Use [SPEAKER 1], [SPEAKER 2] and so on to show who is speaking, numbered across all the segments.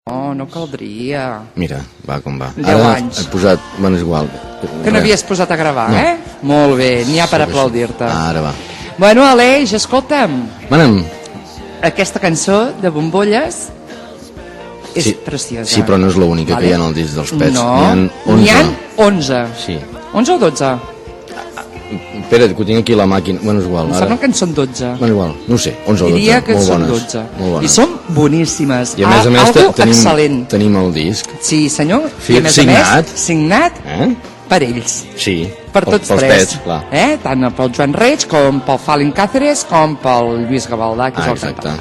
[SPEAKER 1] No caldria.
[SPEAKER 2] Mira, va com va.
[SPEAKER 1] 10 anys.
[SPEAKER 2] He posat... Bueno, és igual.
[SPEAKER 1] Que no havies posat a gravar,
[SPEAKER 2] No.
[SPEAKER 1] Molt bé, n'hi ha per aplaudir-te.
[SPEAKER 2] Ara va.
[SPEAKER 1] Bueno, Aleix, escolta'm,
[SPEAKER 2] Manem.
[SPEAKER 1] aquesta cançó de Bombolles és
[SPEAKER 2] Sí,
[SPEAKER 1] preciosa.
[SPEAKER 2] sí, però no és l'única que hi ha en el disc dels Pets.
[SPEAKER 1] No,
[SPEAKER 2] N'hi ha 11.
[SPEAKER 1] n'hi ha 11.
[SPEAKER 2] Sí.
[SPEAKER 1] 11 o 12?
[SPEAKER 2] Espera't, que ho tinc aquí a la màquina. Bueno, és igual.
[SPEAKER 1] Em
[SPEAKER 2] Ara...
[SPEAKER 1] sembla que en són 12.
[SPEAKER 2] Bueno, igual. No ho sé, 11 o 12.
[SPEAKER 1] Diria que
[SPEAKER 2] molt
[SPEAKER 1] són
[SPEAKER 2] bones.
[SPEAKER 1] 12.
[SPEAKER 2] Molt bones.
[SPEAKER 1] I són boníssimes.
[SPEAKER 2] I a més
[SPEAKER 1] Algo excel·lent.
[SPEAKER 2] tenim el disc.
[SPEAKER 1] Sí, senyor.
[SPEAKER 2] Sí,
[SPEAKER 1] I a més
[SPEAKER 2] signat.
[SPEAKER 1] a més, signat per ells.
[SPEAKER 2] Sí.
[SPEAKER 1] Per tots
[SPEAKER 2] pels
[SPEAKER 1] tres.
[SPEAKER 2] Pets, clar.
[SPEAKER 1] Tant pel Joan Reig, com pel Falin Cáceres, com pel Lluís Gavaldà, que és el
[SPEAKER 2] exacte.
[SPEAKER 1] cantant.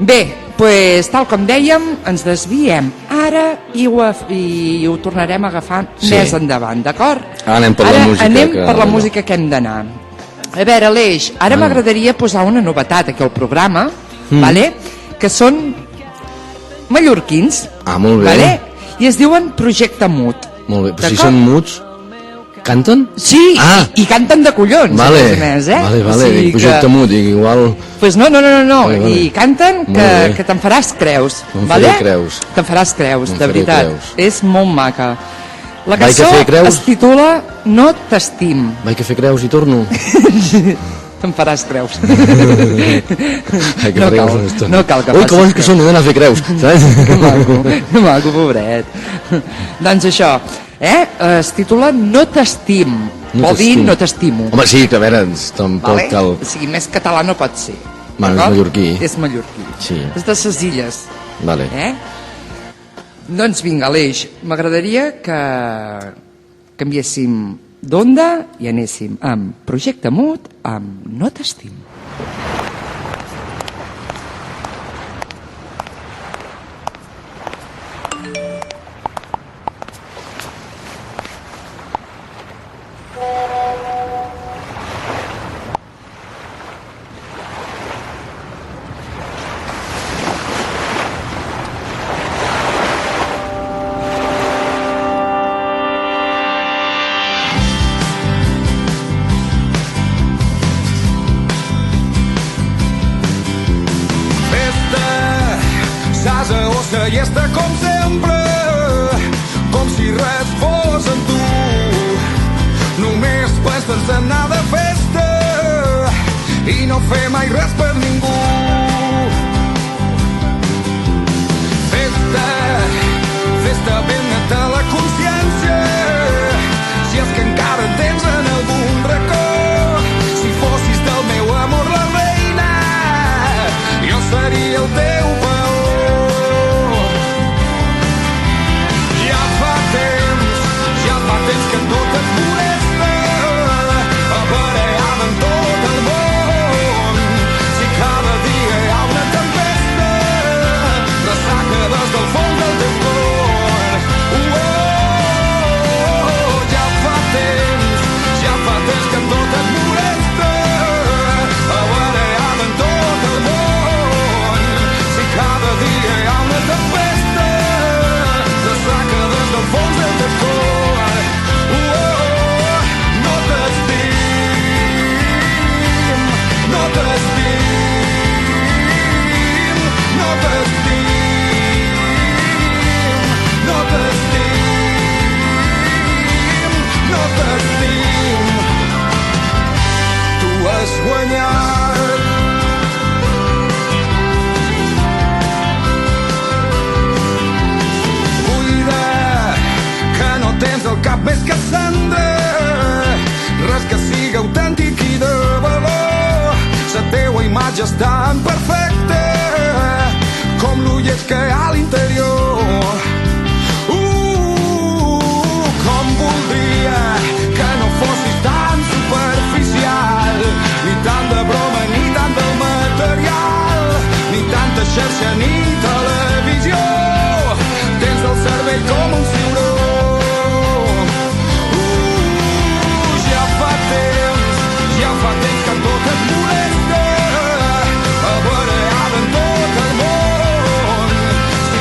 [SPEAKER 1] Bé, pues, tal com dèiem, ens desviem ara i ho tornarem a agafar més endavant, d'acord?
[SPEAKER 2] Ara anem per la música.
[SPEAKER 1] Anem per la música que hem d'anar. A veure, Aleix, ara m'agradaria posar una novetat aquí al programa, vale? Que són mallorquins,
[SPEAKER 2] molt bé.
[SPEAKER 1] vale? I es diuen Projecte Mut.
[SPEAKER 2] Molt bé, però si
[SPEAKER 1] D'acord?
[SPEAKER 2] són muts, canten?
[SPEAKER 1] Sí, i canten de collons,
[SPEAKER 2] vale.
[SPEAKER 1] a més,
[SPEAKER 2] Vale,
[SPEAKER 1] O sigui
[SPEAKER 2] dic, projecte mut, dic, igual...
[SPEAKER 1] Pues no,
[SPEAKER 2] Vale.
[SPEAKER 1] i canten
[SPEAKER 2] Molt bé.
[SPEAKER 1] que te'n faràs creus,
[SPEAKER 2] Me'n
[SPEAKER 1] vale?
[SPEAKER 2] faré creus.
[SPEAKER 1] Te'n faràs creus,
[SPEAKER 2] Me'n
[SPEAKER 1] de
[SPEAKER 2] faré
[SPEAKER 1] veritat.
[SPEAKER 2] creus.
[SPEAKER 1] És molt maca. La
[SPEAKER 2] Vaig
[SPEAKER 1] cançó
[SPEAKER 2] a fer creus?
[SPEAKER 1] es titula No t'estim.
[SPEAKER 2] Vaig a fer creus i torno.
[SPEAKER 1] Te'n faràs creus.
[SPEAKER 2] Ai, que
[SPEAKER 1] No
[SPEAKER 2] faré
[SPEAKER 1] cal,
[SPEAKER 2] una estona.
[SPEAKER 1] no cal que
[SPEAKER 2] Ui, que
[SPEAKER 1] facis
[SPEAKER 2] bons que són, he d'anar a fer creus, saps?
[SPEAKER 1] Que maco, pobret. Doncs això, es titula No t'estim. Vol dir no t'estimo.
[SPEAKER 2] Home, sí, que a veure, tampoc
[SPEAKER 1] Vale?
[SPEAKER 2] cal...
[SPEAKER 1] O sigui, més català no pot ser.
[SPEAKER 2] Bueno, és
[SPEAKER 1] d'acord?
[SPEAKER 2] mallorquí.
[SPEAKER 1] És mallorquí.
[SPEAKER 2] Sí.
[SPEAKER 1] És de ses illes.
[SPEAKER 2] Vale.
[SPEAKER 1] Doncs vinga, Aleix, m'agradaria que canviéssim d'onda i anéssim amb Projecte Mut, amb No t'estim.
[SPEAKER 3] I està com sempre, com si res fos amb tu. Només penses en anar de festa i no fer mai res per ningú. Festa, festa, ben-net a la consciència, si és que encara et tens en algun racó. Si fossis del meu amor la reina, jo seria el teu paó. Temps que tot et molesta, apareada en tot el món. Si cada dia hi ha una tempesta, ressaca des del fons del teu cor. Ja fa temps que tot et molesta, apareada en tot el món. Si cada dia hi ha una tempesta, ressaca des del fons del teu cor. Guanyat. Cuida que no tens el cap més que cendra, res que siga autèntic i de valor. La teua imatge és tan perfecta com l'ullet que hi ha a l'interior. Com voldria que no fossis tan superficial, ni tant de broma, ni tant del material, ni tanta xarxa, ni televisió. Tens el cervell com un ciuró. Ja fa temps que tot et molesta, apareada en tot el món. Si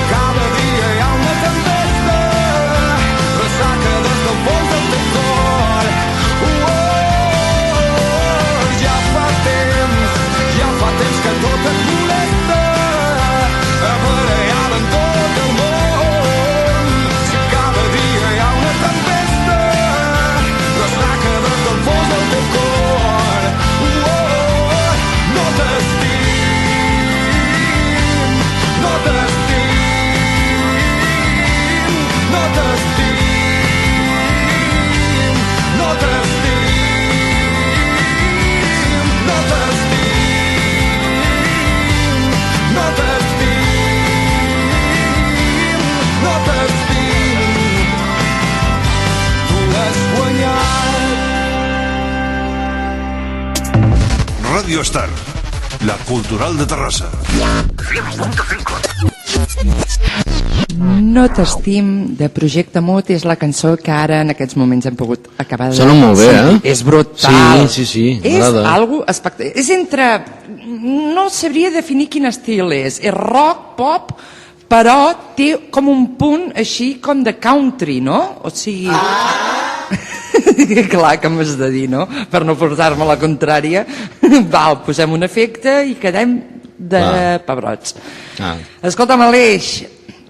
[SPEAKER 4] Radio Star, la cultural de Terrassa.
[SPEAKER 1] No t'estim, de Projecte Mut, és la cançó que ara en aquests moments hem pogut acabar de...
[SPEAKER 2] Sona molt bé,
[SPEAKER 1] És brutal.
[SPEAKER 2] Sí,
[SPEAKER 1] És
[SPEAKER 2] m'agrada.
[SPEAKER 1] algo espectacular. És entre... No sabria definir quin estil és. És rock, pop, però té com un punt així com de country, no? O sigui... Clar, que m'has de dir, no? Per no portar-me la contrària. Val, posem un efecte i quedem de pebrots. Escolta'm, Aleix,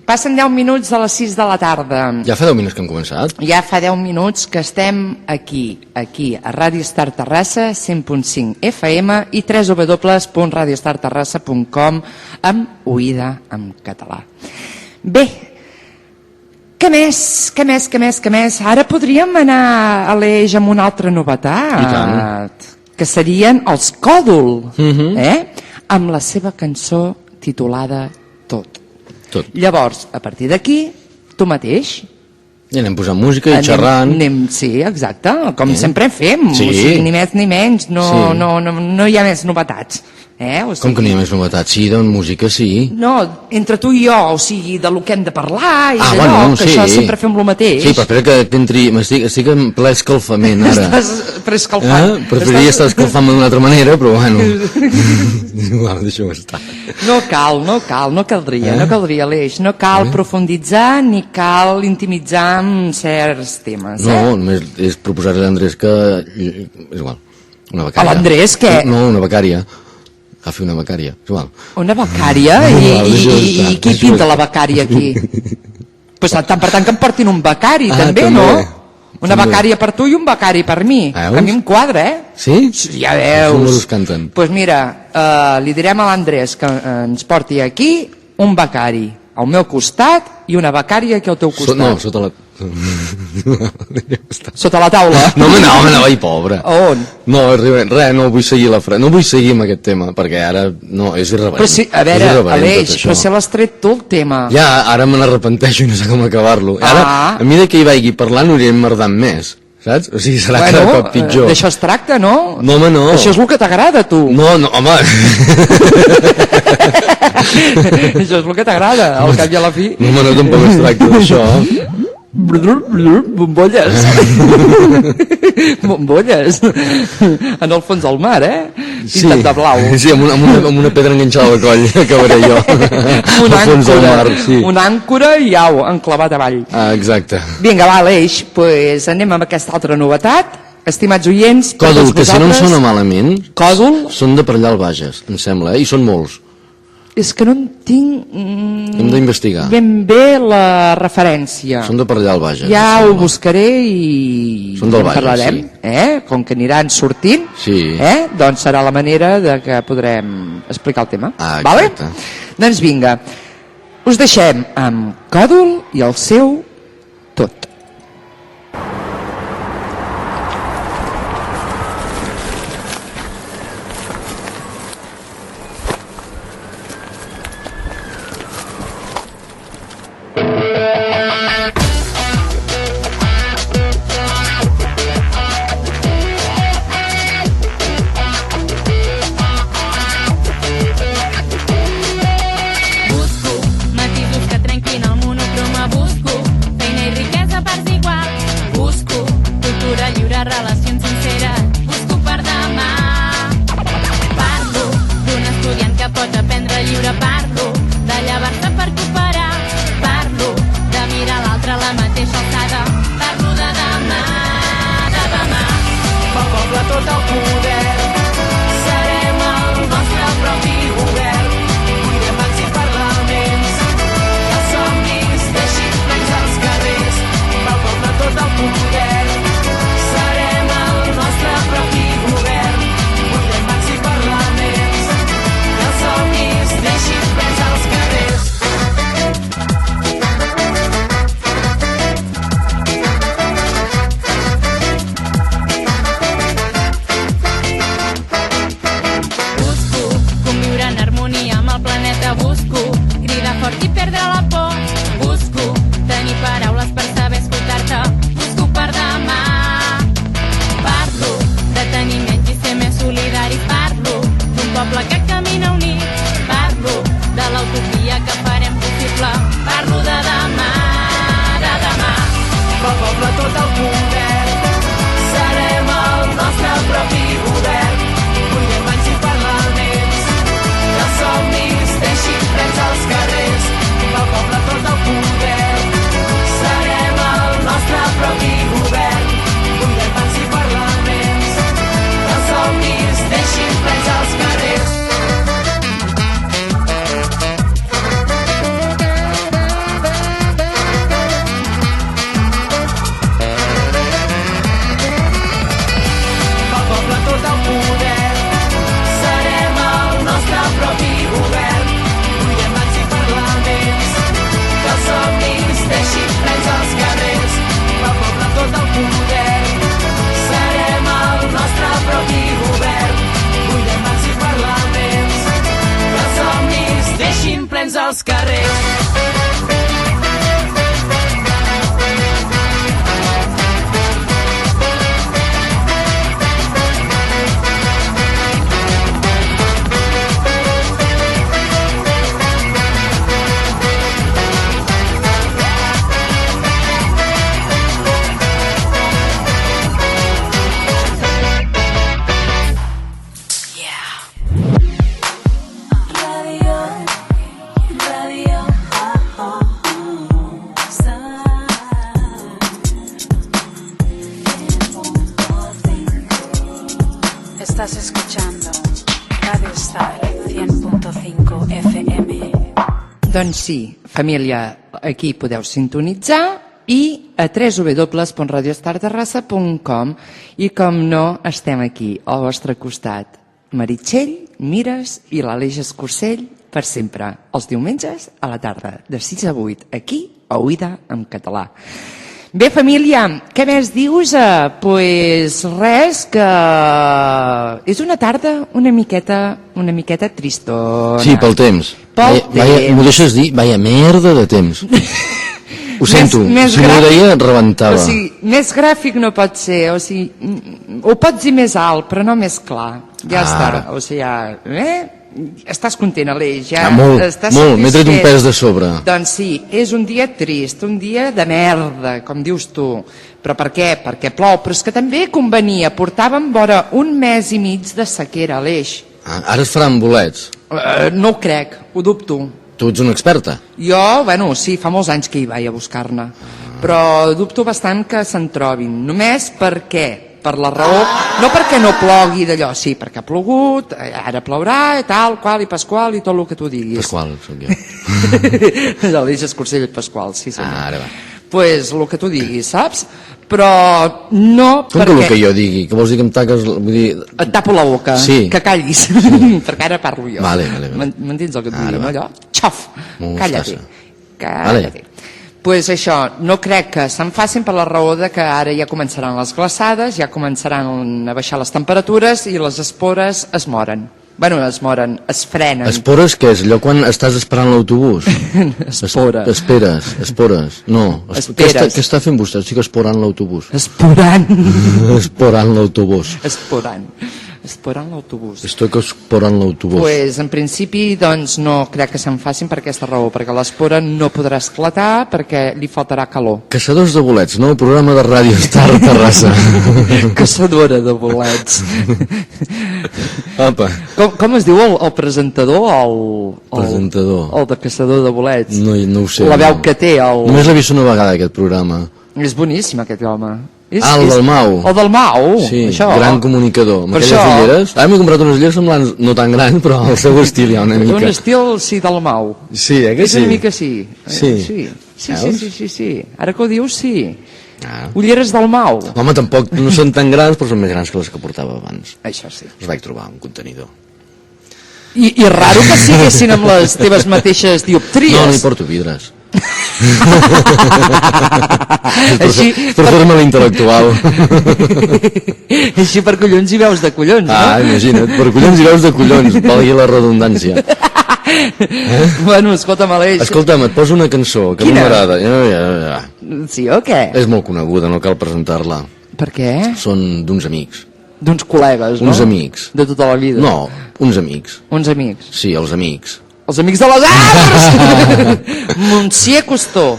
[SPEAKER 1] passen 10 minuts de les 6 de la tarda.
[SPEAKER 2] Ja fa 10 minuts que hem començat?
[SPEAKER 1] Ja fa 10 minuts que estem aquí, a Ràdio Star Terrassa, 100.5 FM i www.radiostarterrassa.com amb oïda en català. Bé, què més? Ara podríem anar, Aleix, amb una altra novetat, que serien els Còdol, amb la seva cançó titulada Tot. Llavors, a partir d'aquí, tu mateix...
[SPEAKER 2] I anem posant música i xerrant.
[SPEAKER 1] Sí, exacte, com sempre fem, o sigui, ni més ni menys, no hi ha més novetats.
[SPEAKER 2] Com que no hi ha més novetats? Sí, de música sí.
[SPEAKER 1] No, entre tu i jo, o sigui, de lo que hem de parlar i que
[SPEAKER 2] sí.
[SPEAKER 1] Això sempre fem lo mateix.
[SPEAKER 2] Sí, però espera que t'entri... Estic en ple escalfament ara.
[SPEAKER 1] Estàs preescalfant.
[SPEAKER 2] Preferiria estar escalfant-me d'una altra manera, però bueno. Deixa-ho estar.
[SPEAKER 1] No caldria, Aleix. No cal profunditzar ni cal intimitzar en certs temes.
[SPEAKER 2] No, només és proposar-li a l'Andrés que... És igual, una becària.
[SPEAKER 1] A l'Andrés, què?
[SPEAKER 2] No, una becària. Agafi una becària, és igual.
[SPEAKER 1] Una becària? I qui pinta la becària aquí? Pues tant per tant que em portin un becari, també, no? Una becària per tu i un becari per mi. A mi em quadra,
[SPEAKER 2] Sí?
[SPEAKER 1] Ja veus.
[SPEAKER 2] Els números canten.
[SPEAKER 1] Pues mira, li direm a l'Andrés que ens porti aquí un becari al meu costat i una becària aquí al teu costat.
[SPEAKER 2] No, sota la...
[SPEAKER 1] Sota la taula?
[SPEAKER 2] No, ai, pobre.
[SPEAKER 1] On?
[SPEAKER 2] No, res, no vull seguir no vull seguir amb aquest tema, perquè ara no, és irreverent.
[SPEAKER 1] Però sí, a veure, Aleix, però si l'has tret tu el tema.
[SPEAKER 2] Ja, ara me n'arrepenteixo i no sé com acabar-lo. Ara, a mesura que hi vagi parlant, ho anirem merdant més. Saps? O sigui, serà cada cop pitjor.
[SPEAKER 1] D'això es tracta, no?
[SPEAKER 2] No, home, no.
[SPEAKER 1] Això és el que t'agrada, tu.
[SPEAKER 2] No, home.
[SPEAKER 1] Això és el que t'agrada, al cap i a la fi.
[SPEAKER 2] No, home, no, tampoc es tracta d'això.
[SPEAKER 1] Bombolles. Bombolles. En el fons del mar, pintat de blau.
[SPEAKER 2] Sí, amb una pedra enganxada al coll acabaré jo.
[SPEAKER 1] Una àncora i au, enclavat avall.
[SPEAKER 2] Exacte.
[SPEAKER 1] Vinga, va, Aleix, pues anem amb aquesta altra novetat. Estimats oients,
[SPEAKER 2] Còdol, que si no em sona malament,
[SPEAKER 1] Còdol
[SPEAKER 2] són de per allà al Bages, em sembla, i són molts.
[SPEAKER 1] És que no en tinc...
[SPEAKER 2] Hem d'investigar.
[SPEAKER 1] Ben bé la referència.
[SPEAKER 2] Són de per allà al Bages.
[SPEAKER 1] Ja ho buscaré i...
[SPEAKER 2] Són del Bages,
[SPEAKER 1] parlarem,
[SPEAKER 2] sí.
[SPEAKER 1] Com que aniran sortint, doncs serà la manera de que podrem explicar el tema.
[SPEAKER 2] Exacte.
[SPEAKER 1] Vale? Doncs vinga, us deixem amb Còdol i el seu Tot.
[SPEAKER 5] Busco matisos que trenquin el monocroma, busco Estás escuchando Radio Star 100.5 FM.
[SPEAKER 1] Doncs sí, família, aquí podeu sintonitzar i a www.radiostarterrassa.com i com no, estem aquí al vostre costat. Meritxell, Mires i l'Aleix Escursell per sempre, els diumenges a la tarda, de 6 a 8, aquí a Oïda en català. Bé, família, què més dius? Pues res, que és una tarda una miqueta tristona.
[SPEAKER 2] Sí, pel temps. M'ho deixes dir? Vaya merda de temps. Ho sento, si m'ho deia rebentava.
[SPEAKER 1] O sigui, més gràfic no pot ser, o sigui, ho pots dir més alt, però no més clar. Ja està, o sigui, estàs content, Aleix, ja
[SPEAKER 2] molt,
[SPEAKER 1] estàs
[SPEAKER 2] molt, m'he tret un pes de sobre.
[SPEAKER 1] Doncs sí, és un dia trist, un dia de merda, com dius tu. Però per què? Perquè plou, però és que també convenia, portàvem vora un mes i mig de sequera, Aleix.
[SPEAKER 2] Ara es faran bolets.
[SPEAKER 1] No ho crec, ho dubto.
[SPEAKER 2] Tu ets una experta.
[SPEAKER 1] Jo, bueno, sí, fa molts anys que hi vaig a buscar-ne, però dubto bastant que se'n trobin. Només perquè, per la raó, no perquè no plogui d'allò, sí, perquè ha plogut, ara plourà, i tal, qual, i Pasqual, i tot el que tu diguis.
[SPEAKER 2] Pasqual, sóc jo.
[SPEAKER 1] L'Aleix Escursell i Pasqual, sí, senyor.
[SPEAKER 2] Ara va.
[SPEAKER 1] Pues el que tu diguis, saps? Però no
[SPEAKER 2] com
[SPEAKER 1] perquè...
[SPEAKER 2] Com que el que jo digui? Que vols dir que em taques... Vull dir...
[SPEAKER 1] Et tapo la boca,
[SPEAKER 2] sí.
[SPEAKER 1] Que callis, perquè ara parlo jo.
[SPEAKER 2] Vale.
[SPEAKER 1] M'entens el que et vull dir, no, allò? Xof, calla-t'hi.
[SPEAKER 2] Vale.
[SPEAKER 1] Pues això, no crec que se'n facin per la raó de que ara ja començaran les glaçades, ja començaran a baixar les temperatures i les espores es moren. Bueno, es moren, es frenen.
[SPEAKER 2] Espores què és? Allò quan estàs esperant l'autobús?
[SPEAKER 1] Espores.
[SPEAKER 2] Espores. No.
[SPEAKER 1] Esperes.
[SPEAKER 2] Què està fent vostè? Estic esporant l'autobús.
[SPEAKER 1] Esporant.
[SPEAKER 2] Esporant l'autobús.
[SPEAKER 1] Esporant l'autobús.
[SPEAKER 2] Estic esporant l'autobús.
[SPEAKER 1] Pues, en principi, doncs, no crec que se'n facin per aquesta raó, perquè l'espora no podrà esclatar perquè li faltarà calor.
[SPEAKER 2] Caçadors de bolets, nou programa de Ràdio Star Terrassa.
[SPEAKER 1] Caçadora de bolets.
[SPEAKER 2] Apa.
[SPEAKER 1] Com es diu el presentador?
[SPEAKER 2] Presentador.
[SPEAKER 1] El de Caçador de bolets.
[SPEAKER 2] No ho sé.
[SPEAKER 1] La veu que té.
[SPEAKER 2] Només l'he vist una vegada, aquest programa.
[SPEAKER 1] És boníssim, aquest home.
[SPEAKER 2] El del Mau.
[SPEAKER 1] El del Mau,
[SPEAKER 2] sí,
[SPEAKER 1] això.
[SPEAKER 2] Gran comunicador. Amb aquelles
[SPEAKER 1] això...
[SPEAKER 2] ulleres. Ara m'he comprat unes ulleres semblants, no tan grans, però el seu estil hi ha una mica.
[SPEAKER 1] Un estil, sí, del Mau.
[SPEAKER 2] Sí, que
[SPEAKER 1] és
[SPEAKER 2] sí?
[SPEAKER 1] És una mica sí. Sí. Ara que ho dius, sí. Ulleres del Mau.
[SPEAKER 2] Home, tampoc no són tan grans, però són més grans que les que portava abans.
[SPEAKER 1] Això sí.
[SPEAKER 2] Els vaig trobar un contenidor.
[SPEAKER 1] I raro que siguessin amb les teves mateixes dioptries.
[SPEAKER 2] No hi porto vidres.
[SPEAKER 1] Així,
[SPEAKER 2] per fer-me l'intel·lectual.
[SPEAKER 1] Així per collons hi veus de collons, no?
[SPEAKER 2] Imagina't, per collons hi veus de collons, valgui la redundància.
[SPEAKER 1] Bueno, escolta'm, Aleix.
[SPEAKER 2] Escolta'm, et poso una cançó que m'agrada.
[SPEAKER 1] Sí o què?
[SPEAKER 2] És molt coneguda, no cal presentar-la.
[SPEAKER 1] Per què?
[SPEAKER 2] Són d'uns amics.
[SPEAKER 1] D'uns col·legues, no?
[SPEAKER 2] Uns amics.
[SPEAKER 1] De tota la vida.
[SPEAKER 2] No, uns amics.
[SPEAKER 1] Uns amics.
[SPEAKER 2] Sí, els amics.
[SPEAKER 1] Els amics de les arts! Montsier Costó.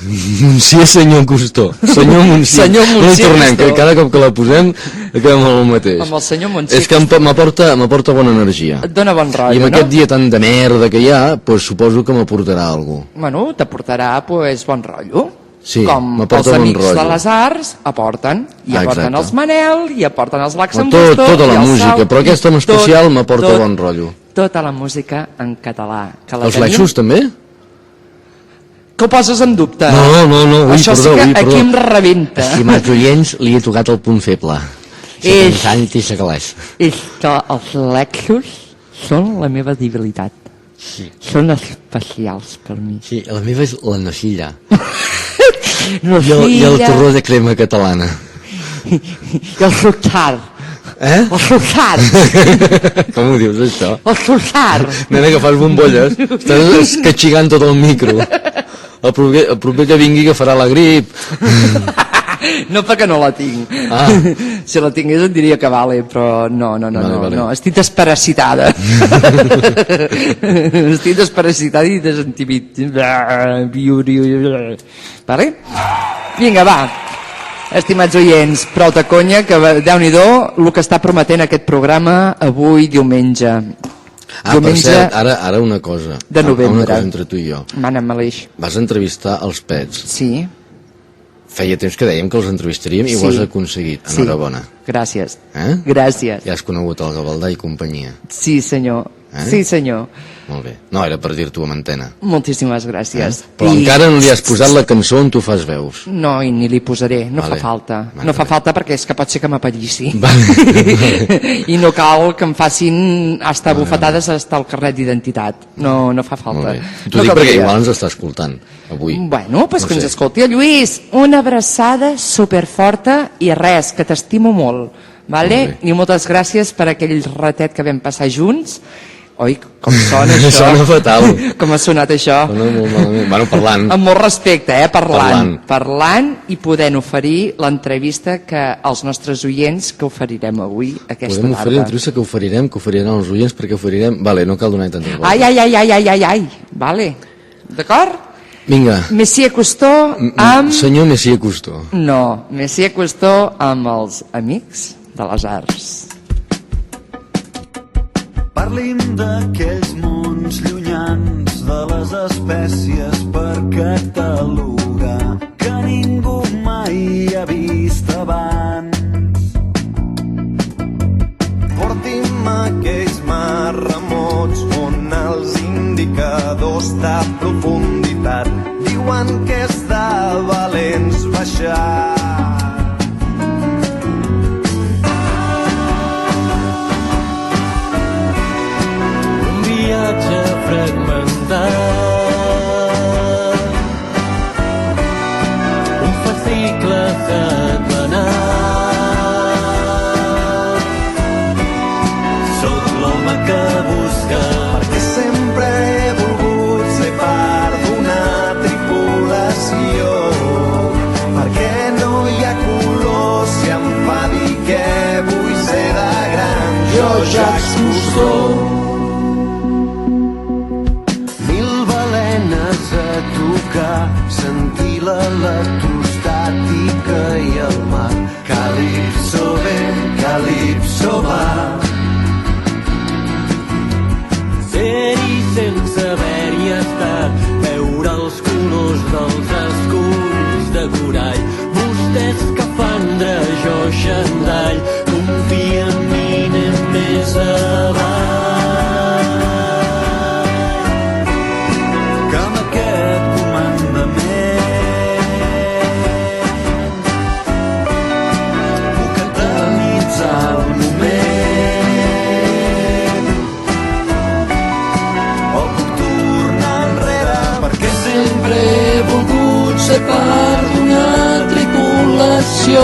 [SPEAKER 2] Montsier senyor Costó. Senyor Montsier.
[SPEAKER 1] Senyor Montsier.
[SPEAKER 2] No tornem, que cada cop que la posem acabem amb el mateix.
[SPEAKER 1] Amb el senyor Montsier.
[SPEAKER 2] És que m'aporta bona energia.
[SPEAKER 1] Et dona bon rotllo,
[SPEAKER 2] no? I amb aquest
[SPEAKER 1] no?
[SPEAKER 2] dia tan de merda que hi ha, pues, suposo que m'aportarà alguna cosa.
[SPEAKER 1] Bueno, t'aportarà pues, bon rotllo.
[SPEAKER 2] Sí,
[SPEAKER 1] com els amics de les arts aporten, i aporten els Manel, i aporten els Lacs amb Gusto,
[SPEAKER 2] tota la música, però aquesta en especial m'aporta bon rotllo.
[SPEAKER 1] Tota la música en català.
[SPEAKER 2] Els Lexus també?
[SPEAKER 1] Que ho poses en dubte?
[SPEAKER 2] No,
[SPEAKER 1] això sí que aquí em rebenta.
[SPEAKER 2] Estimats oients, li he tocat el punt feble. És
[SPEAKER 1] que els Lexus són la meva debilitat.
[SPEAKER 2] Sí.
[SPEAKER 1] Són especials per mi.
[SPEAKER 2] Sí, la meva és la nocilla.
[SPEAKER 1] Nocilla.
[SPEAKER 2] I el torró de crema catalana.
[SPEAKER 1] I el sultar. El sultar.
[SPEAKER 2] Com ho dius, això?
[SPEAKER 1] El sultar.
[SPEAKER 2] Nena, que fas bombolles. Estàs escatxigant tot el micro. El proper que vingui que farà la grip.
[SPEAKER 1] No, perquè no la tinc. Si la tingués et diria que vale, però no. Estic desparasitada. Estic desparasitada i desentimit. Vale? Vinga, va. Estimats oients, prou de conya, que Déu-n'hi-do el que està prometent aquest programa avui diumenge.
[SPEAKER 2] Per cert, ara una cosa.
[SPEAKER 1] De novembre.
[SPEAKER 2] Una cosa entre tu i jo.
[SPEAKER 1] Mana'm, Aleix.
[SPEAKER 2] Vas entrevistar els Pets.
[SPEAKER 1] Sí.
[SPEAKER 2] feia temps que dèiem que els entrevistaríem i ho has aconseguit. Enhorabona.
[SPEAKER 1] Gràcies.
[SPEAKER 2] Gràcies. Ja has conegut el Gavaldà i companyia.
[SPEAKER 1] Sí, senyor. Sí, senyor.
[SPEAKER 2] Molt bé. No, era per dir-t'ho amb antena.
[SPEAKER 1] Moltíssimes gràcies.
[SPEAKER 2] Però encara no li has posat la cançó on tu fas veus.
[SPEAKER 1] No, i ni li posaré, no fa falta. No fa falta perquè és que pot ser que m'apallissi. I no cal que em facin hasta bufetades hasta el carnet d'identitat. No fa falta.
[SPEAKER 2] T'ho dic perquè igual ens està escoltant avui.
[SPEAKER 1] Bueno, doncs que ens escolti. Lluís, una abraçada superforta i res, que t'estimo molt. I moltes gràcies per aquell ratet que vam passar junts. Oi, com sona això?
[SPEAKER 2] Sona fatal.
[SPEAKER 1] Com ha sonat això?
[SPEAKER 2] Sona molt malament. Bueno, parlant.
[SPEAKER 1] Amb molt respecte, parlant i podent oferir l'entrevista que els nostres oients que oferirem avui aquesta tarda.
[SPEAKER 2] Podem oferir l'entrevista que oferirem els oients perquè oferirem... Vale, no cal donar tanta volta.
[SPEAKER 1] Ai, vale. D'acord?
[SPEAKER 2] Vinga.
[SPEAKER 1] Messier Cousteau amb...
[SPEAKER 2] Senyor Messier Cousteau.
[SPEAKER 1] No, Messier Cousteau amb els Amics de les Arts.
[SPEAKER 6] Parlim d'aquells mons llunyans, de les espècies per catalogar, que ningú mai ha vist abans.
[SPEAKER 3] Porti'm aquells mars remots on els indicadors de profunditat diuen que és de valents baixar.
[SPEAKER 6] Viatge fragmentat, un fascicle setmanal. Soc l'home que busca,
[SPEAKER 3] perquè sempre he volgut ser part d'una tripulació, perquè no hi ha color si em fa dir que vull ser de gran. Jo ja Cousteau.
[SPEAKER 6] sentir l'electrostàtica i el mar. Calipso ve, calipso va. Ser-hi sense haver-hi estat, veure els colors dels esculls de corall. Vostè escafandra, jo xandall, confia en mi, anem més avall.
[SPEAKER 7] Ser part d'una tripulació,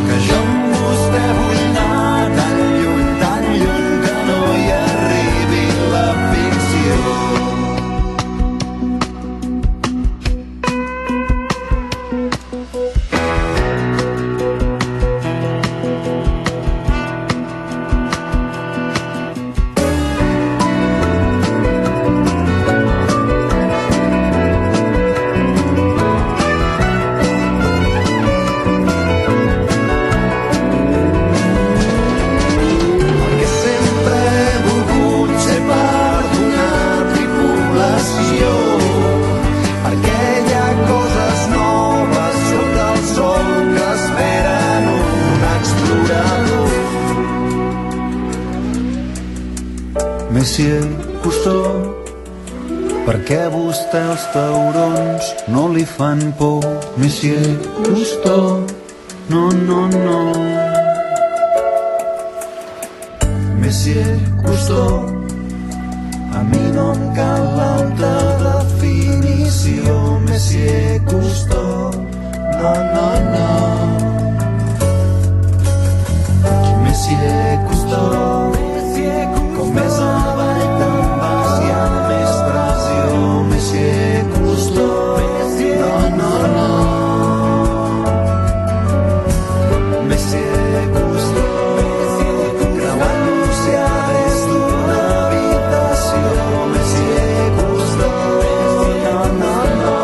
[SPEAKER 6] que jo amb vostè vull anar tan lluny que no hi arribi la ficció. Messier Cousteau, per què vostè els taurons no li fan por? Messier Cousteau, no, no, no. Messier Cousteau, a mi no em cal l'alta definició. Messier Cousteau, no, no, no. Messier Cousteau, com més avall te'n vas hi ha més pressió. Messier Cousteau, no, no, no. Messier Cousteau, creuant l'oceà des d'una habitació. Messier Cousteau, no, no, no.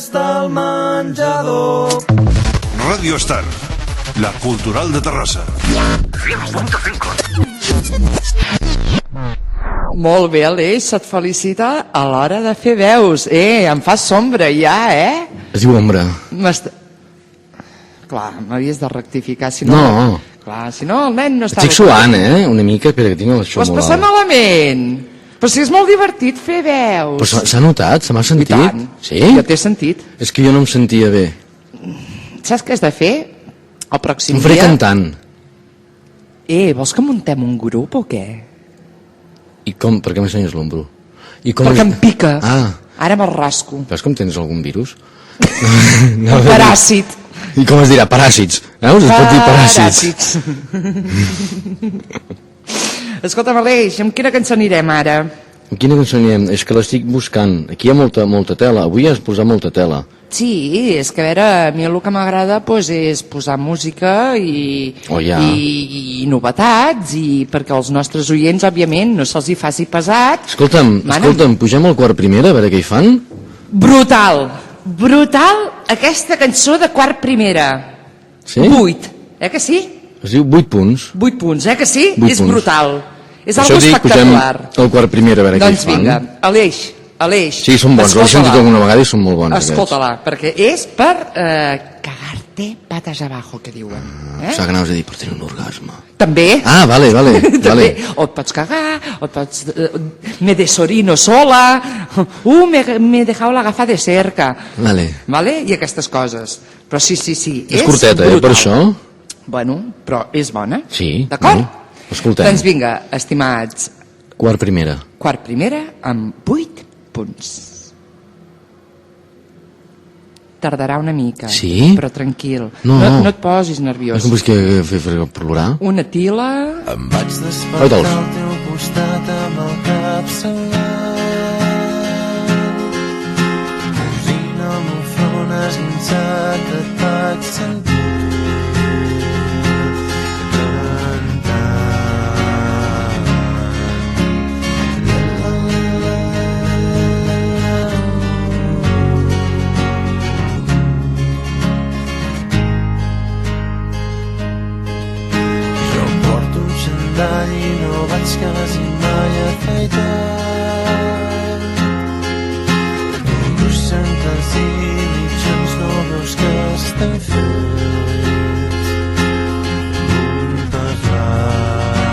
[SPEAKER 6] està el menjador.
[SPEAKER 4] Radio Star, la cultural de Terrassa.
[SPEAKER 1] Molt bé, Aleix, se't felicita a l'hora de fer veus. Em fa sombra ja,
[SPEAKER 2] Es diu ombra.
[SPEAKER 1] Clar, m'havies de rectificar, si no...
[SPEAKER 2] No.
[SPEAKER 1] Clar, si no el nen no està...
[SPEAKER 2] Estic suant, una mica, espera que tinc això
[SPEAKER 1] Ho has
[SPEAKER 2] molt
[SPEAKER 1] passat
[SPEAKER 2] alt.
[SPEAKER 1] malament. Però si és molt divertit fer veus.
[SPEAKER 2] Però s'ha notat? Se m'ha
[SPEAKER 1] I
[SPEAKER 2] sentit?
[SPEAKER 1] tant.
[SPEAKER 2] Sí?
[SPEAKER 1] Ja t'he sentit.
[SPEAKER 2] És que jo no em sentia bé.
[SPEAKER 1] Saps què has de fer? El pròxim
[SPEAKER 2] Em faré
[SPEAKER 1] dia...
[SPEAKER 2] cantant.
[SPEAKER 1] Vols que muntem un grup o què?
[SPEAKER 2] I com? Per què m'ensenyes l'ombro? I com
[SPEAKER 1] Perquè em pica.
[SPEAKER 2] Ah,
[SPEAKER 1] Ara me'l rasco.
[SPEAKER 2] veus com tens algun virus?
[SPEAKER 1] Un paràsit.
[SPEAKER 2] I com es dirà? Paràsits. Veus? Es pot dir paràsits.
[SPEAKER 1] Escolta'm, Aleix, amb quina cançó anirem ara?
[SPEAKER 2] Amb quina cançó anirem? És que l'estic buscant. Aquí hi ha molta tela. Avui has posat molta tela.
[SPEAKER 1] Sí, és que a veure, a mi el que m'agrada doncs, és posar música i novetats, i perquè els nostres oients, òbviament, no se'ls hi faci pesat.
[SPEAKER 2] Escolta'm, pugem al quart primera, a veure què hi fan.
[SPEAKER 1] Brutal aquesta cançó de quart primera.
[SPEAKER 2] Sí?
[SPEAKER 1] 8, que sí?
[SPEAKER 2] Es diu 8 punts.
[SPEAKER 1] 8 punts, que sí?
[SPEAKER 2] 8
[SPEAKER 1] És
[SPEAKER 2] punts.
[SPEAKER 1] brutal. És
[SPEAKER 2] Això
[SPEAKER 1] algo
[SPEAKER 2] dic, pugem
[SPEAKER 1] espectacular.
[SPEAKER 2] al quart primera, a veure què hi
[SPEAKER 1] Doncs
[SPEAKER 2] fan.
[SPEAKER 1] vinga, Aleix.
[SPEAKER 2] Sí, són bons, ho he sentit
[SPEAKER 1] escolta-la.
[SPEAKER 2] alguna vegada i són molt bons.
[SPEAKER 1] Escolta-la, perquè és per cagar-te patas abajo, que diuen.
[SPEAKER 2] Saps que anaves a dir per tenir un orgasme.
[SPEAKER 1] També.
[SPEAKER 2] Ah, vale.
[SPEAKER 1] També. O et pots cagar, o et pots... me desorino sola, me he dejado la gafa de cerca. Vale? I aquestes coses. Però sí.
[SPEAKER 2] És curteta, per això?
[SPEAKER 1] Bueno, però és bona.
[SPEAKER 2] Sí.
[SPEAKER 1] D'acord?
[SPEAKER 2] Bueno, escoltem.
[SPEAKER 1] Doncs vinga, estimats.
[SPEAKER 2] Quart primera.
[SPEAKER 1] Quart primera amb 8 punts. Tardarà una mica.
[SPEAKER 2] Sí?
[SPEAKER 1] Però tranquil.
[SPEAKER 2] No.
[SPEAKER 1] No et posis nerviós.
[SPEAKER 2] És com que fer plorar?
[SPEAKER 1] Una tila...
[SPEAKER 6] Em vaig despertar al teu costat amb el cap salat. Cosint el meu front esguinçat et vaig sentir i no vaig quasi mai afaitar. Bruixantes i mitjans no veus que estem fets moltes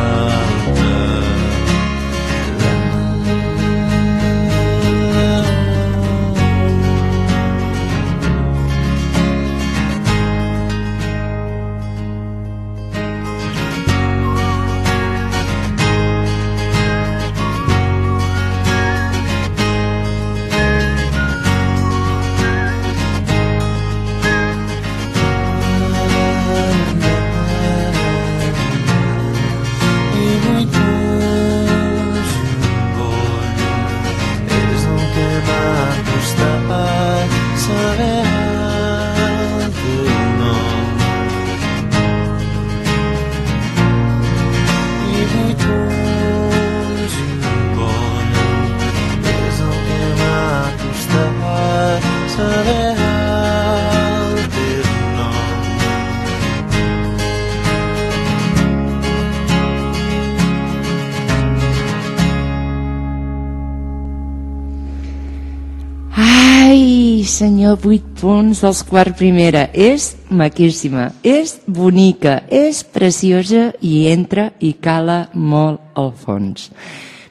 [SPEAKER 1] senyor, 8 punts dels quart primera. És maquíssima, és bonica, és preciosa i entra i cala molt al fons.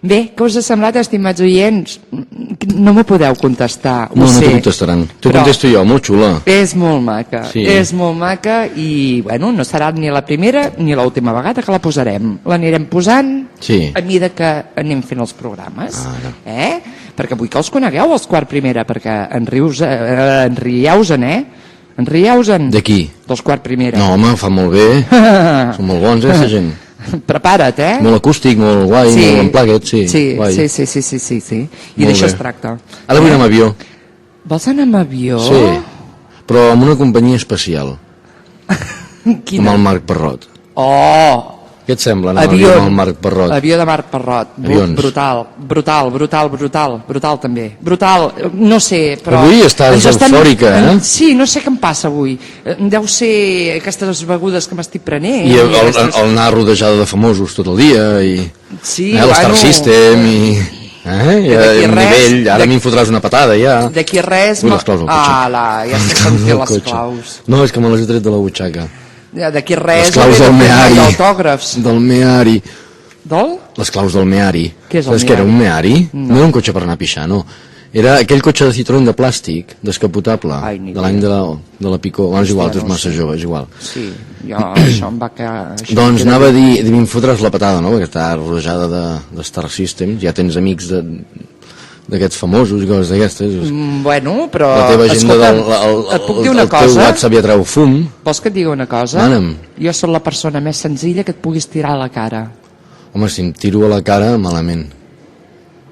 [SPEAKER 1] Bé, què us ha semblat, estimats oients? No m'ho podeu contestar, ho
[SPEAKER 2] No
[SPEAKER 1] sé.
[SPEAKER 2] t'ho contestaran. T'ho contesto jo, molt xula.
[SPEAKER 1] És molt maca,
[SPEAKER 2] Sí.
[SPEAKER 1] és molt maca i, bueno, no serà ni la primera ni l'última vegada que la posarem. L'anirem posant
[SPEAKER 2] Sí.
[SPEAKER 1] a mida que anem fent els programes. Perquè vull que els conegueu, els quart primera, perquè en rieusen, En rieusen.
[SPEAKER 2] De qui?
[SPEAKER 1] Dels quart primera.
[SPEAKER 2] No, home, fa molt bé. Són molt bons, aquesta gent.
[SPEAKER 1] Prepara't,
[SPEAKER 2] Molt acústic, molt guai, molt en plaquet, sí.
[SPEAKER 1] Sí.
[SPEAKER 2] Guai.
[SPEAKER 1] I
[SPEAKER 2] Molt
[SPEAKER 1] d'això
[SPEAKER 2] bé.
[SPEAKER 1] es tracta.
[SPEAKER 2] Ara vull anar amb avió.
[SPEAKER 1] Vols anar amb avió?
[SPEAKER 2] Sí, però amb una companyia especial,
[SPEAKER 1] Quina?
[SPEAKER 2] amb el Marc Parrot.
[SPEAKER 1] Oh!
[SPEAKER 2] Què et sembla anar a l'avió amb el Marc Parrot?
[SPEAKER 1] Avió de Marc Parrot.
[SPEAKER 2] Avions.
[SPEAKER 1] Brutal també. Brutal, no sé, però...
[SPEAKER 2] Avui estàs eufòrica, eh?
[SPEAKER 1] Sí, no sé què em passa avui. Deu ser aquestes begudes que m'estic prenent.
[SPEAKER 2] I el anar rodejada de famosos tot el dia, i
[SPEAKER 1] sí,
[SPEAKER 2] el Star System, i el nivell, ara m'hi fotràs una patada, ja.
[SPEAKER 1] D'aquí res...
[SPEAKER 2] Ui, les claus del cotxe.
[SPEAKER 1] Ja sé com fer les claus.
[SPEAKER 2] No, és que me les he tret de la butxaca.
[SPEAKER 1] D'aquí res...
[SPEAKER 2] Les claus del Meari.
[SPEAKER 1] Autògrafs.
[SPEAKER 2] Del Meari.
[SPEAKER 1] Del?
[SPEAKER 2] Les claus del Meari.
[SPEAKER 1] Què és el
[SPEAKER 2] Saps
[SPEAKER 1] Meari?
[SPEAKER 2] que era un Meari? No era un cotxe per anar a pixar, no. Era aquell cotxe de Citroën de plàstic, descapotable, de l'any de la Picó. Bueno, és igual, tu ets massa jove, és igual.
[SPEAKER 1] Sí, jo això em va quedar...
[SPEAKER 2] Doncs anava a dir, m'hi fotràs la patada, no?, perquè està rodejada de Star System, ja tens amics d'aquests famosos i coses d'aquestes.
[SPEAKER 1] Bueno, però...
[SPEAKER 2] La teva agenda
[SPEAKER 1] et puc dir una
[SPEAKER 2] el teu
[SPEAKER 1] cosa?
[SPEAKER 2] WhatsApp ja treu fum.
[SPEAKER 1] Vols que et digui una cosa?
[SPEAKER 2] Mana'm.
[SPEAKER 1] Jo sóc la persona més senzilla que et puguis tirar a la cara.
[SPEAKER 2] Home, si em tiro a la cara, malament.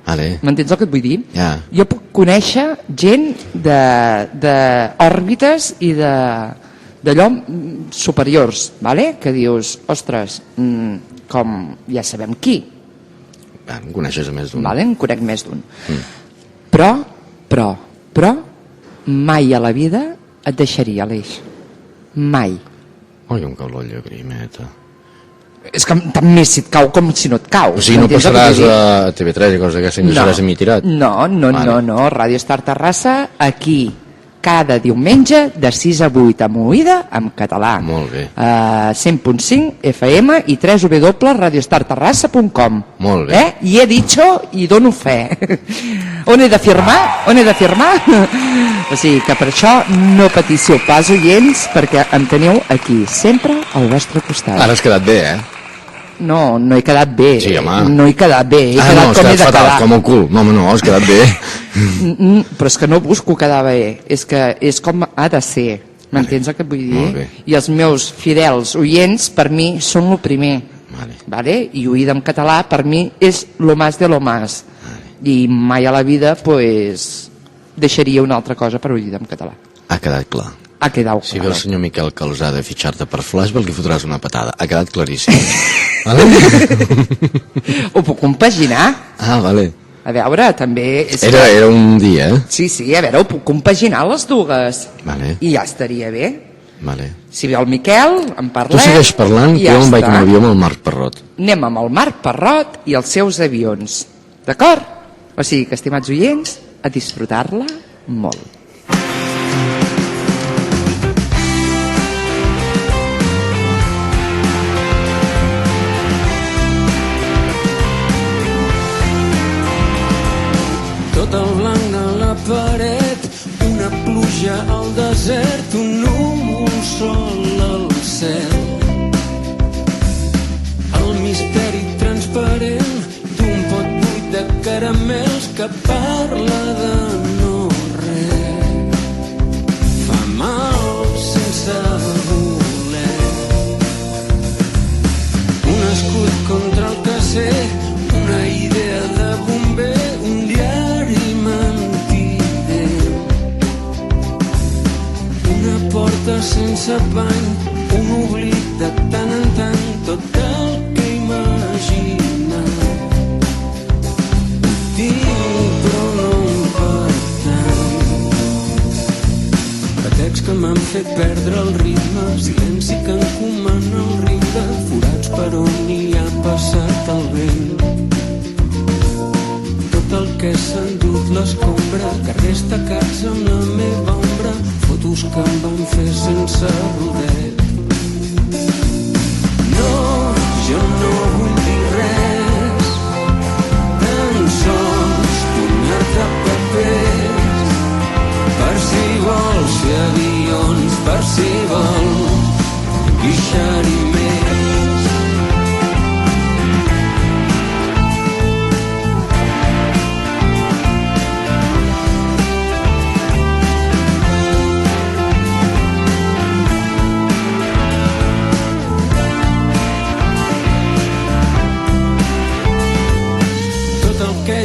[SPEAKER 2] Vale.
[SPEAKER 1] M'entens el que et vull dir?
[SPEAKER 2] Ja.
[SPEAKER 1] Jo puc conèixer gent d'òrbites i d'allò superiors, vale? Que dius, ostres, com ja sabem qui.
[SPEAKER 2] En coneixes a més d'un.
[SPEAKER 1] Vale? En conec més d'un. Però, mai a la vida et deixaria l'eix. Mai.
[SPEAKER 2] Oi, em cau la llagrimeta.
[SPEAKER 1] És que tant més si et cau com si no et cau.
[SPEAKER 2] O sigui, no passaràs a TV3 i coses d'aquestes, no deixaràs a mi tirat?
[SPEAKER 1] No. Ràdio Estar Terrassa, aquí, cada diumenge, de 6 a 8, amb oïda, en català.
[SPEAKER 2] Molt bé.
[SPEAKER 1] 100.5 FM i www.radiostarterrassa.com.
[SPEAKER 2] Molt bé.
[SPEAKER 1] I he dicho i dono fe. On he de firmar? O sigui que per això no patíssiu pas, oients, perquè em teniu aquí, sempre al vostre costat.
[SPEAKER 2] Ara has quedat bé, eh?
[SPEAKER 1] No he quedat bé.
[SPEAKER 2] Sí, home.
[SPEAKER 1] No he quedat bé. He quedat
[SPEAKER 2] no,
[SPEAKER 1] com he de
[SPEAKER 2] fatal,
[SPEAKER 1] quedar.
[SPEAKER 2] com el cul. No, has quedat bé.
[SPEAKER 1] Però és que no busco quedar bé. És que és com ha de ser. M'entens el que et vull dir?
[SPEAKER 2] Molt bé.
[SPEAKER 1] I els meus fidels oients, per mi, són el primer. Vale? I oïda en català, per mi, és lo más de lo más. I mai a la vida, pues, deixaria una altra cosa per oïda en català.
[SPEAKER 2] Ha quedat clar.
[SPEAKER 1] Ha quedat clar.
[SPEAKER 2] Si ve el senyor Miquel Calzada a fitxar-te per Flashback, li fotràs una patada. Ha quedat claríssim. Vale?
[SPEAKER 1] Ho puc compaginar?
[SPEAKER 2] Vale.
[SPEAKER 1] A veure, també...
[SPEAKER 2] Era un dia, eh?
[SPEAKER 1] Sí, a veure, ho puc compaginar les dues.
[SPEAKER 2] Vale.
[SPEAKER 1] I ja estaria bé.
[SPEAKER 2] Vale.
[SPEAKER 1] Si ve el Miquel, en parlem...
[SPEAKER 2] Tu segueix parlant, que jo em vaig amb l'avió amb el Marc Parrot.
[SPEAKER 1] Anem amb el Marc Parrot i els seus avions. D'acord? O sigui que, estimats oients, a disfrutar-la molt.
[SPEAKER 7] Tot el blanc de la paret, una pluja al desert, un núvol sol al cel. El misteri transparent d'un pot buit de caramels que parla de no res. Fa mal sense voler. Un escut contra el caser, una idea de bomber, un diari mentider. Una porta sense pany, un oblit de tant en tant, tot el que imagina. Ho tinc però no em pertany. Batecs que m'han fet perdre el ritme, silenci que encomana el riure, forats per on hi ha passat el vent. Tot el que s'ha endut l'escombra, carrers tacats amb la meva ombra, fotos que em van fer sense rodet. No, jo no vull dir res, tan sols punyar-te papers, per si vols fer avions, per si vols guixar-hi més.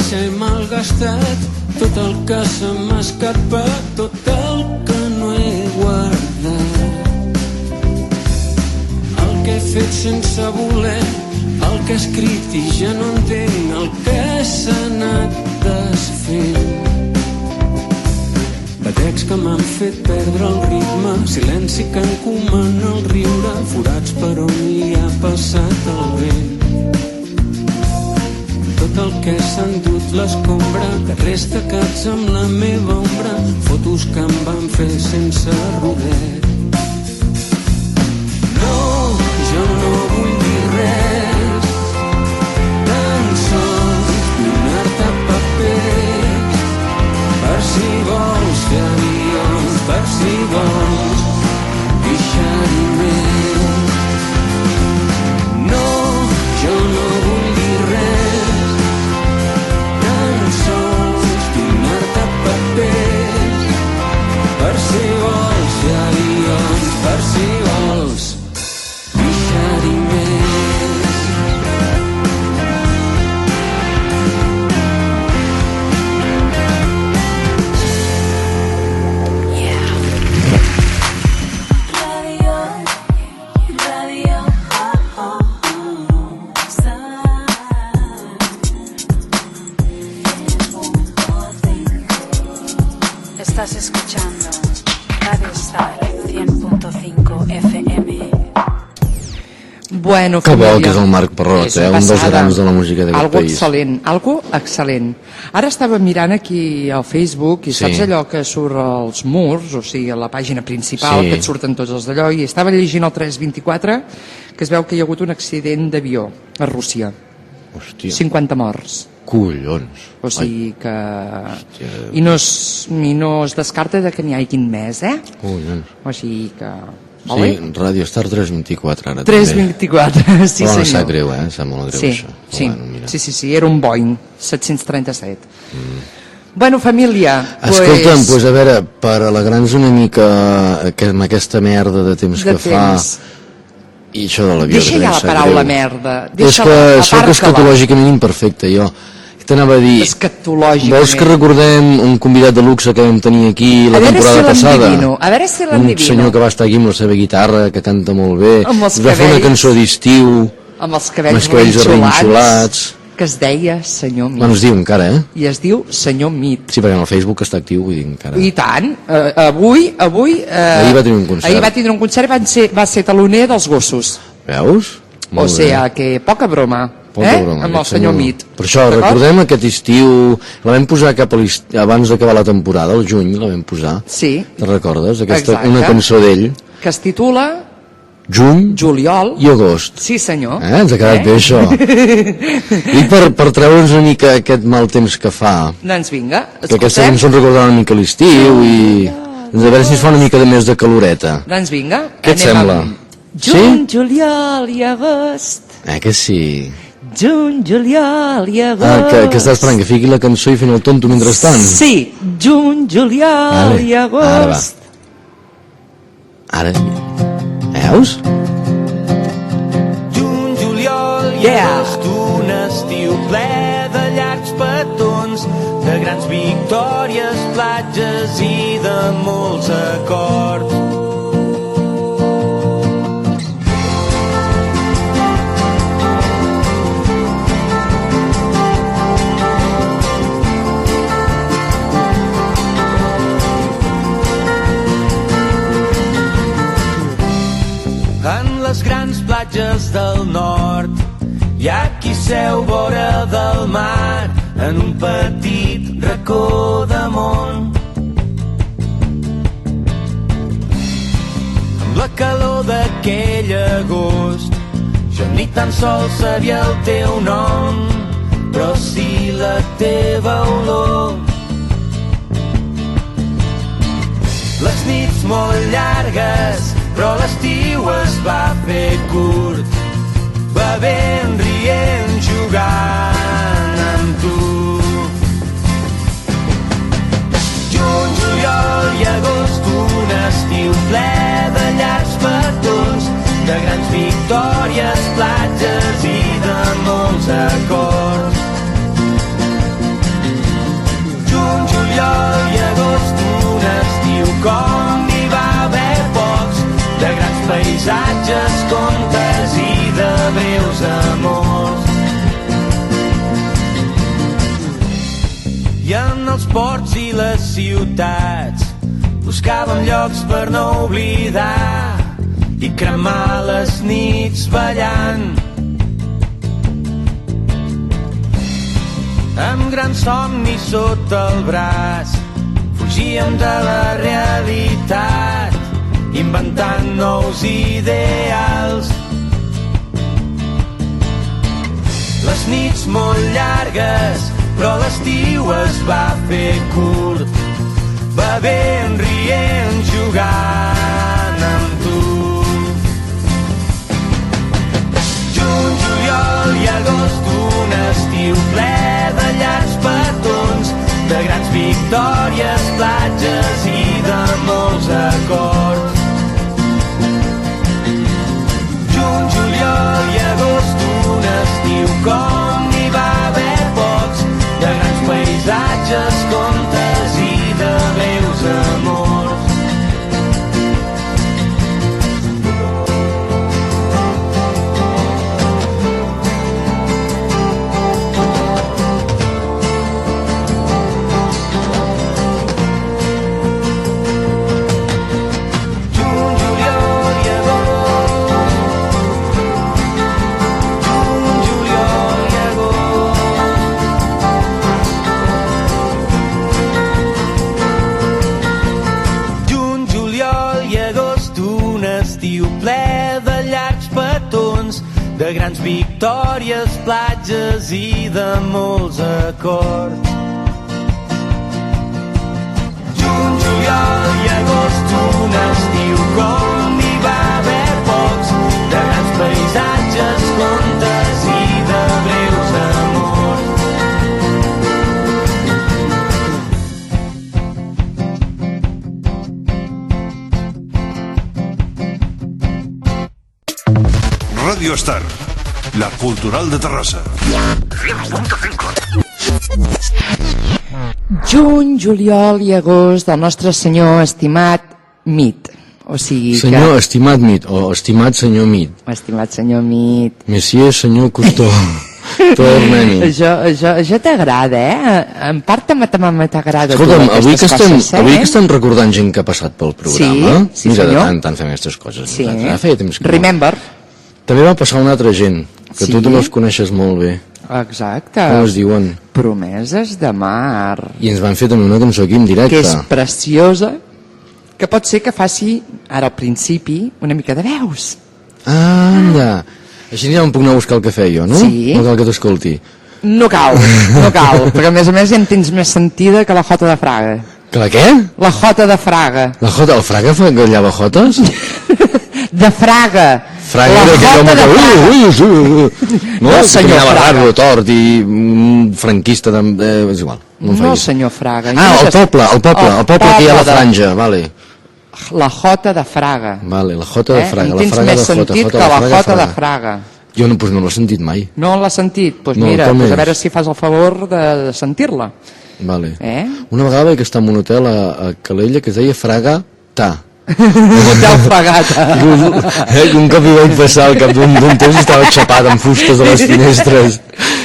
[SPEAKER 7] Ja he malgastat tot el que se m'ha escapat, tot el que no he guardat. El que he fet sense voler el que he escrit i ja no entenc el que s'ha anat desfent. Batecs que m'han fet perdre el ritme, silenci que encomana el riure, forats per on hi ha passat el vent. Tot el que s'ha endut l'escombra, carrers tacats amb la meva ombra, fotos que em van fer sense rodet. No, jo no vull dir res, tan sols donar-te papers, per si vols fer avions, per si vols pixar-hi més. No, jo no vull dir res, tan sols donar-te papers, per si vols fer avions, per si vols pixar-hi més.
[SPEAKER 5] Estás escuchando Radio Star 100.5 FM.
[SPEAKER 1] Bueno,
[SPEAKER 2] Que bo
[SPEAKER 1] família.
[SPEAKER 2] que és el Marc Parrot,
[SPEAKER 1] És una
[SPEAKER 2] un dels
[SPEAKER 1] passada.
[SPEAKER 2] grans de la música d'aquest
[SPEAKER 1] Algo
[SPEAKER 2] país.
[SPEAKER 1] excel·lent, algo excel·lent. Ara estava mirant aquí al Facebook i
[SPEAKER 2] Sí.
[SPEAKER 1] saps allò que surt als murs, o sigui, a la pàgina principal,
[SPEAKER 2] Sí.
[SPEAKER 1] que et surten tots els d'allò, i estava llegint el 324, que es veu que hi ha hagut un accident d'avió a Rússia.
[SPEAKER 2] Hòstia,
[SPEAKER 1] 50 morts.
[SPEAKER 2] collons.
[SPEAKER 1] O sigui que... I no es descarta de que n'hi haguin més, eh?
[SPEAKER 2] Collons.
[SPEAKER 1] O sigui que...
[SPEAKER 2] Sí, Radio Star 324 ara
[SPEAKER 1] 324,
[SPEAKER 2] també.
[SPEAKER 1] sí
[SPEAKER 2] Però
[SPEAKER 1] senyor.
[SPEAKER 2] em sap greu, Em sap molt greu
[SPEAKER 1] Sí,
[SPEAKER 2] això. Però
[SPEAKER 1] sí,
[SPEAKER 2] bueno, mira.
[SPEAKER 1] sí, era un Boeing 737. Bueno, família,
[SPEAKER 2] Escolta'm, doncs a veure, per alegrants una mica amb aquesta merda de temps
[SPEAKER 1] de
[SPEAKER 2] que fa
[SPEAKER 1] temps.
[SPEAKER 2] i això de l'avió
[SPEAKER 1] Deixa
[SPEAKER 2] que
[SPEAKER 1] ja
[SPEAKER 2] em
[SPEAKER 1] la
[SPEAKER 2] sap
[SPEAKER 1] paraula
[SPEAKER 2] greu.
[SPEAKER 1] merda.
[SPEAKER 2] És
[SPEAKER 1] Deixa-la,
[SPEAKER 2] que sóc
[SPEAKER 1] aparca-la.
[SPEAKER 2] escatològicament imperfecte, jo. T'anava a dir,
[SPEAKER 1] Escatològicament.
[SPEAKER 2] vols que recordem un convidat de luxe que vam tenir aquí la
[SPEAKER 1] A veure
[SPEAKER 2] temporada
[SPEAKER 1] si
[SPEAKER 2] passada?
[SPEAKER 1] l'endivino, a veure si
[SPEAKER 2] Un
[SPEAKER 1] l'endivino.
[SPEAKER 2] senyor que va estar aquí amb la seva guitarra, que canta molt bé,
[SPEAKER 1] Amb els
[SPEAKER 2] va fer una
[SPEAKER 1] cabells.
[SPEAKER 2] cançó d'estiu,
[SPEAKER 1] Amb els
[SPEAKER 2] amb
[SPEAKER 1] cabells
[SPEAKER 2] els cabells
[SPEAKER 1] arrinxolats,
[SPEAKER 2] arrinxolats.
[SPEAKER 1] que es deia Senyor Mit.
[SPEAKER 2] Bueno, es diu encara,
[SPEAKER 1] I es diu Senyor Mit.
[SPEAKER 2] Sí, perquè en el Facebook està actiu, vull dir, encara.
[SPEAKER 1] I tant, avui...
[SPEAKER 2] Ahir va tenir un concert.
[SPEAKER 1] Ahir va tindre un concert i va ser taloner dels gossos.
[SPEAKER 2] Veus?
[SPEAKER 1] O
[SPEAKER 2] Molt
[SPEAKER 1] sigui,
[SPEAKER 2] bé.
[SPEAKER 1] que poca broma.
[SPEAKER 2] Poca broma,
[SPEAKER 1] Amb el
[SPEAKER 2] aquest
[SPEAKER 1] senyor Mit.
[SPEAKER 2] Per això,
[SPEAKER 1] D'acord?
[SPEAKER 2] recordem aquest estiu, la vam posar cap a abans d'acabar la temporada, al juny la vam posar.
[SPEAKER 1] Sí.
[SPEAKER 2] Te'n recordes?
[SPEAKER 1] Exacte.
[SPEAKER 2] Una cançó d'ell,
[SPEAKER 1] Que es titula
[SPEAKER 2] juny
[SPEAKER 1] Juliol.
[SPEAKER 2] i agost.
[SPEAKER 1] Sí, senyor.
[SPEAKER 2] Ens ha quedat bé, això. I per treure'ns una mica aquest mal temps que fa,
[SPEAKER 1] Doncs vinga,
[SPEAKER 2] que aquesta
[SPEAKER 1] escoltem.
[SPEAKER 2] cançó ens recordarà una mica l'estiu i... Doncs a veure si es fa una mica de més de caloreta.
[SPEAKER 1] Doncs vinga.
[SPEAKER 2] Què et
[SPEAKER 1] anem
[SPEAKER 2] sembla?
[SPEAKER 1] amb Juny, juliol i agost.
[SPEAKER 2] Que sí?
[SPEAKER 1] Juny, juliol i agost.
[SPEAKER 2] Que estàs esperant que fiqui la cançó i fent el tonto mentrestant?
[SPEAKER 1] Sí, juny, juliol
[SPEAKER 2] Vale,
[SPEAKER 1] i
[SPEAKER 2] ara va.
[SPEAKER 1] agost.
[SPEAKER 2] Ara, veus?
[SPEAKER 6] Juny, juliol i
[SPEAKER 1] Yeah.
[SPEAKER 6] agost, un estiu ple de llargs petons, de grans victòries, platges i de molts acords. En les grans platges del nord hi ha qui seu vora del mar en un petit racó de món. Amb la calor d'aquell agost jo ni tan sols sabia el teu nom, però sí la teva olor. Les nits molt llargues, però l'estiu es va fer curt, bevent, rient, jugant amb tu. Juny, juliol i agost, un estiu ple de llargs petons, de grans victòries, platges i de molts acords. Juny, juliol i agost, un estiu com n'hi va haver pocs, de grans paisatges, contes i de breus amors. els ports i les ciutats, buscàvem llocs per no oblidar i cremar les nits ballant. Amb grans somnis sota el braç, fugíem de la realitat, inventant nous ideals. Les nits molt llargues, però l'estiu es va fer curt, bevent, rient, jugant amb tu. Juny, juliol i agost, un estiu ple de llargs petons, de grans victòries, platges i de molts acords. Juny, juliol i agost, un estiu com n'hi va haver pocs, de grans paisatges, contes i de breus amors. De grans victòries, platges i de molts acords. Juny, juliol i agost, un estiu com n'hi va haver pocs, de grans paisatges, contes i de breus amors.
[SPEAKER 4] Radio Star, la cultural de Terrassa. 100.5.
[SPEAKER 1] Juny, juliol i agost del nostre senyor estimat Mit. O sigui
[SPEAKER 2] senyor estimat Mit, o estimat senyor Mit.
[SPEAKER 1] Estimat senyor Mit.
[SPEAKER 2] Monsieur senyor Cousteau. Tornem-hi.
[SPEAKER 1] Això t'agrada, En part també t'agrada.
[SPEAKER 2] Escolta'm, avui que estem recordant gent que ha passat pel programa,
[SPEAKER 1] sí,
[SPEAKER 2] mira,
[SPEAKER 1] senyor.
[SPEAKER 2] de tant en tant fem aquestes coses.
[SPEAKER 1] Sí.
[SPEAKER 2] Feia temps que no.
[SPEAKER 1] Remember.
[SPEAKER 2] També va passar una altra gent, que
[SPEAKER 1] Sí?
[SPEAKER 2] tu les coneixes molt bé.
[SPEAKER 1] Exacte.
[SPEAKER 2] Com es diuen?
[SPEAKER 1] Promeses de mar.
[SPEAKER 2] I ens van fer també una cançó aquí en directe.
[SPEAKER 1] Que és preciosa, que pot ser que faci, ara al principi, una mica de veus.
[SPEAKER 2] Anda! Així ja em puc anar a buscar el cafè jo, no?
[SPEAKER 1] Sí.
[SPEAKER 2] No cal que t'escolti.
[SPEAKER 1] No cal, perquè a més ja en tens més sentida que la Jota de Fraga.
[SPEAKER 2] Que la què?
[SPEAKER 1] La Jota de Fraga.
[SPEAKER 2] La Jota, el Fraga gallava jotes?
[SPEAKER 1] De Fraga.
[SPEAKER 2] Fraga era aquell home que... No,
[SPEAKER 1] senyor
[SPEAKER 2] Fraga.
[SPEAKER 1] Fraga.
[SPEAKER 2] Raro, tort i franquista, és igual.
[SPEAKER 1] No, senyor Fraga.
[SPEAKER 2] Ah, el poble que hi ha a la franja, vale.
[SPEAKER 1] La Jota de Fraga.
[SPEAKER 2] Vale, la Jota de Fraga.
[SPEAKER 1] En tens més sentit que la Jota de Fraga.
[SPEAKER 2] Jo no l'he sentit mai.
[SPEAKER 1] No l'has sentit? Doncs
[SPEAKER 2] No,
[SPEAKER 1] mira,
[SPEAKER 2] com
[SPEAKER 1] a
[SPEAKER 2] és?
[SPEAKER 1] veure si fas el favor de sentir-la.
[SPEAKER 2] Vale.
[SPEAKER 1] Una
[SPEAKER 2] vegada vaig estar en un hotel a Calella que es deia Fraga Ta.
[SPEAKER 1] Hotel Fragata.
[SPEAKER 2] Un cop hi vaig passar al cap d'un temps i estava xapat amb fustes a les finestres.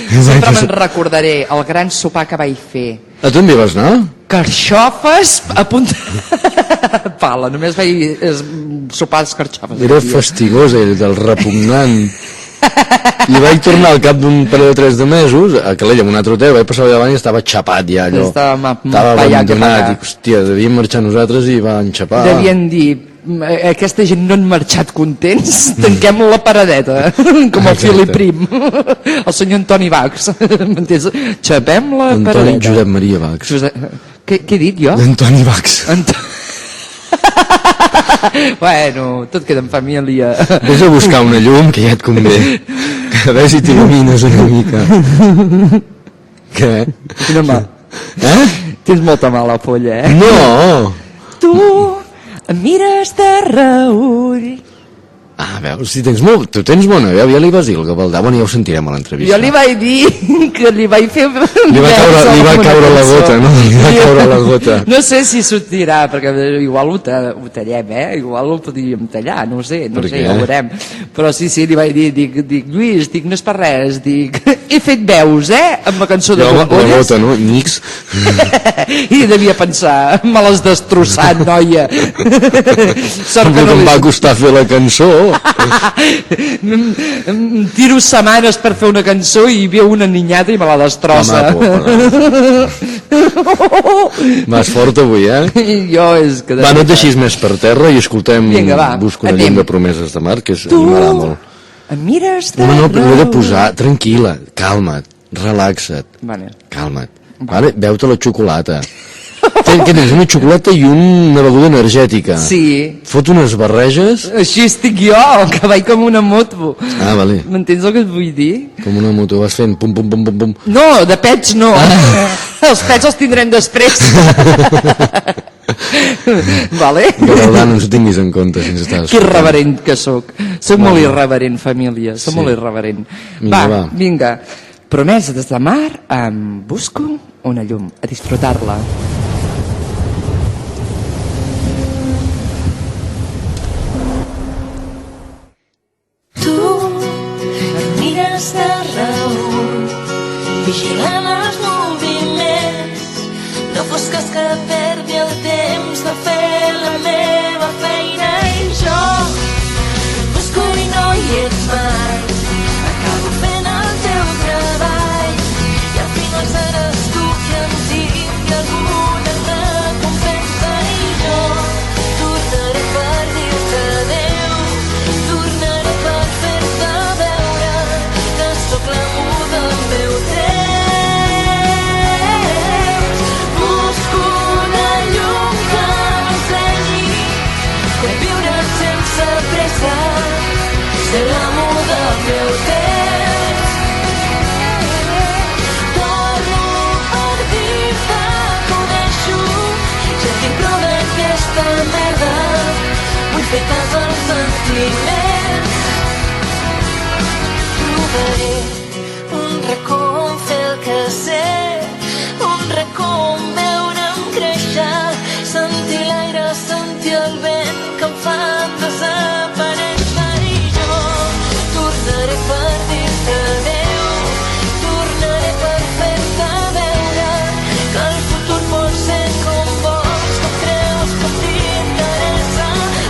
[SPEAKER 1] Sempre me'n recordaré el gran sopar que vaig fer.
[SPEAKER 2] A tu en hi vas anar?
[SPEAKER 1] Carxofes a punt... Pala, només vaig sopar les carxofes.
[SPEAKER 2] Era fastigós, del repugnant. I vaig tornar al cap d'un parell o 3 de mesos a Calella, en un altre hotel, vaig passar davant i estava xapat ja, allò. Estava abandonat, i hòstia, devíem marxar nosaltres i van xapar.
[SPEAKER 1] Devien dir, aquesta gent no han marxat contents, tanquem la paradeta, com el Fili Prim, el senyor Antoni Bax, m'entens? Xapem la paradeta.
[SPEAKER 2] Antoni Josep Maria Bax.
[SPEAKER 1] Què he dit jo?
[SPEAKER 2] Antoni Bax.
[SPEAKER 1] Bueno, tot queda en família.
[SPEAKER 2] Vés a buscar una llum, que ja et convé. A veure si t'il·lumines una mica. Què?
[SPEAKER 1] Quina mà. Tens molta mala polla,
[SPEAKER 2] No!
[SPEAKER 1] Tu em mires de reull
[SPEAKER 2] veus, si tu tens bona veu, ja li vas dir el Gavaldà, bueno, ja ho sentirem a l'entrevista.
[SPEAKER 1] Jo li vaig dir que li vaig fer...
[SPEAKER 2] Li va caure la gota, no? Li va caure la gota.
[SPEAKER 1] No sé si sortirà, perquè igual ho tallem, igual ho podríem tallar, no sé, ja ho veurem. Però sí, li vaig dir, dic, Lluís, no és per res, dic, he fet veus, amb la cançó de Bombolles.
[SPEAKER 2] La gota, no? Nix.
[SPEAKER 1] I devia pensar, me l'has destrossat, noia. Sort que no
[SPEAKER 2] em va costar fer la cançó.
[SPEAKER 1] Tiro setmanes per fer una cançó i ve una ninyata i me la destrossa.
[SPEAKER 2] Vas fort avui,
[SPEAKER 1] Jo és que...
[SPEAKER 2] Va, no et deixis més per terra i escoltem Busco una llum de Promeses de Mar, que m'agrada molt.
[SPEAKER 1] Em mires de...
[SPEAKER 2] No, però l'he de posar, tranquil·la, calma't, relaxa't, calma't. Vale? Beu-te la xocolata. Què tens? Una xocolata i una beguda energètica.
[SPEAKER 1] Sí.
[SPEAKER 2] Fot unes barreges.
[SPEAKER 1] Així estic jo, que vaig com una moto.
[SPEAKER 2] Vale.
[SPEAKER 1] M'entens el que et vull dir?
[SPEAKER 2] Com una moto, vas fent pum, pum, pum, pum, pum.
[SPEAKER 1] No, de pets no. Els pets els tindrem després. Vale?
[SPEAKER 2] Gavaldà, no ens ho tinguis en compte si ens estàs...
[SPEAKER 1] Que irreverent que sóc. Soc molt irreverent, família. Soc molt irreverent. Va, vinga. Promeses de Mar, busco una llum. A disfrutar-la.
[SPEAKER 8] Tu em mires de reüll, vigilant els moviments. No fos cas que perdi el temps de fer la meva feina i jo busco i no hi ets mai. Acabo fent el teu treball i al final seràs tu qui em tingui alguna recompensa i jo tornaré per dir-te adéu, tornaré per fer-te veure que sóc l'amo del meu temps. Busco una llum que m'ensenyi com viure sense pressa, ser l'amo del meu temps. Torno per dir-te que ho deixo, ja tinc prou d'aquesta merda, vull fer cas als sentiments. Trobaré un racó on fer el que sé, un racó on veure'm créixer, sentir l'aire, sentir el vent que em fa desaparèixer i jo tornaré per dir-te adéu, tornaré per fer-te veure que el futur pot ser com vols, com creus que t'interessa.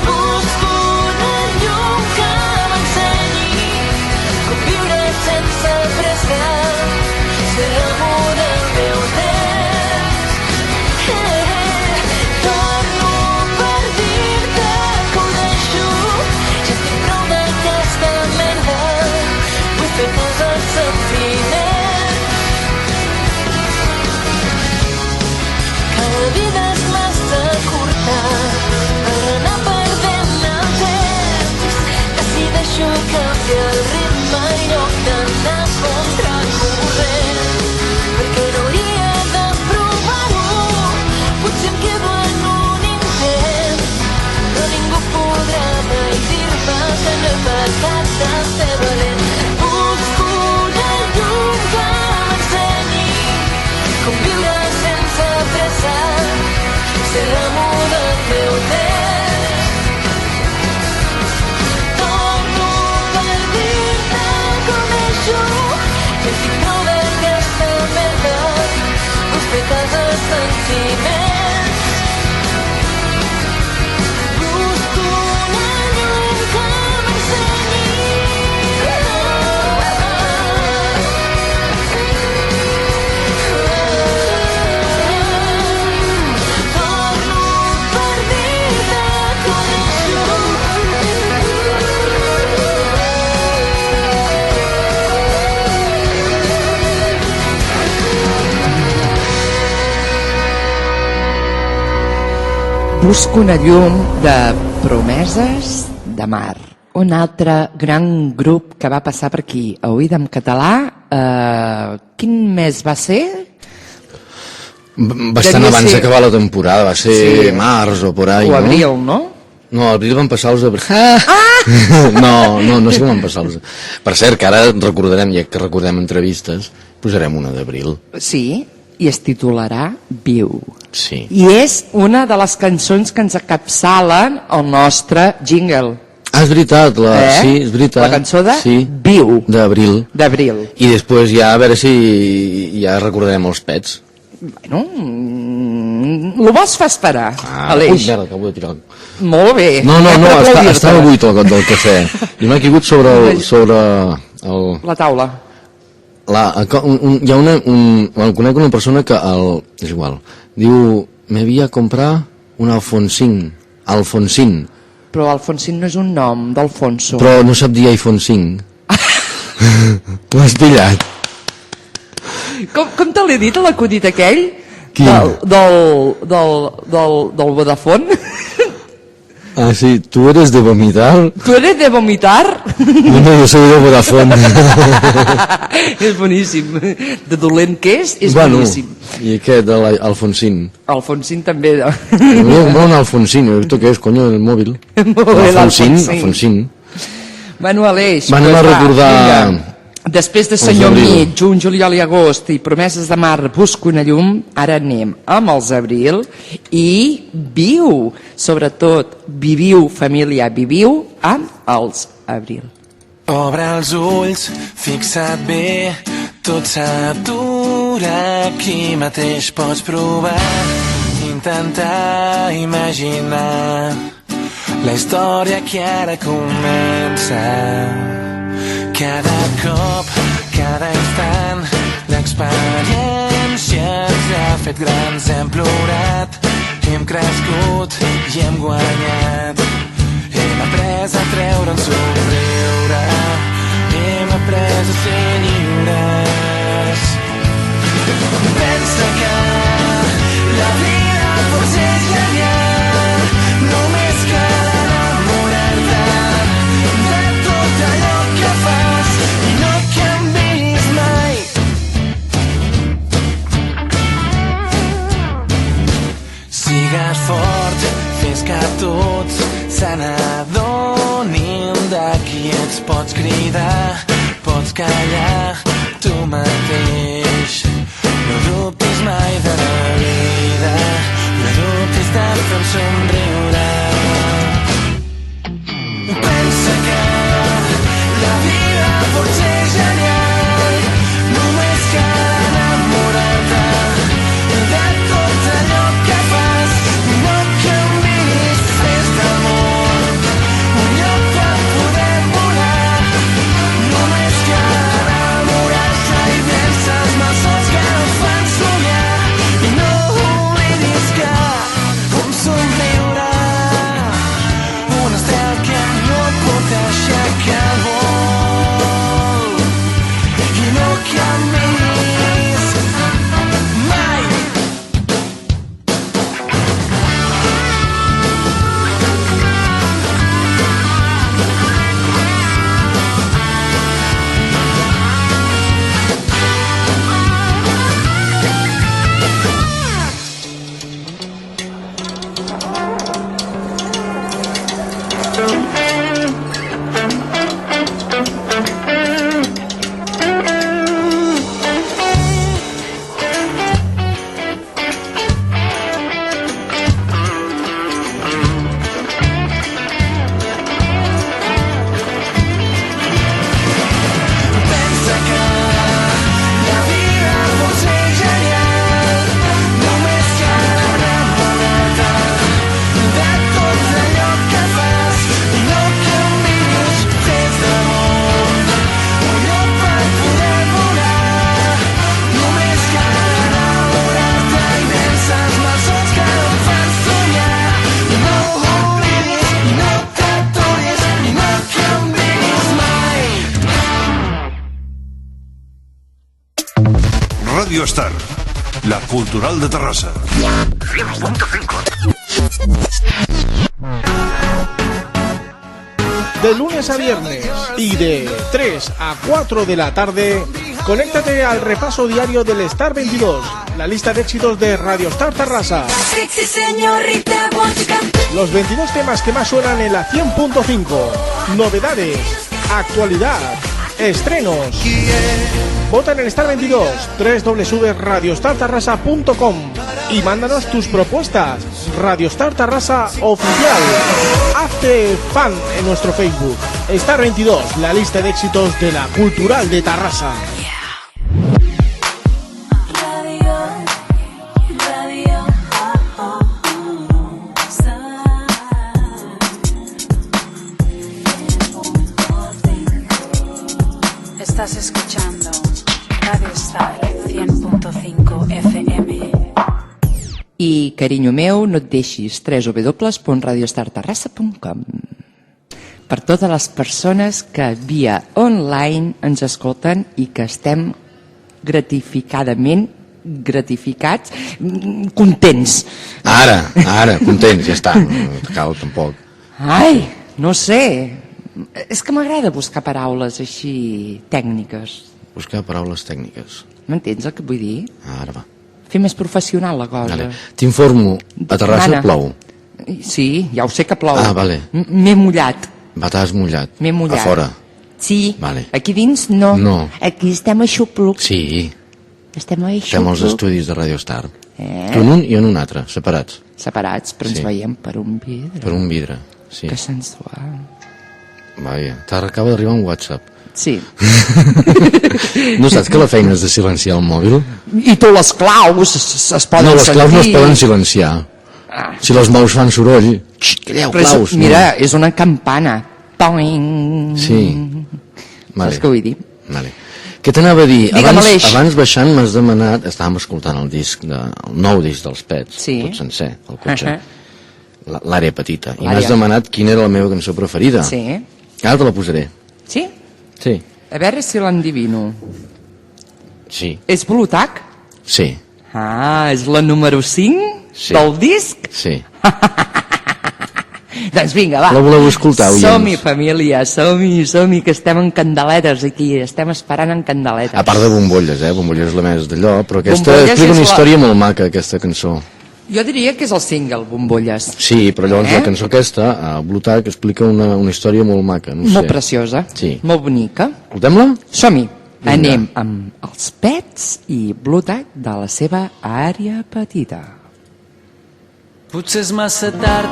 [SPEAKER 8] Busco una llum que m'ensenyi com viure sense pressa, ser l'amo del meu temps. Torno per dir-te que ho deixo, ja estic prou d'aquesta merda, vull fer cas als sentiments. Cada vida és massa curta per anar perdent el temps. Decideixo canviar el ritme en lloc d'anar contra corrent, perquè no hauria de provar-ho. Potser em quedo en un intent, però ningú podrà mai dir-me que no he pecat de ser valent. Busco una llum que m'ensenyi com viure sense pressa, ser l'amo del meu temps. Torno per dir-te que ho deixo, ja estic prou d'aquesta merda, vull fer cas als sentiments. Busco una llum que m'ensenyi. Torno per dir-te que ho deixo.
[SPEAKER 1] Busco una llum de Promeses de Mar. Un altre gran grup que va passar per aquí, a Oïda en català. Quin mes va ser?
[SPEAKER 2] Bastant abans d'acabar la temporada, va ser març o por ahí,
[SPEAKER 1] o
[SPEAKER 2] no?
[SPEAKER 1] abril, no?
[SPEAKER 2] No, abril van passar els abril. No sé com van passar els... Per cert, que ara recordarem, ja que recordem entrevistes, posarem una d'abril.
[SPEAKER 1] Sí, i es titularà Viu.
[SPEAKER 2] Sí.
[SPEAKER 1] I és una de les cançons que ens encapçalen el nostre jingle.
[SPEAKER 2] Ah, és veritat, sí, és veritat.
[SPEAKER 1] La cançó de
[SPEAKER 2] sí.
[SPEAKER 1] Viu.
[SPEAKER 2] D'abril. I després ja, a veure si ja recordarem els pets.
[SPEAKER 1] Bueno, lo vols fer esperar, Aleix?
[SPEAKER 2] Ui, merda, acabo de tirar.
[SPEAKER 1] Molt bé.
[SPEAKER 2] No, estava buit el got del cafè. I m'ha caigut sobre el...
[SPEAKER 1] La taula.
[SPEAKER 2] Hi ha conec una persona que és igual, diu, me havia comprar un Alfonsín.
[SPEAKER 1] Però Alfonsín no és un nom d'Alfonso.
[SPEAKER 2] Però no sap dir iPhone 5. Ho has pillat.
[SPEAKER 1] Com te l'he dit a l'acudit aquell?
[SPEAKER 2] Quin?
[SPEAKER 1] Del Vodafone?
[SPEAKER 2] Ah, sí, ¿tú eres de vomitar?
[SPEAKER 1] ¿Tú eres de vomitar?
[SPEAKER 2] No, yo soy de Vodafone.
[SPEAKER 1] És boníssim. De dolent que és boníssim.
[SPEAKER 2] I aquest, l'Alfonsín?
[SPEAKER 1] Alfonsín també.
[SPEAKER 2] Me voy a comprar un Alfonsín, ¿esto qué es, coño, el móvil? Alfonsín.
[SPEAKER 1] Bueno, Aleix,
[SPEAKER 2] anem a recordar...
[SPEAKER 1] Després de Senyor Mig, juny, juliol i agost i promeses de mar, busco una llum, ara anem amb els abril i viu, sobretot viviu família, viviu amb els abril.
[SPEAKER 6] Obre els ulls, fixa't bé, tot s'atura aquí mateix, pots provar, intentar imaginar la història que ara comença. Cada cop, cada instant, l'experiència ens ha fet grans. Hem plorat, hem crescut i hem guanyat. Hem après a treure el somriure, hem après a ser lliures. Pensa que la vida pot ser genial, només cal enamorar-te de tot allò que fas i no canvis mai. Sigues fort, fes que tots se n'adonin de qui ets. Pots cridar, pots callar, tu mateix. No dubtis mai de la vida, no dubtis de fer somriure. Pensa que la vida pot ser genial, només cal enamorar-te de tot allò que fas i no canvis. Fes del món un lloc per poder volar, només cal enamorar-se i vèncer els malsons que no fan somiar. I no oblidis que un somriure, un estel que no pot aixecar el vol i no canvis mai. Pensa que la vida pot ser genial, només cal enamorar-te de tot allò que fas i no canvis. Fes del món un lloc per poder volar, només cal enamorar-te i vèncer els malsons que no et fan somiar. I no oblidis, i no t'aturis, i no canvis mai.
[SPEAKER 4] Radio Star, la cultural de Terrassa.
[SPEAKER 9] De lunes a viernes y de 3 a 4 de la tarde Conéctate al repaso diario del Star 22, la lista de éxitos de Radio Star Tarrasa. Los 22 temas que más suenan en la 100.5, novedades, actualidad, estrenos. Vota en el Star 22, www.radiostartarrasa.com y mándanos tus propuestas. Radio Star Tarrasa Oficial. Hazte fan en nuestro Facebook. Star 22, la lista de éxitos de la Cultural de Tarrasa.
[SPEAKER 5] Estás escuchando Radio Star 100.5 FM.
[SPEAKER 1] I, carinyo meu, no et deixis www.radiostartarrasa.com per totes les persones que via online ens escolten i que estem gratificats, contents.
[SPEAKER 2] Ara, contents, ja està, no cal tampoc.
[SPEAKER 1] Ai, no sé, és que m'agrada buscar paraules així tècniques.
[SPEAKER 2] Buscar paraules tècniques.
[SPEAKER 1] M'entens el que vull dir?
[SPEAKER 2] Ara va.
[SPEAKER 1] Fer més professional la cosa.
[SPEAKER 2] Vale. T'informo, a Terrassa plou.
[SPEAKER 1] Sí, ja ho sé que plou.
[SPEAKER 2] Ah, vale.
[SPEAKER 1] M'he mullat.
[SPEAKER 2] T'has mullat?
[SPEAKER 1] M'he mullat.
[SPEAKER 2] A fora?
[SPEAKER 1] Sí.
[SPEAKER 2] Vale.
[SPEAKER 1] Aquí dins no.
[SPEAKER 2] No.
[SPEAKER 1] Aquí estem a Xupluc.
[SPEAKER 2] Sí.
[SPEAKER 1] Estem a Xupluc.
[SPEAKER 2] Estem als estudis de Radio Star. Tu en un i en un altre, separats.
[SPEAKER 1] Separats, però ens veiem per un vidre.
[SPEAKER 2] Per un vidre, sí.
[SPEAKER 1] Que sensual.
[SPEAKER 2] Vaja, t'acaba d'arribar un WhatsApp.
[SPEAKER 1] Sí.
[SPEAKER 2] No saps que la feina és de silenciar el mòbil?
[SPEAKER 1] I tu les claus es poden sentir.
[SPEAKER 2] No, les claus no es poden silenciar. Si les mous fan soroll, calleu, claus.
[SPEAKER 1] Mira, és una campana. Toing.
[SPEAKER 2] Sí. Vale.
[SPEAKER 1] Saps què vull dir?
[SPEAKER 2] Vale. Què t'anava a dir?
[SPEAKER 1] Digue'm, Aleix.
[SPEAKER 2] Abans baixant m'has demanat, estàvem escoltant el nou disc dels Pets,
[SPEAKER 1] sí.
[SPEAKER 2] Tot sencer, el cotxe, l'àrea petita, i m'has demanat quina era la meva cançó preferida.
[SPEAKER 1] Sí.
[SPEAKER 2] Ara te la posaré.
[SPEAKER 1] Sí?
[SPEAKER 2] Sí.
[SPEAKER 1] A veure si l'endivino.
[SPEAKER 2] Sí.
[SPEAKER 1] És Blutac?
[SPEAKER 2] Sí.
[SPEAKER 1] Ah, és la número 5 del disc?
[SPEAKER 2] Sí.
[SPEAKER 1] Doncs vinga, va.
[SPEAKER 2] La voleu escoltar, oients?
[SPEAKER 1] Som-hi, família, som-hi, que estem en candeletes aquí, estem esperant en candeletes.
[SPEAKER 2] A part de bombolles, Bombolles és la més d'allò, però aquesta explica una història molt maca, aquesta cançó.
[SPEAKER 1] Jo diria que és el single, Bombolles.
[SPEAKER 2] Sí, però llavors la cançó aquesta, a Blutac, explica una història molt maca. No sé.
[SPEAKER 1] Molt preciosa, molt bonica.
[SPEAKER 2] Escoltem-la?
[SPEAKER 1] Som-hi. Anem amb els Pets i Blutac de la seva àrea petita.
[SPEAKER 6] Potser és massa tard,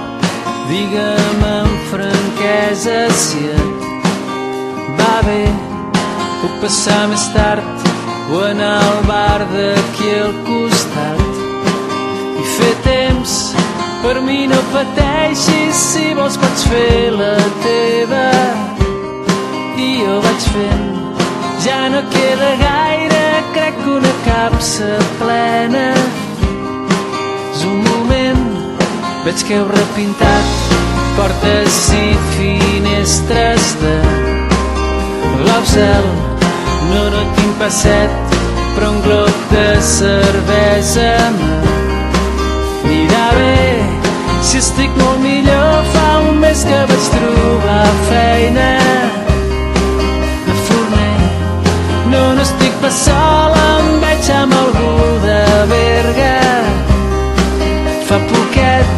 [SPEAKER 6] digue'm amb franquesa si et va bé. Puc passar més tard o anar al bar d'aquí al costat i fer temps. Per mi no pateixis, si vols pots fer la teva i jo vaig fent. Ja no queda gaire, crec que una capsa plena. És un moment, veig que heu repintat portes i finestres de blau cel. No tinc passet, però un glob de cervesa m'anirà bé. Si estic molt millor, fa un mes que vaig trobar feina de forner. No estic pas sol, em veig amb algú de Berga. Fa poquet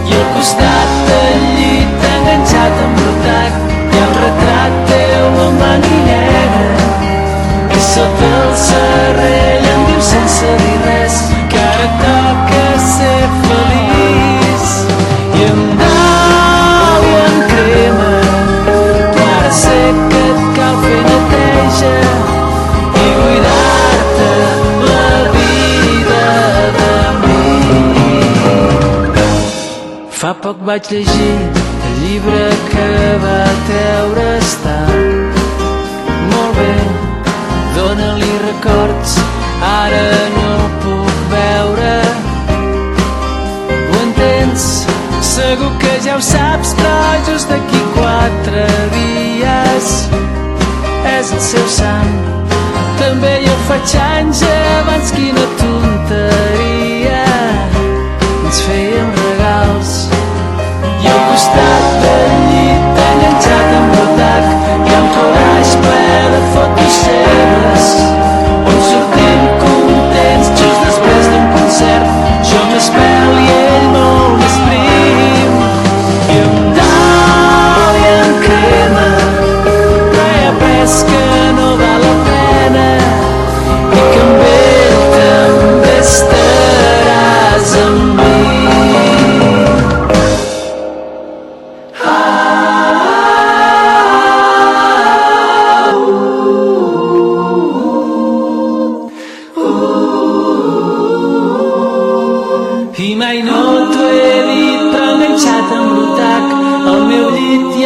[SPEAKER 6] i al costat del llit enganxat amb Blutac hi ha un retrat teu en blanc i negre i sota el serrell em diu sense dir res que ara toca ser feliç i em dau i em crema tu ara sé que et cal fer neteja i buidar-te la vida de mi. Fa poc vaig llegir el llibre que va treure està molt bé, dóna-li records, ara no el puc veure. Ho entens? Segur que ja ho saps, però just d'aquí 4 dies és el seu sant. També jo faig anys, abans quina tonteria. Ens fèiem regals i al costat del llit enganxat amb Blutac hi ha un calaix ple de fotos seves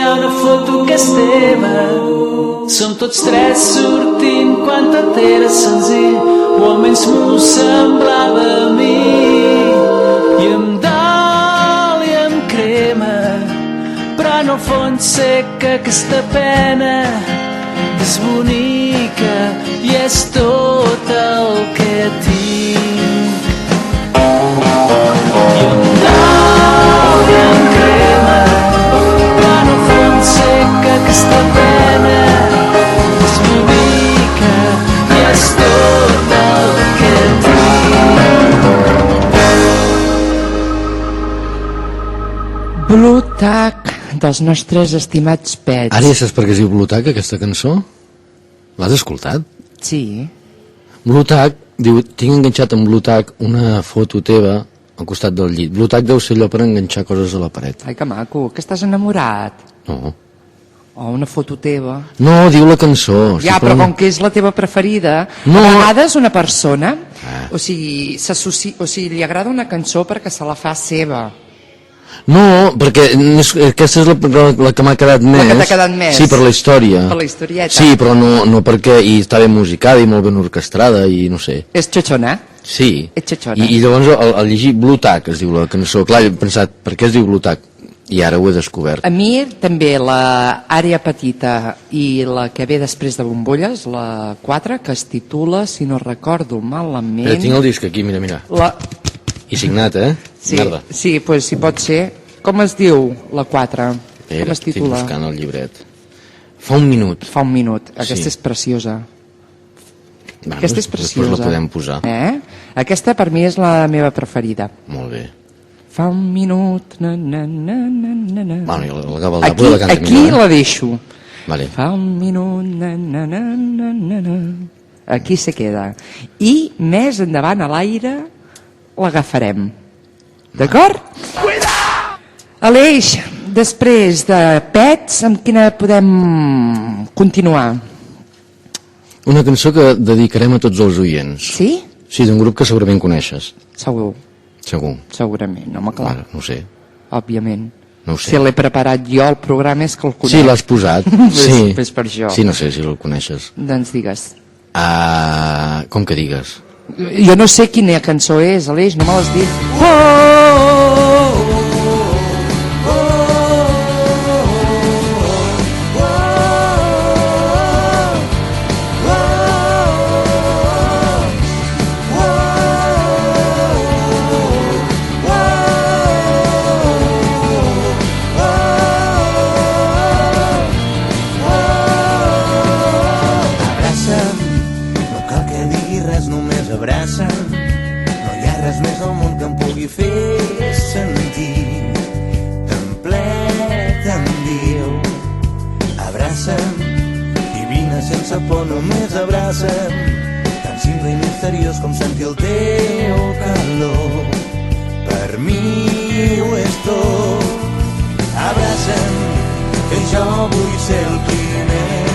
[SPEAKER 10] ha una foto que és teva. Som tots tres sortint quan tot era senzill, o almenys m'ho semblava a mi. I amb dol i amb crema, però en el fons sé que aquesta pena és bonica i és tot el que tinc. I amb dol i amb crema, però en el fons sé que aquesta pena és bonica i és tot el que tinc.
[SPEAKER 1] Blue Tack, dels nostres estimats pets.
[SPEAKER 2] Ara ja saps per què es diu Blue Tack, aquesta cançó? L'has escoltat?
[SPEAKER 1] Sí.
[SPEAKER 2] Blue Tack diu, tinc enganxat amb Blue Tack una foto teva al costat del llit. Blue Tack deu ser allò per enganxar coses a la paret.
[SPEAKER 1] Ai, que maco, que estàs enamorat?
[SPEAKER 2] No.
[SPEAKER 1] O una foto teva.
[SPEAKER 2] No, diu la cançó.
[SPEAKER 1] Ja, però com que és la teva preferida,
[SPEAKER 2] no.
[SPEAKER 1] A vegades una persona, o sigui, li agrada una cançó perquè se la fa seva.
[SPEAKER 2] No, perquè aquesta és la que m'ha quedat més.
[SPEAKER 1] La que t'ha quedat més?
[SPEAKER 2] Sí, per la història.
[SPEAKER 1] Per la historieta.
[SPEAKER 2] Sí, però no perquè... I està ben musicada i molt ben orquestrada i no sé.
[SPEAKER 1] És xotxona?
[SPEAKER 2] Sí.
[SPEAKER 1] És xotxona.
[SPEAKER 2] I llavors al llegir Blue Tack es diu la cançó. Clar, he pensat, per què es diu Blue Tack? I ara ho he descobert.
[SPEAKER 1] A mi també l'àrea petita i la que ve després de Bombolles, la 4, que es titula, si no recordo malament...
[SPEAKER 2] Tinc el disc aquí, mira. I signat,
[SPEAKER 1] Sí,
[SPEAKER 2] merda.
[SPEAKER 1] sí, pues, si pot ser. Com es diu la 4? Com es titula?
[SPEAKER 2] Estic buscant el llibret. Fa un minut.
[SPEAKER 1] Fa un minut. Aquesta és preciosa. Aquesta és preciosa.
[SPEAKER 2] Després la podem posar.
[SPEAKER 1] Aquesta per mi és la meva preferida.
[SPEAKER 2] Molt bé.
[SPEAKER 1] Fa un minut... Na, na, na, na, na, na.
[SPEAKER 2] Bueno, la Gavaldà la canta
[SPEAKER 1] aquí
[SPEAKER 2] millor,
[SPEAKER 1] la deixo.
[SPEAKER 2] Vale.
[SPEAKER 1] Fa un minut... Na, na, na, na, na, na. Aquí se queda. I més endavant a l'aire l'agafarem. D'acord? Aleix, després de Pets, amb quina podem continuar?
[SPEAKER 2] Una cançó que dedicarem a tots els oients.
[SPEAKER 1] Sí?
[SPEAKER 2] Sí, d'un grup que segurament coneixes.
[SPEAKER 1] Segur.
[SPEAKER 2] Segur.
[SPEAKER 1] Segurament, home, clar.
[SPEAKER 2] No ho sé.
[SPEAKER 1] Òbviament.
[SPEAKER 2] No ho sé.
[SPEAKER 1] Si l'he preparat jo, el programa és que el conec.
[SPEAKER 2] Sí, l'has posat. Sí.
[SPEAKER 1] Pues per això.
[SPEAKER 2] Sí, no sé si el coneixes.
[SPEAKER 1] Doncs digues.
[SPEAKER 2] Com que digues?
[SPEAKER 1] Jo no sé quina cançó és, Aleix, no me l'has dit.
[SPEAKER 6] Fer sentir tan ple, tan viu. Abraça'm i vine sense por, només abraça'm, tan simple i misteriós com sentir el teu calor. Per mi ho és tot. Abraça'm, que jo vull ser el primer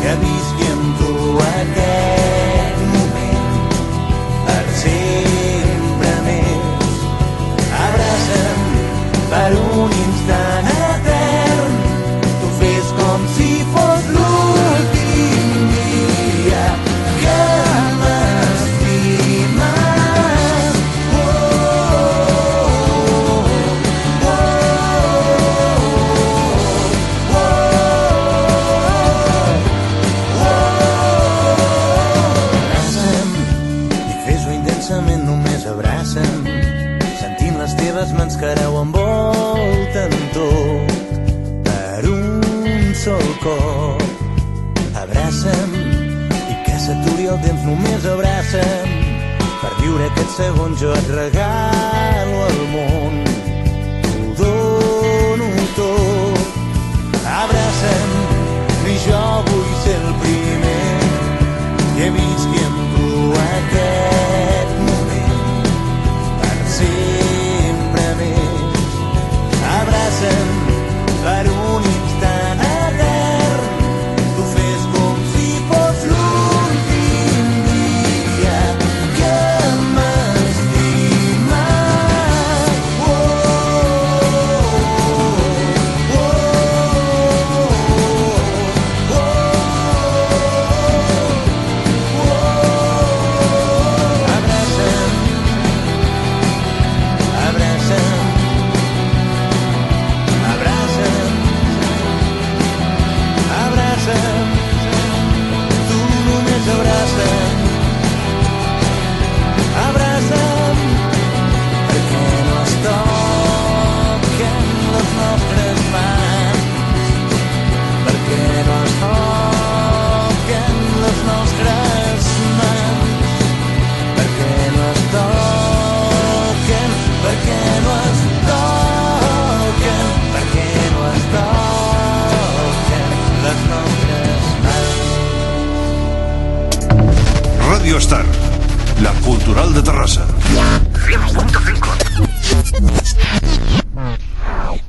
[SPEAKER 6] que visqui amb tu aquest moment per sempre més. Per un instant etern, tu fes com si fos l'últim dia que m'estimes. Abraça'm i fes-ho intensament, només abraça'm, sentint les teves mans que ara ho envolten tot per un sol cop. Abraça'm i que s'aturi el temps, només abraça'm, per viure aquests segons jo et regalo el món, t'ho dono tot. Abraça'm i jo vull ser el primer que visqui amb tu aquest moment per sempre més. Abraça'm per un instant etern, tu fes com si fos l'últim dia que m'estimes. Oh, oh, oh, oh.
[SPEAKER 4] Star, la cultural de Terrassa.
[SPEAKER 11] 100.5.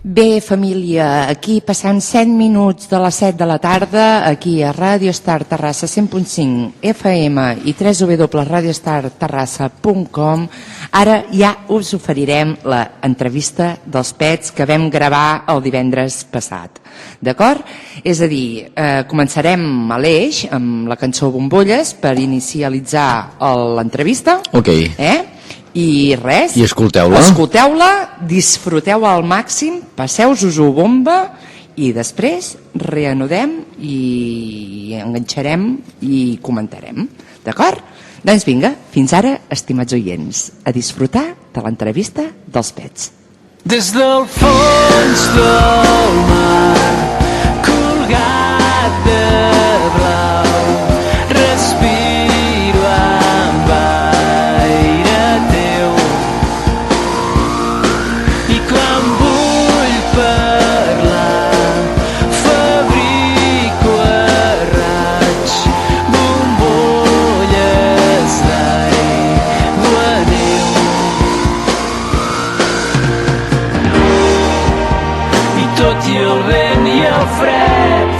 [SPEAKER 1] Bé, família, aquí passant 7 minuts de les 7 de la tarda, aquí a Radio Star Terrassa 100.5 FM i www.radiostarterrassa.com. Ara ja us oferirem l'entrevista dels Pets que vam gravar el divendres passat. D'acord? És a dir, començarem a l'Eix amb la cançó Bombolles per inicialitzar l'entrevista.
[SPEAKER 2] Ok.
[SPEAKER 1] I res,
[SPEAKER 2] i escolteu-la,
[SPEAKER 1] disfruteu al màxim, passeu-vos-ho bomba i després reanudem i enganxarem i comentarem, d'acord? Doncs vinga, fins ara, estimats oients, a disfrutar de l'entrevista dels Pets.
[SPEAKER 10] Des del fons del mar, colgat de blau, respiro amb aire teu. I quan vull parlar, fabrico a raig bombolles d'aigua neu. I tot i el vent i el fred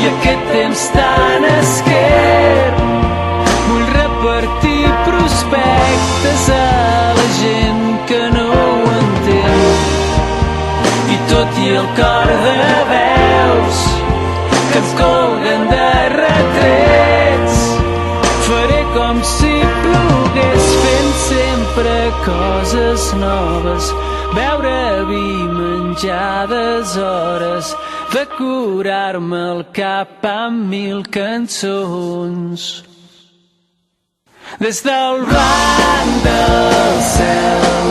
[SPEAKER 10] i aquest temps tan esquerp, vull repartir prospectes a la gent que no ho entén. I tot i el cor de veus que ens colguen de retrets, faré com si plogués, fent sempre coses noves, beure vi, menjar deshores, decorar-me el cap amb 1000 cançons. Des del blanc del cel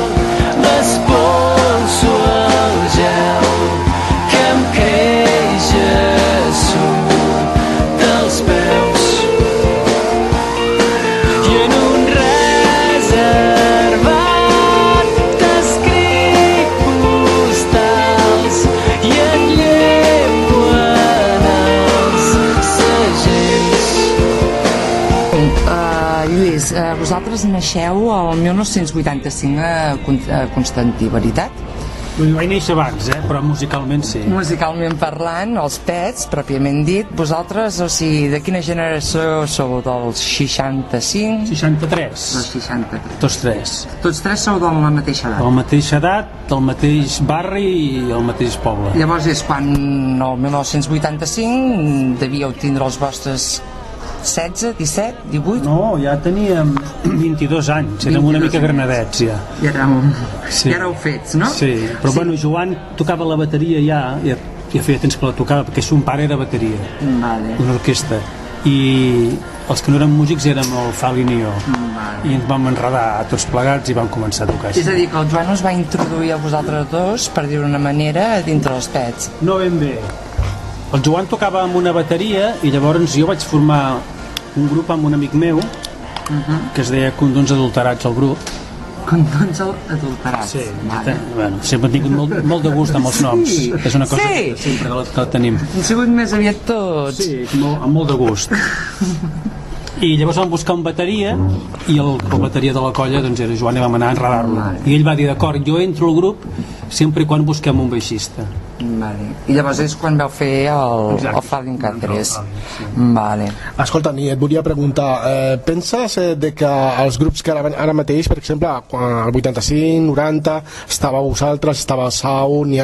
[SPEAKER 10] m'espolso el gel que em creix a sota dels peus, i en un reservat t'escric postals i et llevo en els segells.
[SPEAKER 1] Lluís, vosaltres naixeu el 1985 a Constantí, veritat?
[SPEAKER 12] Vaig néixer abans, però musicalment sí.
[SPEAKER 1] Musicalment parlant, els Pets, pròpiament dit, vosaltres, o sigui, de quina generació sou? Dels 65?
[SPEAKER 12] 63.
[SPEAKER 1] Dels 63.
[SPEAKER 12] Tots tres.
[SPEAKER 1] Tots tres sou de la mateixa edat?
[SPEAKER 12] De la mateixa edat, del mateix barri i el mateix poble.
[SPEAKER 1] Llavors és quan, el 1985, devíeu tindre els vostres 16, 17, 18?
[SPEAKER 12] No, ja teníem 22 anys, érem una mica granadets ja.
[SPEAKER 1] Ja éreu fets, no?
[SPEAKER 12] Sí, però bueno, Joan tocava la bateria ja feia temps que la tocava, perquè son pare era bateria, una orquestra, i els que no eren músics érem el Fali i jo, i ens vam enredar tots plegats i vam començar a tocar.
[SPEAKER 1] És a dir, que el Joan us va introduir a vosaltres dos, per dir-ho d'una manera, dintre els Pets.
[SPEAKER 12] No ben bé. El Joan tocava amb una bateria i llavors jo vaig formar un grup amb un amic meu que es deia Condons Adulterats, el grup.
[SPEAKER 1] Condons Adulterats?
[SPEAKER 12] Sí, bueno, sempre he tingut molt de gust amb els noms. És una cosa que sempre que tenim.
[SPEAKER 1] Han sigut més aviat tots.
[SPEAKER 12] Sí, amb molt de gust. I llavors vam buscar un bateria i el bateria de la colla doncs era Joan i vam anar a enredar-lo. I ell va dir, d'acord, jo entro al grup sempre i quan busquem un baixista.
[SPEAKER 1] I llavors és quan vau fer el Fadin Cáceres.
[SPEAKER 9] Escolta, Ni, et volia preguntar, penses de que els grups que ara mateix, per exemple, el 85, 90, estava vosaltres, estava el Sau, hi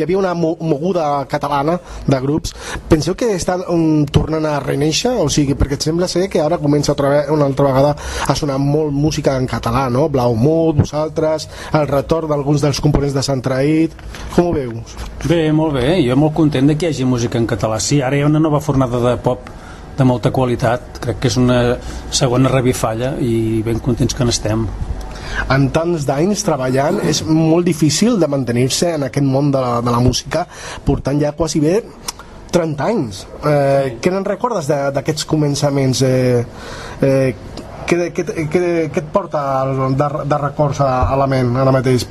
[SPEAKER 9] havia una moguda catalana de grups, penseu que estan tornant a renéixer? O sigui, perquè et sembla ser que ara comença una altra vegada a sonar molt música en català, no? Blaumut, vosaltres, el retorn d'alguns dels components de Sant Traït, com ho veus?
[SPEAKER 12] Bé, molt bé, jo molt content que hi hagi música en català. Sí, ara hi ha una nova fornada de pop de molta qualitat, crec que és una segona revifalla i ben contents que n'estem.
[SPEAKER 9] En tants d'anys treballant és molt difícil de mantenir-se en aquest món de la música, portant ja quasi bé 30 anys. Què n'en recordes d'aquests començaments? Què et porta de records a la ment ara mateix?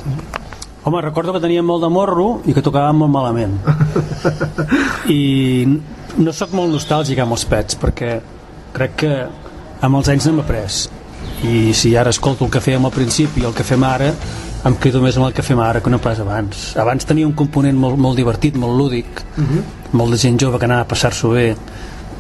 [SPEAKER 12] Home, recordo que tenia molt de morro i que tocàvem molt malament. I no sóc molt nostàlgic amb els Pets, perquè crec que amb els anys n'hem après, i si ara escolto el que fèiem al principi i el que fem ara, em quedo més amb el que fem ara que no pas abans tenia un component molt divertit, molt lúdic, molt de gent jove que anava a passar-s'ho bé,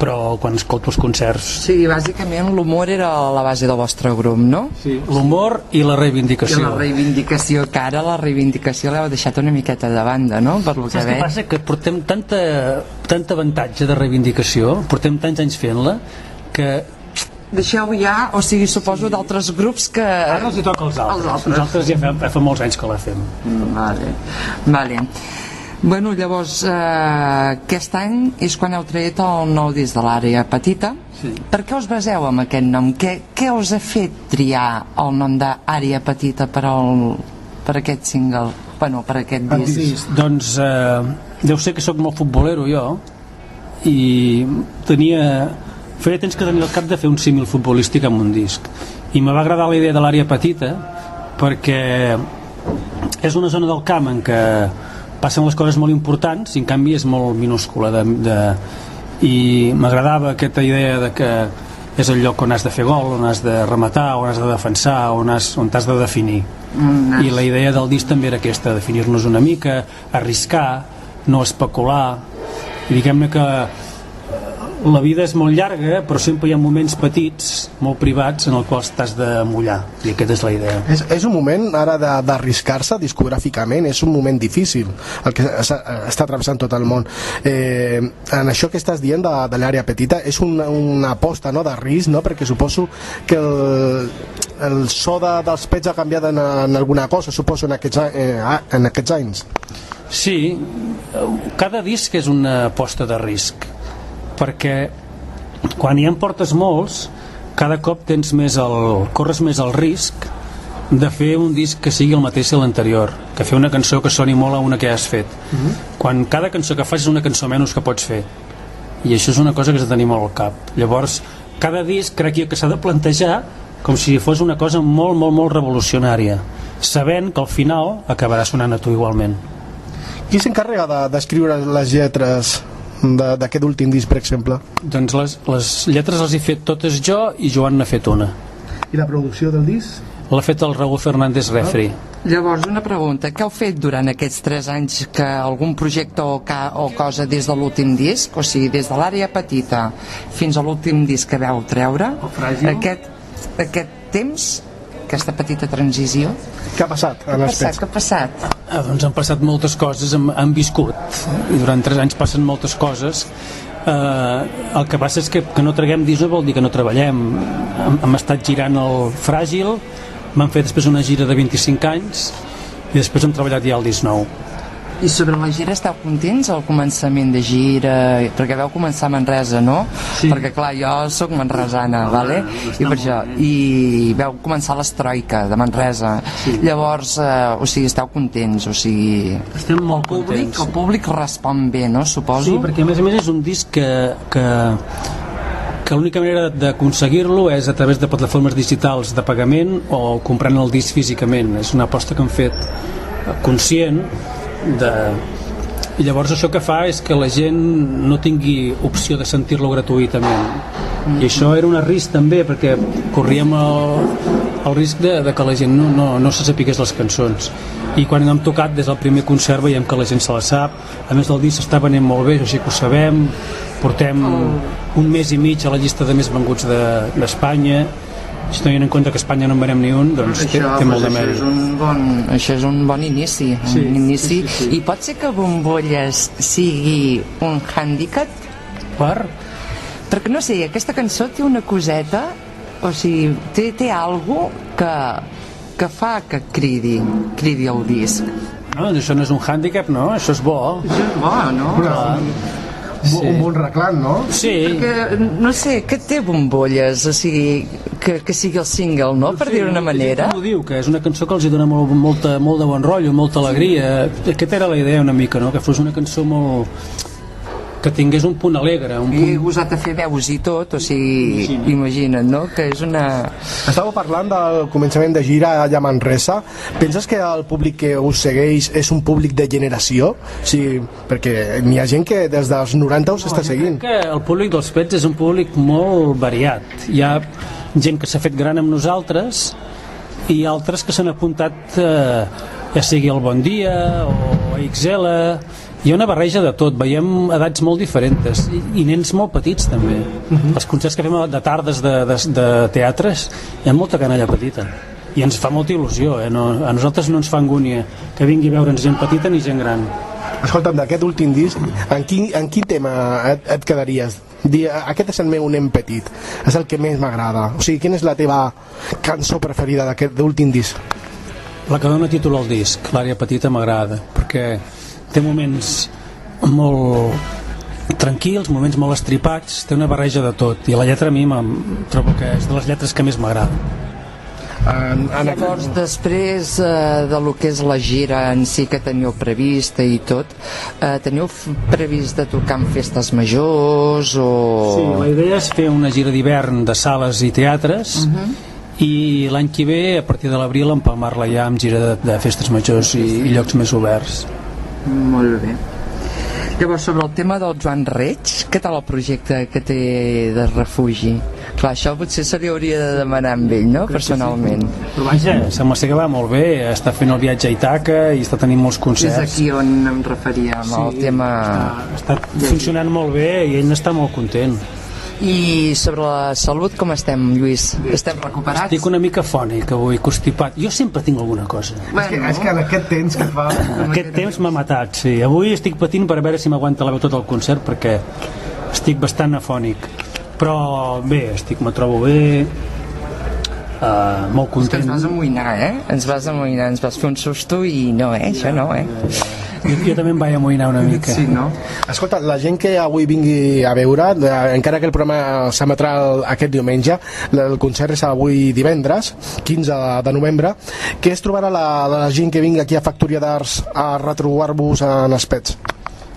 [SPEAKER 12] però quan escolto els concerts...
[SPEAKER 1] Sí, bàsicament l'humor era la base del vostre grup, no?
[SPEAKER 12] Sí, l'humor i la reivindicació.
[SPEAKER 1] I la reivindicació, que ara la reivindicació l'heu deixat una miqueta de banda, no? Per lo que
[SPEAKER 12] saps què passa? Que portem tanta avantatge de reivindicació, portem tants anys fent-la, que...
[SPEAKER 1] Deixeu ja, o sigui, suposo d'altres grups que...
[SPEAKER 12] Ara els hi toca als altres. Nosaltres ja fa molts anys que la fem.
[SPEAKER 1] Vale. Bueno, llavors, aquest any és quan heu tret el nou disc de l'Àrea Petita. Sí. Per què us baseu en aquest nom? Què us ha fet triar el nom d'Àrea Petita per aquest single? Bueno, per aquest disc?
[SPEAKER 12] Doncs deu ser que sóc molt futbolero jo, i feia temps que tenia al cap de fer un símil futbolístic amb un disc, i me va agradar la idea de l'Àrea Petita perquè és una zona del camp en què passen les coses molt importants i en canvi és molt minúscula i m'agradava aquesta idea de que és el lloc on has de fer gol, on has de rematar, on has de defensar, on has de definir. I la idea del disc també era aquesta, definir-nos una mica, arriscar, no especular, i diguem-ne que la vida és molt llarga, però sempre hi ha moments petits, molt privats, en els quals t'has de mullar, i aquesta és la idea.
[SPEAKER 9] És un moment ara d'arriscar-se discogràficament, és un moment difícil el que està travessant tot el món. En això que estàs dient de l'Àrea Petita és una aposta, no?, de risc, no?, perquè suposo que el so dels pets ha canviat en alguna cosa, suposo, en aquests anys.
[SPEAKER 12] Sí, cada disc és una aposta de risc, perquè quan hi en portes molts, cada cop corres més el risc de fer un disc que sigui el mateix que l'anterior, que fer una cançó que soni molt a una que has fet. Quan cada cançó que fas és una cançó menys que pots fer, i això és una cosa que has de tenir molt al cap. Llavors, cada disc crec que s'ha de plantejar com si fos una cosa molt, molt, molt revolucionària, sabent que al final acabarà sonant a tu igualment.
[SPEAKER 9] Qui s'encarrega d'escriure les lletres d'aquest últim disc, per exemple?
[SPEAKER 12] Doncs les lletres les he fet totes jo i Joan n'ha fet una.
[SPEAKER 9] I la producció del disc?
[SPEAKER 12] L'ha fet el Raúl Fernández Refri.
[SPEAKER 1] Llavors, una pregunta, què heu fet durant aquests 3 anys, que algun projecte o cosa des de l'últim disc, o sigui, des de l'Àrea Petita fins a l'últim disc que vau treure, aquest temps, aquesta petita transició?
[SPEAKER 9] Què ha passat?
[SPEAKER 1] Què ha passat?
[SPEAKER 12] Doncs han passat moltes coses, hem viscut, i durant 3 anys passen moltes coses. El que passa és que no traguem disc no vol dir que no treballem. Hem estat girant el Fràgil, vam fer després una gira de 25 anys i després hem treballat ja el disc nou.
[SPEAKER 1] I sobre la gira esteu contents al començament de gira? Perquè vau començar a Manresa, no? Sí. Perquè clar, jo sóc manresana, vale? I per això, i vau començar l'Estroika de Manresa. Sí. Llavors, o sigui, esteu contents, o sigui...
[SPEAKER 12] Estem molt contents.
[SPEAKER 1] El públic respon bé, no? Suposo.
[SPEAKER 12] Sí, perquè a més és un disc que l'única manera d'aconseguir-lo és a través de plataformes digitals de pagament o comprant el disc físicament. És una aposta que hem fet conscient i llavors això que fa és que la gent no tingui opció de sentir-lo gratuïtament, i això era un risc també, perquè corríem el risc de que la gent no se sapigués les cançons, i quan hem tocat des del primer concert veiem que la gent se la sap. A més, el disc està venent molt bé, això sí que ho sabem, portem un mes i mig a la llista de més venguts d'Espanya. Si tenint en compte que a Espanya no en venem ni un, doncs té molt de mèrit.
[SPEAKER 1] Això és un bon inici. Sí. I pot ser que Bombolles sigui un hàndicap? Perquè no sé, aquesta cançó té una coseta, o sigui, té alguna cosa que fa que cridi el disc.
[SPEAKER 12] No, això no és un hàndicap, no? Això és bo.
[SPEAKER 1] Això és bo, no?
[SPEAKER 9] Un bon reclam, no?
[SPEAKER 12] Sí.
[SPEAKER 1] Perquè, no sé, què té Bombolles, o sigui, que sigui el single, no? Per dir-ho d'una manera.
[SPEAKER 12] Com ho diu, que és una cançó que els hi dona molt de bon rotllo, molta alegria. Aquesta era la idea una mica, no? Que fos una cançó molt que tingués un punt alegre.
[SPEAKER 1] I he gosat a fer veus i tot, o sigui, imagina't, no? Que és una...
[SPEAKER 9] Estàveu parlant del començament de gira allà a Manresa. Penses que el públic que us segueix és un públic de generació? Sí, perquè n'hi ha gent que des dels 90 us està seguint.
[SPEAKER 12] Jo crec que el públic dels Pets és un públic molt variat. Hi ha gent que s'ha fet gran amb nosaltres i altres que s'han apuntat ja sigui al Bon Dia o a XL. Hi ha una barreja de tot, veiem edats molt diferents i nens molt petits també. Els concerts que fem de tardes de teatres hi ha molta canalla petita i ens fa molta il·lusió, a nosaltres no ens fa angúnia que vingui a veure'ns gent petita ni gent gran.
[SPEAKER 9] Escolta'm, d'aquest últim disc, en quin tema et quedaries? Aquest és el meu nen petit, és el que més m'agrada. O sigui, quina és la teva cançó preferida d'aquest últim disc?
[SPEAKER 12] La que dona títol al disc, l'àrea petita, m'agrada perquè té moments molt tranquils, moments molt estripats, té una barreja de tot i la lletra a mi trobo que és de les lletres que més m'agrada.
[SPEAKER 1] Llavors, després de lo que és la gira en si que teniu prevista i tot, teniu previst de tocar en festes majors o...
[SPEAKER 12] Sí, la idea és fer una gira d'hivern de sales i teatres i l'any que ve, a partir de l'abril, empalmar-la ja amb gira de festes majors i llocs més oberts.
[SPEAKER 1] Molt bé. Llavors, sobre el tema del Joan Reig, què tal el projecte que té de refugi? Clar, això potser se li hauria de demanar amb ell, no?, personalment.
[SPEAKER 12] Però vaja, sembla ser que va molt bé, està fent el viatge a Ítaca i està tenint molts concerts.
[SPEAKER 1] És aquí on em referia, amb el tema...
[SPEAKER 12] Està funcionant molt bé i ell n'està molt content.
[SPEAKER 1] I sobre la salut com estem, Lluís? Estem recuperats?
[SPEAKER 12] Estic una mica fònic avui, constipat. Jo sempre tinc alguna cosa.
[SPEAKER 9] Bueno. És que en aquest temps que fa...
[SPEAKER 12] Aquest temps m'ha matat, sí. Avui estic patint per veure si m'aguanta la veu tot el concert perquè estic bastant afònic. Però bé, me trobo bé, molt content.
[SPEAKER 1] És que ens vas amoïnar, Ens vas amoïnar, ens vas fer un susto i no, això no,
[SPEAKER 12] Jo també em vaig amoïnar una mica.
[SPEAKER 1] Sí, no?
[SPEAKER 9] Escolta, la gent que avui vingui a veure, encara que el programa s'emetrà aquest diumenge, el concert és avui divendres, 15 de novembre, què es trobarà la gent que vingui aquí a Factoria d'Arts a retrobar-vos en els Pets?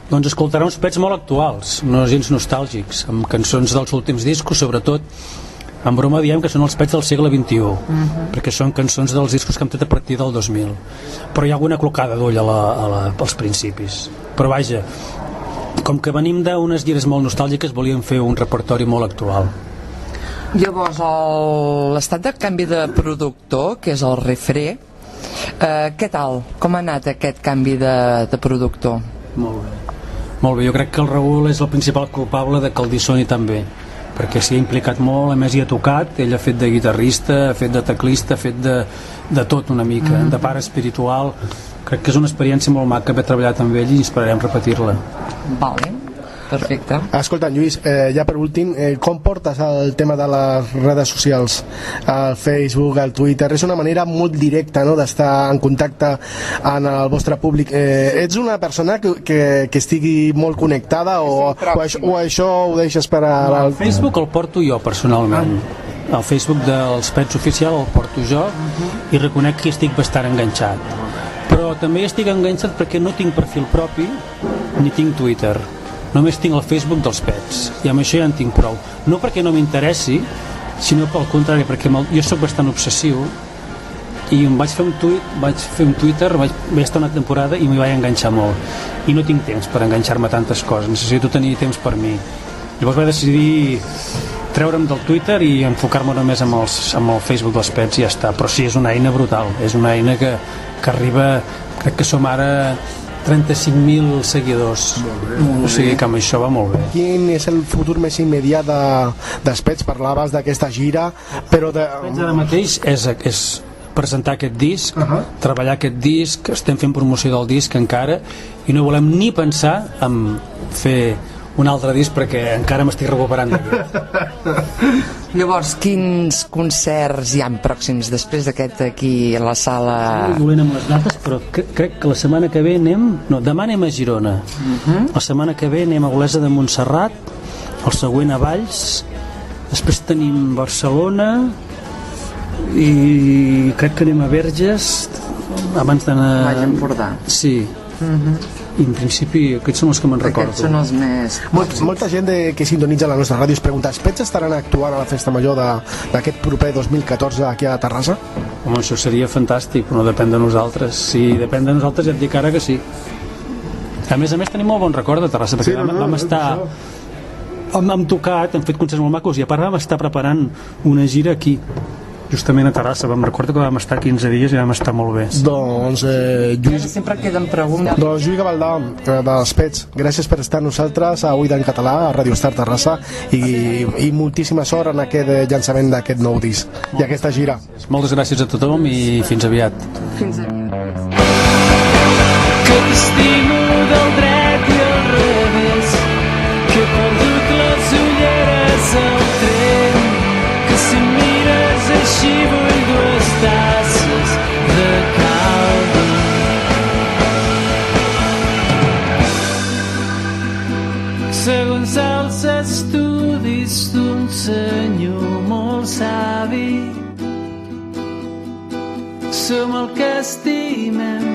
[SPEAKER 12] Doncs escoltarà uns Pets molt actuals, no gens nostàlgics, amb cançons dels últims discos, sobretot. En broma diem que són els Pets del segle XXI, perquè són cançons dels discos que hem tret a partir del 2000. Però hi ha alguna clocada d'ull als principis. Però vaja, com que venim d'unes gires molt nostàlgiques, volíem fer un repertori molt actual.
[SPEAKER 1] Llavors, l'estat de canvi de productor, que és el Refré, què tal? Com ha anat aquest canvi de productor?
[SPEAKER 12] Molt bé. Molt bé, jo crec que el Raül és el principal culpable de que el disc soni tan bé, perquè s'hi ha implicat molt, a més hi ha tocat, ell ha fet de guitarrista, ha fet de teclista, ha fet de tot una mica, de pare espiritual. Crec que és una experiència molt maca haver treballat amb ell i esperarem repetir-la.
[SPEAKER 1] Vale, perfecte.
[SPEAKER 9] Escolta, Lluís, ja per últim, com portes el tema de les redes socials? El Facebook, el Twitter, és una manera molt directa, no?, d'estar en contacte amb el vostre públic. Ets una persona que estigui molt connectada o això ho deixes per a...
[SPEAKER 12] El Facebook el porto jo personalment. El Facebook dels Pets oficial el porto jo i reconec que estic bastant enganxat. Però també estic enganxat perquè no tinc perfil propi ni tinc Twitter. Només tinc el Facebook dels Pets i amb això ja en tinc prou. No perquè no m'interessi, sinó pel contrari, perquè jo sóc bastant obsessiu i em vaig fer un Twitter, vaig estar una temporada i m'hi vaig enganxar molt i no tinc temps per enganxar-me a tantes coses, necessito tenir temps per mi. Llavors vaig decidir treure'm del Twitter i enfocar-me només amb el Facebook dels Pets i ja està. Però sí, és una eina brutal, és una eina que arriba, crec que som ara 35.000 seguidors, o sigui que amb això va molt bé.
[SPEAKER 9] Quin és el futur més immediat dels Pets? Parlaves d'aquesta gira, però...
[SPEAKER 12] Pets ara mateix és presentar aquest disc, treballar aquest disc, estem fent promoció del disc encara i no volem ni pensar en fer un altre disc perquè encara m'estic recuperant d'aquest.
[SPEAKER 1] Llavors, quins concerts hi ha pròxims després d'aquest aquí a la sala?
[SPEAKER 12] No dolent amb les dates, però crec que la setmana que ve demà anem a Girona, la setmana que ve anem a Olesa de Montserrat, el següent a Valls, després tenim Barcelona i crec que anem a Verges abans d'anar...
[SPEAKER 1] Baix Empordà.
[SPEAKER 12] Sí, i en principi aquests són els que me'n recordo.
[SPEAKER 1] Aquests són els més...
[SPEAKER 9] Molta gent que sintonitza la nostra ràdio es pregunta: els Pets estaran actuant a la Festa Major d'aquest proper 2014 aquí a Terrassa?
[SPEAKER 12] Home, això seria fantàstic, però no depèn de nosaltres. Si depèn de nosaltres ja et dic ara que sí. A més tenim molt bon record de Terrassa, perquè vam estar... Hem tocat, hem fet concerts molt macos i a part vam estar preparant una gira aquí, justament a Terrassa. Recordo que vam estar 15 dies i vam estar molt bé.
[SPEAKER 9] Doncs Lluís...
[SPEAKER 1] Sempre queden preguntes.
[SPEAKER 9] Doncs Lluís Gavaldà, dels Pets, gràcies per estar amb nosaltres a Avui en Català, a Radio Star Terrassa, i moltíssima sort en aquest llançament d'aquest nou disc i aquesta gira.
[SPEAKER 12] Moltes gràcies a tothom i fins aviat.
[SPEAKER 1] Fins aviat.
[SPEAKER 10] Que t'estimo del dret i al revés, que he perdut les ulleres al tren, que si em mires així vull 2 tasses de calda. Segons els estudis d'un senyor molt savi, som el que estimem.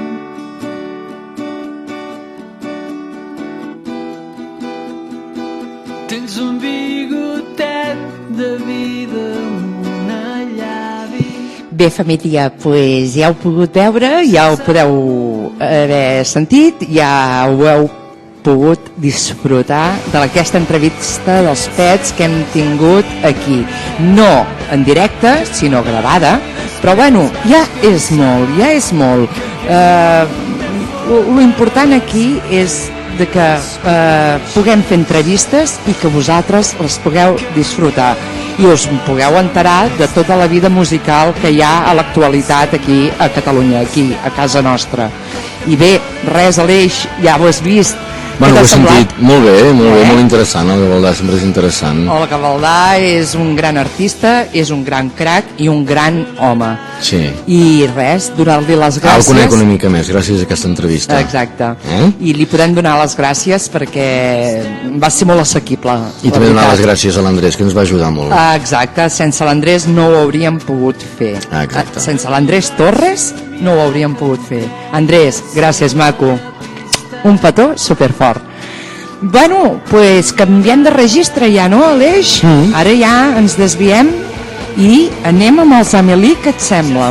[SPEAKER 10] Tens un bigotet de vida amb una llavi.
[SPEAKER 1] Bé, família, pues ja heu pogut veure, ja ho podeu haver sentit, ja ho heu pogut disfrutar d'aquesta entrevista dels Pets que hem tingut aquí. No en directe, sinó gravada, però bueno, ja és molt. Lo important aquí és de que puguem fer entrevistes i que vosaltres les pugueu disfrutar i us pugueu enterar de tota la vida musical que hi ha a l'actualitat aquí a Catalunya, aquí a casa nostra. I bé, res, Aleix, ja ho has vist.
[SPEAKER 2] Bueno, ho he sentit molt bé, molt interessant. El Gavaldà sempre és interessant.
[SPEAKER 1] El Gavaldà és un gran artista, és un gran crac i un gran home.
[SPEAKER 2] Sí.
[SPEAKER 1] I res, donar-li les gràcies.
[SPEAKER 2] El conec una mica més gràcies a aquesta entrevista.
[SPEAKER 1] Exacte. I li podem donar les gràcies perquè va ser molt assequible.
[SPEAKER 2] I també donar les gràcies a l'Andrés, que ens va ajudar molt.
[SPEAKER 1] Exacte, sense l'Andrés no ho hauríem pogut fer.
[SPEAKER 2] Exacte.
[SPEAKER 1] Sense l'Andrés Torres no ho hauríem pogut fer. Andrés, gràcies, maco. Un petó superfort. Bueno, pues canviem de registre ja, no, Aleix? Ara ja ens desviem i anem amb els Amélie, què et sembla?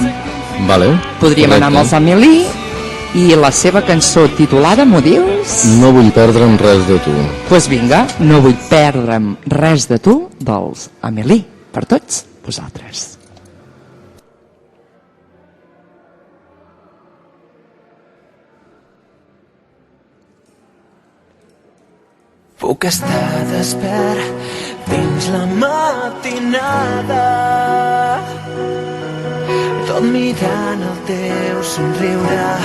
[SPEAKER 2] Vale.
[SPEAKER 1] Podríem anar amb els Amélie i la seva cançó titulada, m'ho dius?
[SPEAKER 2] No vull perdre'm res de tu.
[SPEAKER 1] Pues vinga, no vull perdre'm res de tu, dels Amélie, per tots vosaltres.
[SPEAKER 6] Puc estar despert dins la matinada, tot mirant el teu somriure,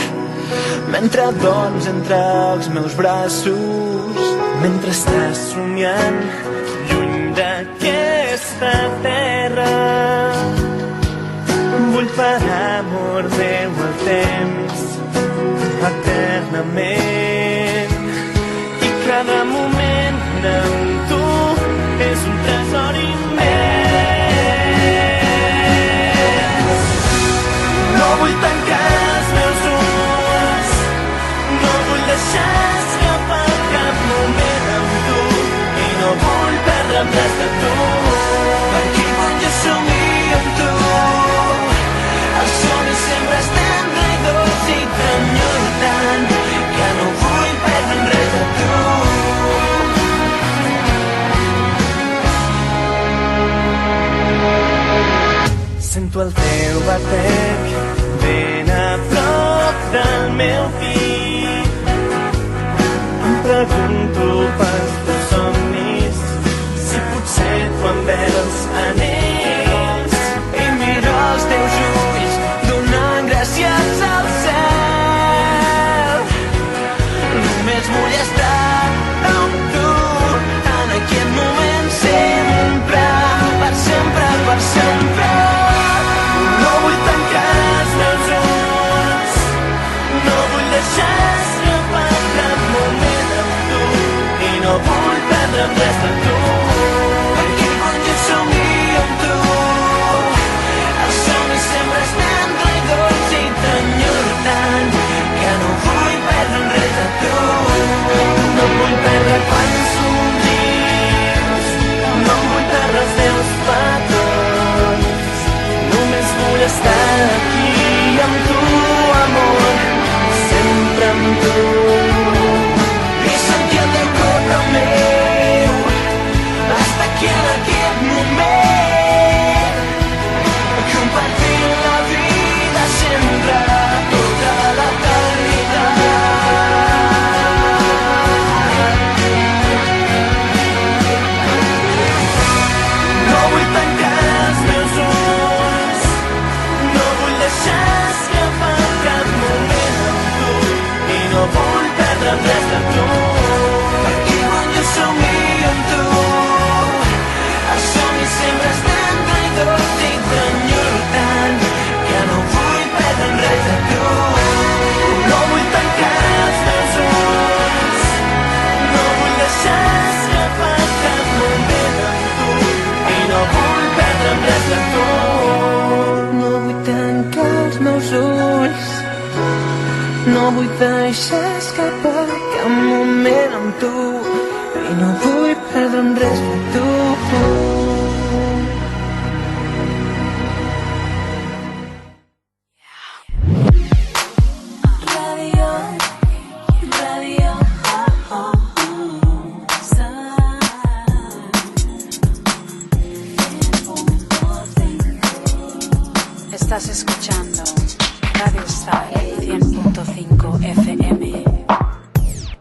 [SPEAKER 6] mentre dorms entre els meus braços, mentre estàs somiant lluny d'aquesta terra. Vull parar, amor meu, el temps eternament, i cada moment amb tu és un tresor immens. No vull tancar els meus ulls, no vull deixar escapar cap moment amb tu, i no vull perdre'm res de tu, perquè vull assumir amb tu. Els somnis sempre estan traïdors i t'enyoren tant, que no vull perdre'm res de tu. Sento el teu batec ben a prop del meu pit. Em pregunto pels teus somnis, si potser tu em veus en ells, i miro els teus ulls donant gràcies al cel. Només vull estar amb tu en aquest moment sempre, per sempre, per sempre. No vull tancar els meus ulls, no vull deixar aquí amb tu, amor, sempre amb tu. I sentir el teu cor al meu, estar aquí en aquest moment, compartint la vida sempre, tota l'eternitat. No vull tancar els meus ulls, no vull deixar escapar cap moment amb tu, i no vull perdre res de tu, perquè quan jo somio amb tu, el somni sempre està traïdor i t'enyoro tant, que no vull perdre res de tu. No vull tancar els meus ulls, no vull deixar escapar cap moment amb tu, i no vull perdre res de tu. No vull tancar els meus ulls, no vull deixar escapar cap moment amb tu, i no vull perdre res de tu.
[SPEAKER 5] Radio, radio, Estás escuchando Radio Star 100.5 FM.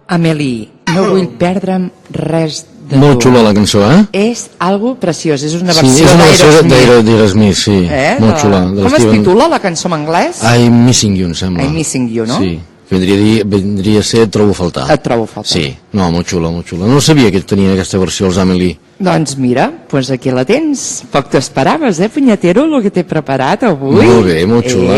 [SPEAKER 1] Ameli, no vull perdre'm res de
[SPEAKER 2] Molt
[SPEAKER 1] tu.
[SPEAKER 2] xula la cançó, eh?
[SPEAKER 1] És algo preciós, és una
[SPEAKER 2] Sí,
[SPEAKER 1] versió
[SPEAKER 2] és una versió d'Aerosmith, sí. Molt xula.
[SPEAKER 1] Com es titula la cançó en anglès?
[SPEAKER 2] I'm Missing You, em sembla.
[SPEAKER 1] I'm Missing You, no?
[SPEAKER 2] Sí, que vendria a ser Et trobo a faltar.
[SPEAKER 1] Et trobo a faltar.
[SPEAKER 2] Sí, no, molt xula, molt xula. No sabia que tenien aquesta versió, els Amelie.
[SPEAKER 1] Doncs mira, pues aquí la tens. Poc t'esperaves, punyetero, el que t'he preparat avui.
[SPEAKER 2] Molt bé, molt xula.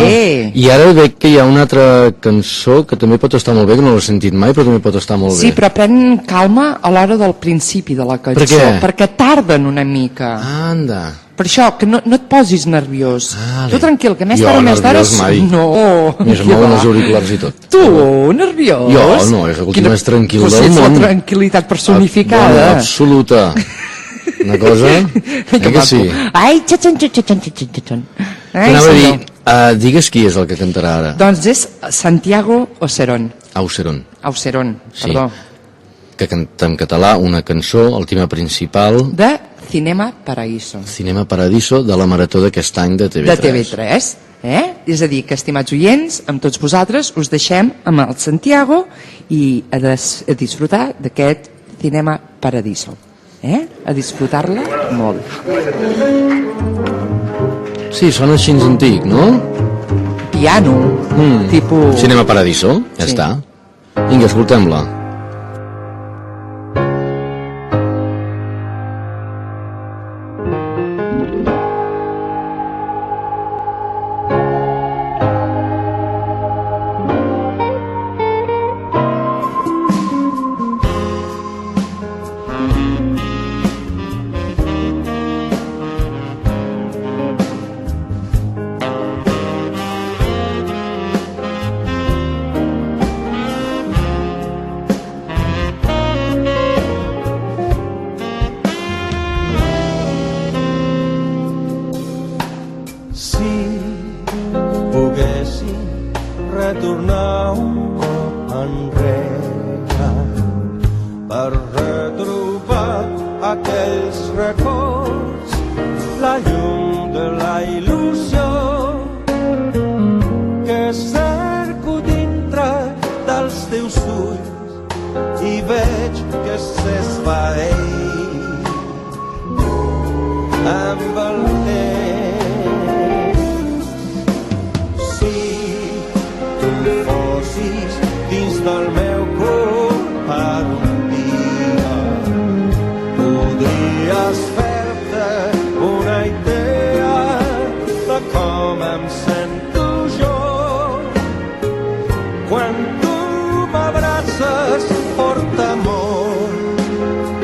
[SPEAKER 2] I ara veig que hi ha una altra cançó que també pot estar molt bé, que no l'he sentit mai, però també pot estar molt
[SPEAKER 1] Sí,
[SPEAKER 2] bé.
[SPEAKER 1] però pren calma a l'hora del principi de la cançó.
[SPEAKER 2] Per què?
[SPEAKER 1] Perquè tarden una mica.
[SPEAKER 2] Anda.
[SPEAKER 1] Per això, que no et posis nerviós.
[SPEAKER 2] Vale.
[SPEAKER 1] Tu tranquil, que més
[SPEAKER 2] Jo,
[SPEAKER 1] tard o més d'hora...
[SPEAKER 2] nerviós mai.
[SPEAKER 1] No.
[SPEAKER 2] Més
[SPEAKER 1] Què
[SPEAKER 2] mouen
[SPEAKER 1] va?
[SPEAKER 2] els auriculars i tot.
[SPEAKER 1] Tu, nerviós?
[SPEAKER 2] Jo, no, és el més tranquil
[SPEAKER 1] Pues
[SPEAKER 2] del
[SPEAKER 1] ets
[SPEAKER 2] món.
[SPEAKER 1] la tranquil·litat personificada.
[SPEAKER 2] Bueno, absoluta. Una cosa... que sí?
[SPEAKER 1] Ai, xatxan, xatxan, xatxan, xatxan. Ai,
[SPEAKER 2] Anava a
[SPEAKER 1] senyor.
[SPEAKER 2] dir, digues qui és el que cantarà ara.
[SPEAKER 1] Doncs és Santiago Auceron.
[SPEAKER 2] Auceron.
[SPEAKER 1] Auceron,
[SPEAKER 2] Sí.
[SPEAKER 1] perdó.
[SPEAKER 2] Que canta en català una cançó, el tema principal,
[SPEAKER 1] De Cinema Paraíso.
[SPEAKER 2] Cinema Paradiso, de la marató d'aquest any de TV3.
[SPEAKER 1] De TV3. És a dir, que, estimats oients, amb tots vosaltres us deixem amb el Santiago i a disfrutar d'aquest Cinema Paradiso. A disfrutar-la molt.
[SPEAKER 2] Sí, sona així antic, no?
[SPEAKER 1] Piano, tipus...
[SPEAKER 2] Cinema Paradiso, ja
[SPEAKER 1] Sí.
[SPEAKER 2] està. Vinga, escoltem-la.
[SPEAKER 6] Si poguéssim retornar un cop enrere per retrobar aquells records, la llum de la il·lusió que cerco dintre dels teus ulls i veig que s'esvaeix amb el temps. Si tu fossis dins del meu cor per un dia, podries fer-te una idea de com em sento jo quan tu m'abraces fort, amor,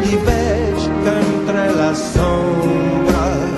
[SPEAKER 6] i veig que entre les ombres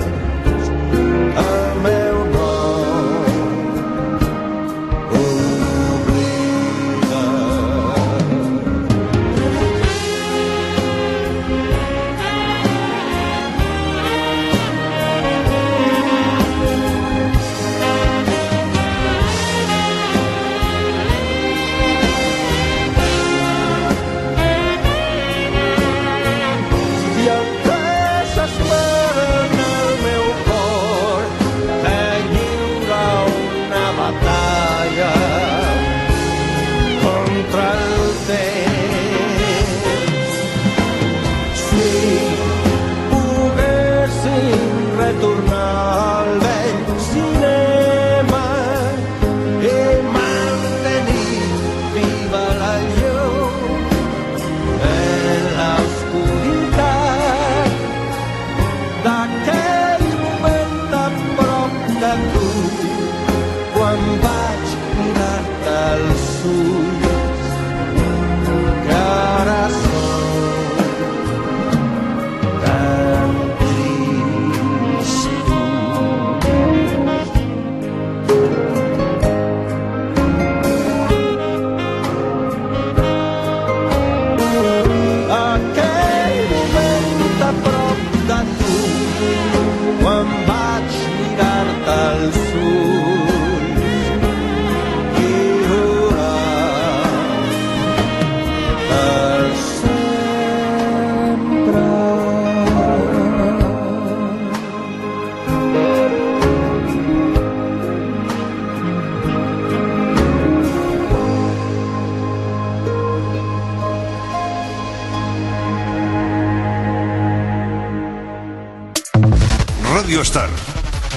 [SPEAKER 4] Star,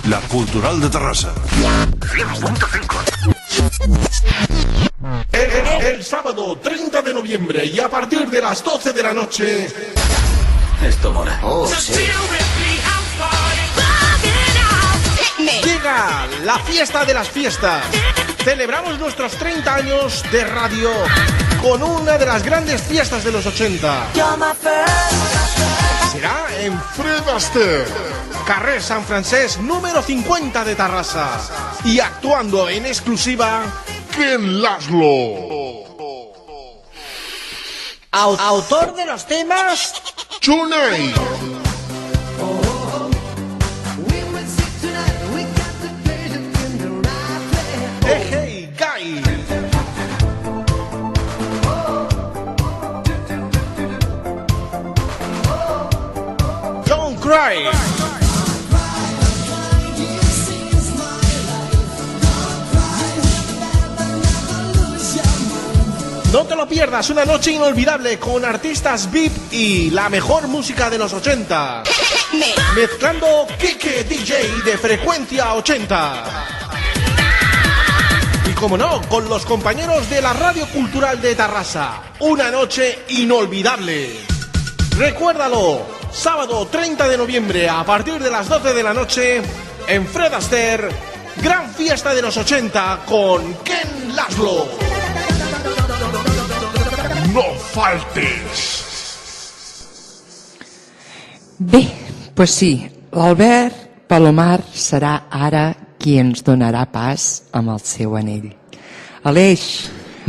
[SPEAKER 4] la cultural de Terrassa.
[SPEAKER 11] 100.5.
[SPEAKER 9] El sábado 30 de noviembre y a partir de las 12 de la noche...
[SPEAKER 6] Esto mola.
[SPEAKER 11] Oh, sí.
[SPEAKER 9] Llega la fiesta de las fiestas. Celebramos nuestros 30 años de radio con una de las grandes fiestas de los 80. Será en Fred Astaire, carrer San Francesc, número 50 de Terrassa. Y actuando en exclusiva, Ken Laszlo.
[SPEAKER 13] Autor de los temas
[SPEAKER 9] Tonight. Hey, Guy. Don't Cry. No te lo pierdas, una noche inolvidable con artistas VIP y la mejor música de los 80. Mezclando Kike DJ de Frecuencia 80. Y como no, con los compañeros de la Radio Cultural de Terrassa. Una noche inolvidable. Recuérdalo, sábado 30 de noviembre a partir de las 12 de la noche en Fred Astaire, gran fiesta de los 80 con Ken Laszlo. No faltes.
[SPEAKER 1] Bé, doncs sí, l'Albert Palomar serà ara qui ens donarà pas amb el seu anell. Aleix.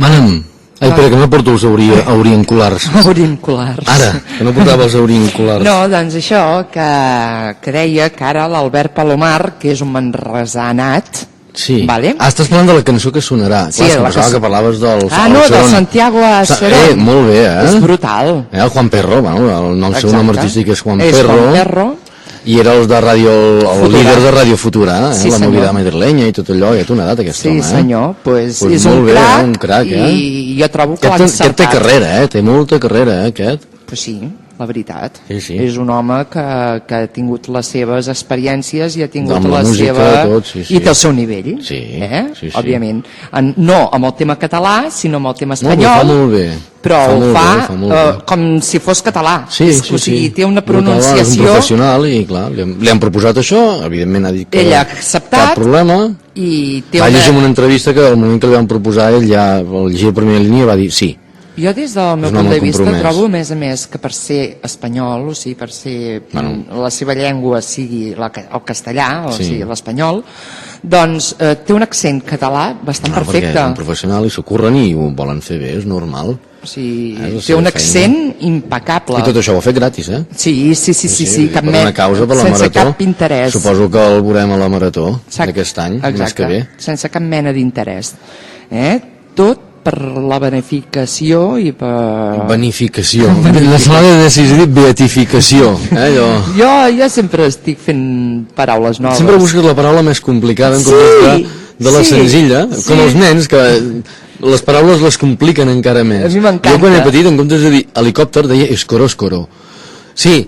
[SPEAKER 2] Mana'm. Ai, espera, que no porto els auriculars.
[SPEAKER 1] Auriculars.
[SPEAKER 2] Ara, que no portava els auriculars.
[SPEAKER 1] No, doncs això, que deia que ara l'Albert Palomar, que és un manresà nat,
[SPEAKER 2] sí.
[SPEAKER 1] Vale.
[SPEAKER 2] Estàs parlant de la cançó que sonarà.
[SPEAKER 1] Sí,
[SPEAKER 2] clar, pensava que parlaves del...
[SPEAKER 1] no, del Santiago Acerón.
[SPEAKER 2] Molt bé,
[SPEAKER 1] És brutal.
[SPEAKER 2] El Juan Perro, bueno, el seu nom artístic és Juan
[SPEAKER 1] És
[SPEAKER 2] Perro.
[SPEAKER 1] Juan Perro.
[SPEAKER 2] I era el de ràdio, el líder de Ràdio Futura,
[SPEAKER 1] Sí,
[SPEAKER 2] la
[SPEAKER 1] senyor.
[SPEAKER 2] movida madrilenya i tot allò, ja t'ho ha dat aquest home,
[SPEAKER 1] Sí, senyor, pues
[SPEAKER 2] Pues
[SPEAKER 1] és
[SPEAKER 2] molt
[SPEAKER 1] un
[SPEAKER 2] bé,
[SPEAKER 1] crac, i jo trobo que l'ha encertat.
[SPEAKER 2] Aquest té carrera, té molta carrera, aquest.
[SPEAKER 1] Pues sí, la veritat.
[SPEAKER 2] Sí.
[SPEAKER 1] És un home que ha tingut les seves experiències i ha tingut
[SPEAKER 2] Amb la
[SPEAKER 1] la
[SPEAKER 2] música,
[SPEAKER 1] seva...
[SPEAKER 2] tot, sí.
[SPEAKER 1] I té el seu nivell,
[SPEAKER 2] sí.
[SPEAKER 1] òbviament. No amb el tema català, sinó amb el tema
[SPEAKER 2] No,
[SPEAKER 1] espanyol.
[SPEAKER 2] fa molt bé.
[SPEAKER 1] Però ho fa
[SPEAKER 2] molt bé.
[SPEAKER 1] com si fos català.
[SPEAKER 2] Sí.
[SPEAKER 1] O sigui, té una
[SPEAKER 2] Brutal,
[SPEAKER 1] pronunciació...
[SPEAKER 2] és un professional i, clar, li han proposat això, evidentment ha dit que...
[SPEAKER 1] Ell ha acceptat.
[SPEAKER 2] Cap problema.
[SPEAKER 1] I té
[SPEAKER 2] Va llegir en una entrevista que al moment que li van proposar ell ja, al llegir la primera línia, va dir sí.
[SPEAKER 1] Jo des del meu
[SPEAKER 2] un
[SPEAKER 1] punt
[SPEAKER 2] home
[SPEAKER 1] de vista
[SPEAKER 2] compromès.
[SPEAKER 1] trobo, a més, que per ser espanyol, o sigui, per ser la seva llengua sigui el castellà, o sigui, l'espanyol, doncs té un accent català bastant perfecte.
[SPEAKER 2] Perquè és un professional i s'ho curren i ho volen fer bé, és normal.
[SPEAKER 1] O sigui, té un accent impecable.
[SPEAKER 2] I tot això ho ha fet gratis, eh?
[SPEAKER 1] Sí, cap
[SPEAKER 2] per una causa, per la
[SPEAKER 1] sense
[SPEAKER 2] Marató.
[SPEAKER 1] cap interès.
[SPEAKER 2] Suposo que el veurem a la Marató d'aquest any, més que bé.
[SPEAKER 1] Sense cap mena d'interès. Tot per la beneficació i per...
[SPEAKER 2] Beneficació. La setmana de decidir beatificació.
[SPEAKER 1] Jo sempre estic fent paraules noves.
[SPEAKER 2] Sempre busques la paraula més complicada en comptes de la senzilla, com els nens que les paraules les compliquen encara més.
[SPEAKER 1] A mi m'encanta.
[SPEAKER 2] Jo quan era petit, en comptes de dir helicòpter, deia escoròscoro. Sí,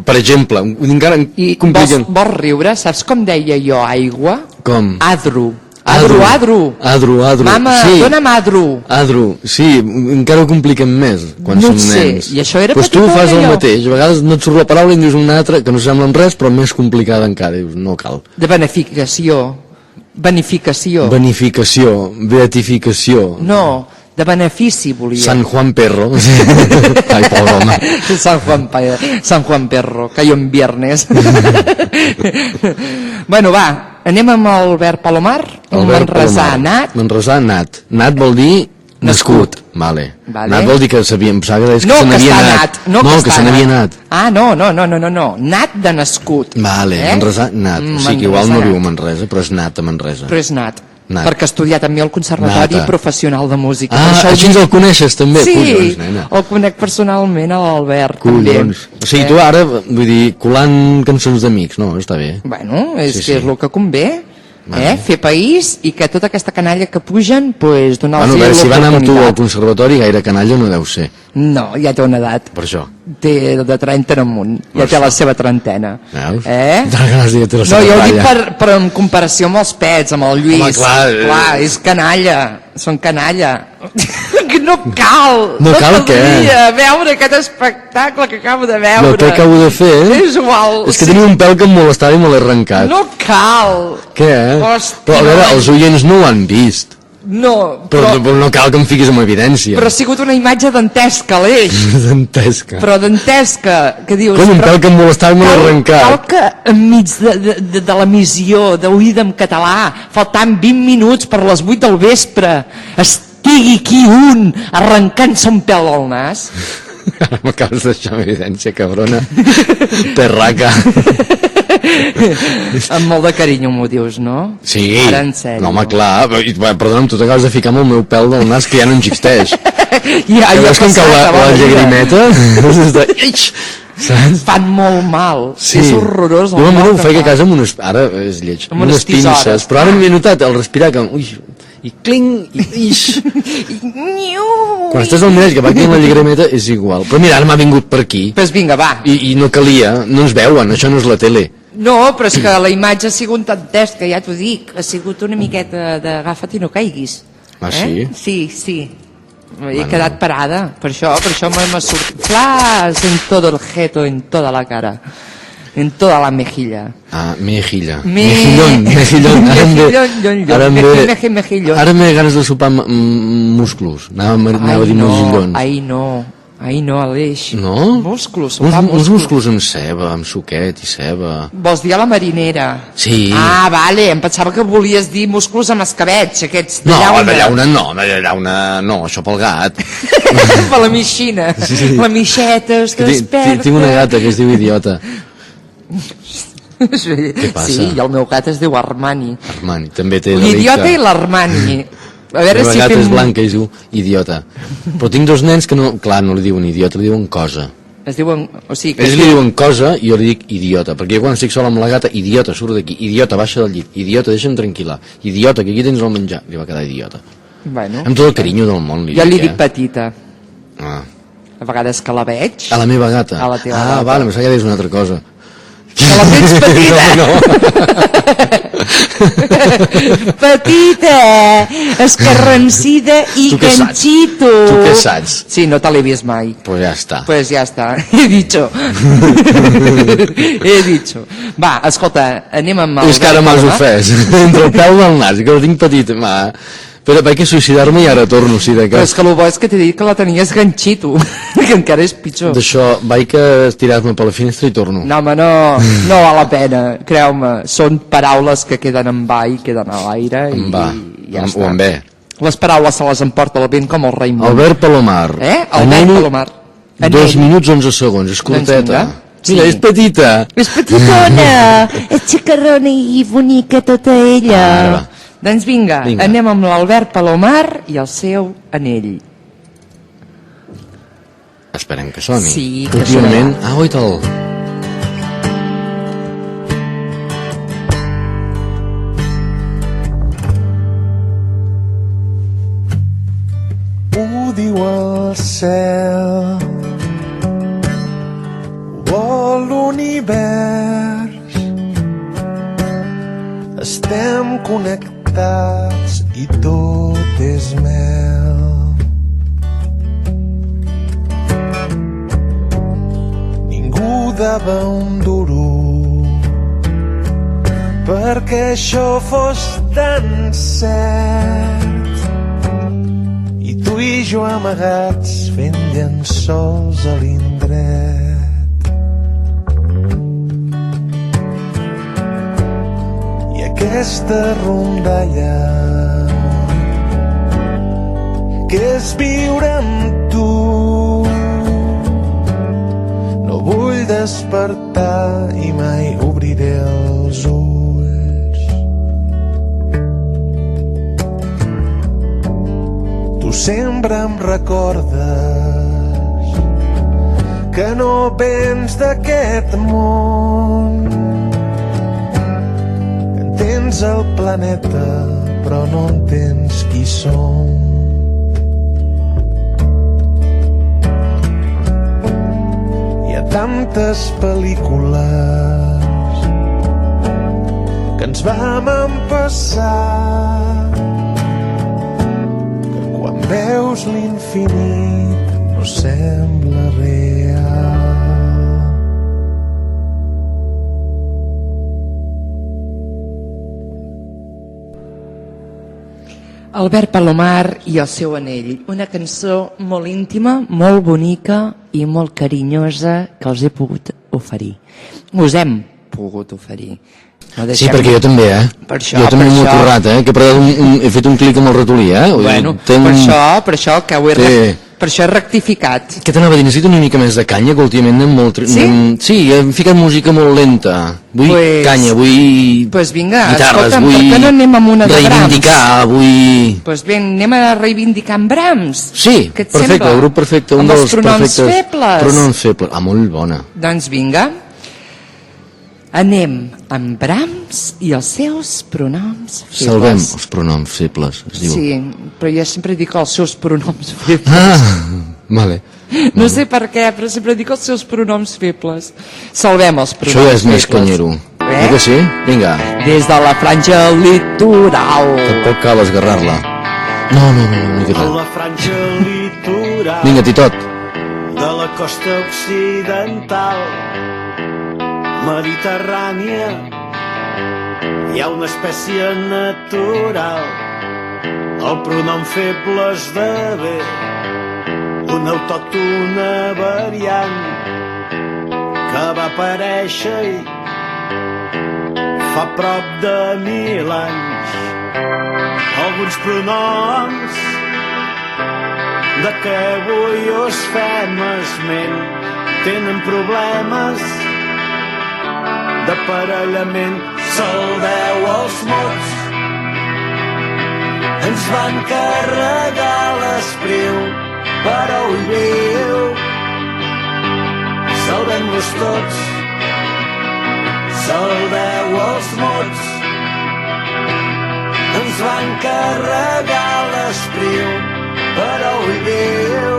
[SPEAKER 2] per exemple, encara compliquen...
[SPEAKER 1] Vols riure? Saps com deia jo aigua?
[SPEAKER 2] Com?
[SPEAKER 1] Adro.
[SPEAKER 2] Adro.
[SPEAKER 1] Mama,
[SPEAKER 2] sí.
[SPEAKER 1] Dona'm adro.
[SPEAKER 2] Adro, sí, encara ho compliquen més quan som nens.
[SPEAKER 1] I això era
[SPEAKER 2] pues tu fas el mateix, a vegades no et surt la paraula i en dius una altra que no sembla en res però més complicada encara, dius no cal.
[SPEAKER 1] De beneficació. Benificació.
[SPEAKER 2] Beatificació.
[SPEAKER 1] No, de benefici volia.
[SPEAKER 2] San Juan Perro. Ai, pobre home.
[SPEAKER 1] San Juan Perro, cayó en viernes. Bueno, va, anem amb Albert Palomar, un manresà nat.
[SPEAKER 2] Manresà nat. Nat vol dir nascut. Vale. Nat vol dir que sabíem, que se n'havia anat.
[SPEAKER 1] No,
[SPEAKER 2] que se n'havia anat.
[SPEAKER 1] Ah, no. Nat de nascut.
[SPEAKER 2] Vale, Manresà nat. O sigui que igual no viu a Manresa, però és nat a Manresa.
[SPEAKER 1] Però és nat. Perquè ha estudiat també al Conservatori Professional de Música.
[SPEAKER 2] Així el coneixes també?
[SPEAKER 1] Sí,
[SPEAKER 2] collons, nena.
[SPEAKER 1] el conec personalment a l'Albert.
[SPEAKER 2] Collons. O sigui, tu ara, vull dir, colant cançons d'amics, no? Està bé.
[SPEAKER 1] Bueno, és que és el que convé. fer país i que tota aquesta canalla que pugen, pues, donar-los
[SPEAKER 2] Bueno, a veure, si van amb tu al
[SPEAKER 1] l'oportunitat.
[SPEAKER 2] conservatori, gaire canalla no deu ser.
[SPEAKER 1] No, ja té una edat.
[SPEAKER 2] Per això.
[SPEAKER 1] Té de 30 en amunt, ja té la seva trentena.
[SPEAKER 2] Veus?
[SPEAKER 1] No,
[SPEAKER 2] No,
[SPEAKER 1] jo ho dic per en comparació amb els pets, amb el Lluís.
[SPEAKER 2] Home, clar,
[SPEAKER 1] és canalla, són canalla. Que no cal!
[SPEAKER 2] No cal
[SPEAKER 1] tot el
[SPEAKER 2] què?
[SPEAKER 1] dia veure aquest espectacle que acabo de veure.
[SPEAKER 2] No, què acabo de fer?
[SPEAKER 1] És igual.
[SPEAKER 2] És que tenia un pèl que em molestava i me l'he arrencat.
[SPEAKER 1] No cal!
[SPEAKER 2] Què?
[SPEAKER 1] Hòstia.
[SPEAKER 2] Però a veure, els oients no ho han vist.
[SPEAKER 1] No,
[SPEAKER 2] Però no cal que em fiquis en evidència.
[SPEAKER 1] però ha sigut una imatge dantesca, Aleix.
[SPEAKER 2] Dantesca.
[SPEAKER 1] Però dantesca, que dius...
[SPEAKER 2] Com un
[SPEAKER 1] però
[SPEAKER 2] pèl que em molestava i me l'he arrencat.
[SPEAKER 1] Cal que enmig de l'emissió d'Oïda en català, faltant 20 minuts per les 8 del vespre, estigui aquí un arrencant-se un pèl al nas?
[SPEAKER 2] Ara m'acabes de deixar en evidència, cabrona. Perraca.
[SPEAKER 1] Amb molt de carinyo m'ho dius, no?
[SPEAKER 2] Sí,
[SPEAKER 1] Ara, en sèrio.
[SPEAKER 2] no, home, clar, perdona'm, tu t'acabes de ficar amb el meu pèl del nas que ja no existeix.
[SPEAKER 1] Ja
[SPEAKER 2] veus que em cau la llagrimeta? Saps?
[SPEAKER 1] Fan molt mal, és horrorós el
[SPEAKER 2] Jo
[SPEAKER 1] mal
[SPEAKER 2] ho
[SPEAKER 1] que
[SPEAKER 2] feia a
[SPEAKER 1] fa.
[SPEAKER 2] casa amb unes... Ara és lleig.
[SPEAKER 1] Amb unes tisores.
[SPEAKER 2] Però ara m'he notat el respirar que... Ui, i cling, i ix. Quan estàs al mirall que va aquí amb la llagrimeta és igual. Però mira, ara m'ha vingut per aquí.
[SPEAKER 1] Pues vinga, va.
[SPEAKER 2] I no calia, no ens veuen, això no és la tele.
[SPEAKER 1] No, però és que la imatge ha sigut dantesca, ja t'ho dic. Ha sigut una miqueta d'agafa't i no caiguis.
[SPEAKER 2] Ah, sí?
[SPEAKER 1] Sí. He quedat parada, per això m'ha sortit flash en todo el jeto, en toda la cara, en toda la mejilla.
[SPEAKER 2] Ah, mejillón.
[SPEAKER 1] Mejillón.
[SPEAKER 2] Ara
[SPEAKER 1] Mejillón.
[SPEAKER 2] m'he ganes de sopar músculos. Anava a dir mejillons.
[SPEAKER 1] Ai no, Aleix.
[SPEAKER 2] No?
[SPEAKER 1] Músculos,
[SPEAKER 2] Uns músculos amb ceba, amb suquet i ceba.
[SPEAKER 1] Vols dir a la marinera?
[SPEAKER 2] Sí.
[SPEAKER 1] Ah, vale, em pensava que volies dir músculos amb escabetx, aquests de
[SPEAKER 2] No,
[SPEAKER 1] llauna.
[SPEAKER 2] de llauna no, això pel gat.
[SPEAKER 1] Per la mixina.
[SPEAKER 2] Sí.
[SPEAKER 1] La mixeta es desperta.
[SPEAKER 2] Tinc una gata que es diu Idiota.
[SPEAKER 1] Què
[SPEAKER 2] passa?
[SPEAKER 1] Sí, i el meu gat es diu Armani.
[SPEAKER 2] Armani, també té...
[SPEAKER 1] L'idiota i l'Armani. A veure
[SPEAKER 2] la
[SPEAKER 1] si
[SPEAKER 2] gata
[SPEAKER 1] fem...
[SPEAKER 2] és blanca i es diu Idiota. Però tinc dos nens que no... Clar, no li diuen idiota, li diuen cosa.
[SPEAKER 1] Es diuen... O sigui, que
[SPEAKER 2] Ells li diuen cosa i jo li dic idiota, perquè jo quan estic sol amb la gata, idiota, surt d'aquí, idiota, baixa del llit, idiota, deixa'm tranquil·la, idiota, que aquí tens el menjar. Li va quedar idiota.
[SPEAKER 1] Bueno,
[SPEAKER 2] Amb tot el carinyo del món li
[SPEAKER 1] jo li
[SPEAKER 2] dic,
[SPEAKER 1] dic petita.
[SPEAKER 2] Ah.
[SPEAKER 1] A vegades que la veig...
[SPEAKER 2] A la meva gata?
[SPEAKER 1] A la teva gata.
[SPEAKER 2] Vale, em sembla que és una altra cosa.
[SPEAKER 1] Que la veig petita! Petita, escarransida i
[SPEAKER 2] Tu què saps?
[SPEAKER 1] ganxito.
[SPEAKER 2] Tu què saps?
[SPEAKER 1] Sí, no te l'he vist mai.
[SPEAKER 2] Pues ja està.
[SPEAKER 1] Pues ya está, he dicho. He dicho. Va, escolta, anem amb el...
[SPEAKER 2] És que ara m'has ofès. Entre el pèl del nas, que el tinc petit. Però vaig a suïcidar-me i ara torno, sí, de
[SPEAKER 1] Però
[SPEAKER 2] cas.
[SPEAKER 1] és que el bo és que t'he dit que la tenies ganxito, que encara és pitjor.
[SPEAKER 2] D'això, vaig a estirar-me per la finestra i torno.
[SPEAKER 1] No, home, no val la pena, creu-me. Són paraules que queden en va i queden a l'aire i ja està.
[SPEAKER 2] O en bé.
[SPEAKER 1] Les paraules se les emporta el vent com el Raimon.
[SPEAKER 2] Albert Palomar.
[SPEAKER 1] Albert Palomar.
[SPEAKER 2] 2 minuts 11 segons, és curteta.
[SPEAKER 1] Doncs
[SPEAKER 2] Mira, és petita.
[SPEAKER 1] És petitona, és xacarrona i bonica tota ella.
[SPEAKER 2] Ara va.
[SPEAKER 1] Doncs vinga, anem amb l'Albert Palomar i el seu anell.
[SPEAKER 2] Esperem que soni.
[SPEAKER 1] Sí, que
[SPEAKER 2] últimament... Ah, oi, tal.
[SPEAKER 14] Ho diu el cel, o l'univers, estem connectats i tot és mel. Ningú dava un duro perquè això fos tan cert. I tu i jo amagats fent llençols a l'indret. I aquesta rondalla que és viure amb tu, no vull despertar i mai obriré els ulls. Tu sempre em recordes que no vens d'aquest món, que en tens tens el planeta, però no entens qui som. Hi ha tantes pel·lícules que ens vam empassar, que quan veus l'infinit no sembla real.
[SPEAKER 1] Albert Palomar i el seu anell, una cançó molt íntima, molt bonica i molt carinyosa que els he pogut oferir. Us hem pogut oferir.
[SPEAKER 2] Sí, perquè jo també,
[SPEAKER 1] Per això,
[SPEAKER 2] jo també m'ho he currat, que he fet un clic amb el ratolí,
[SPEAKER 1] Bueno, per això que ho he per això he rectificat.
[SPEAKER 2] Què t'anava a dir? Necessito una mica més de canya, que últimament anem molt...
[SPEAKER 1] Sí?
[SPEAKER 2] Sí, he ficat música molt lenta. Vull canya, vull
[SPEAKER 1] vinga,
[SPEAKER 2] guitarres,
[SPEAKER 1] escolta'm,
[SPEAKER 2] vull
[SPEAKER 1] per què no anem amb una de Brahms?
[SPEAKER 2] Reivindicar, vull...
[SPEAKER 1] Ben, anem a reivindicar en Brahms.
[SPEAKER 2] Sí, perfecte, el grup perfecte.
[SPEAKER 1] Amb els pronoms febles.
[SPEAKER 2] Pronoms febles, molt bona.
[SPEAKER 1] Doncs vinga. Anem amb Brahms i els seus pronoms febles.
[SPEAKER 2] Salvem els pronoms febles, es diu.
[SPEAKER 1] Sí, però jo sempre dic els seus pronoms febles.
[SPEAKER 2] Vale.
[SPEAKER 1] No sé per què, però sempre dic els seus pronoms febles. Salvem els pronoms febles.
[SPEAKER 2] Això és més canyero. Que sí? Vinga.
[SPEAKER 1] Des de la franja litoral.
[SPEAKER 2] Tampoc cal esgarrar-la. No, no cal.
[SPEAKER 6] A la franja litoral.
[SPEAKER 2] Vinga, Titot.
[SPEAKER 6] De la costa occidental mediterrània hi ha una espècie natural, el pronom feble esdevé una autòctona variant que va aparèixer fa prop de 1000 anys. Alguns pronoms de què avui us fem esment tenen problemes d'aparellament. Se'l deu als mots, ens van carregar l'espriu, però ho viu, salvem-los tots. Se'l deu als mots, ens van carregar l'espriu, però ho viu,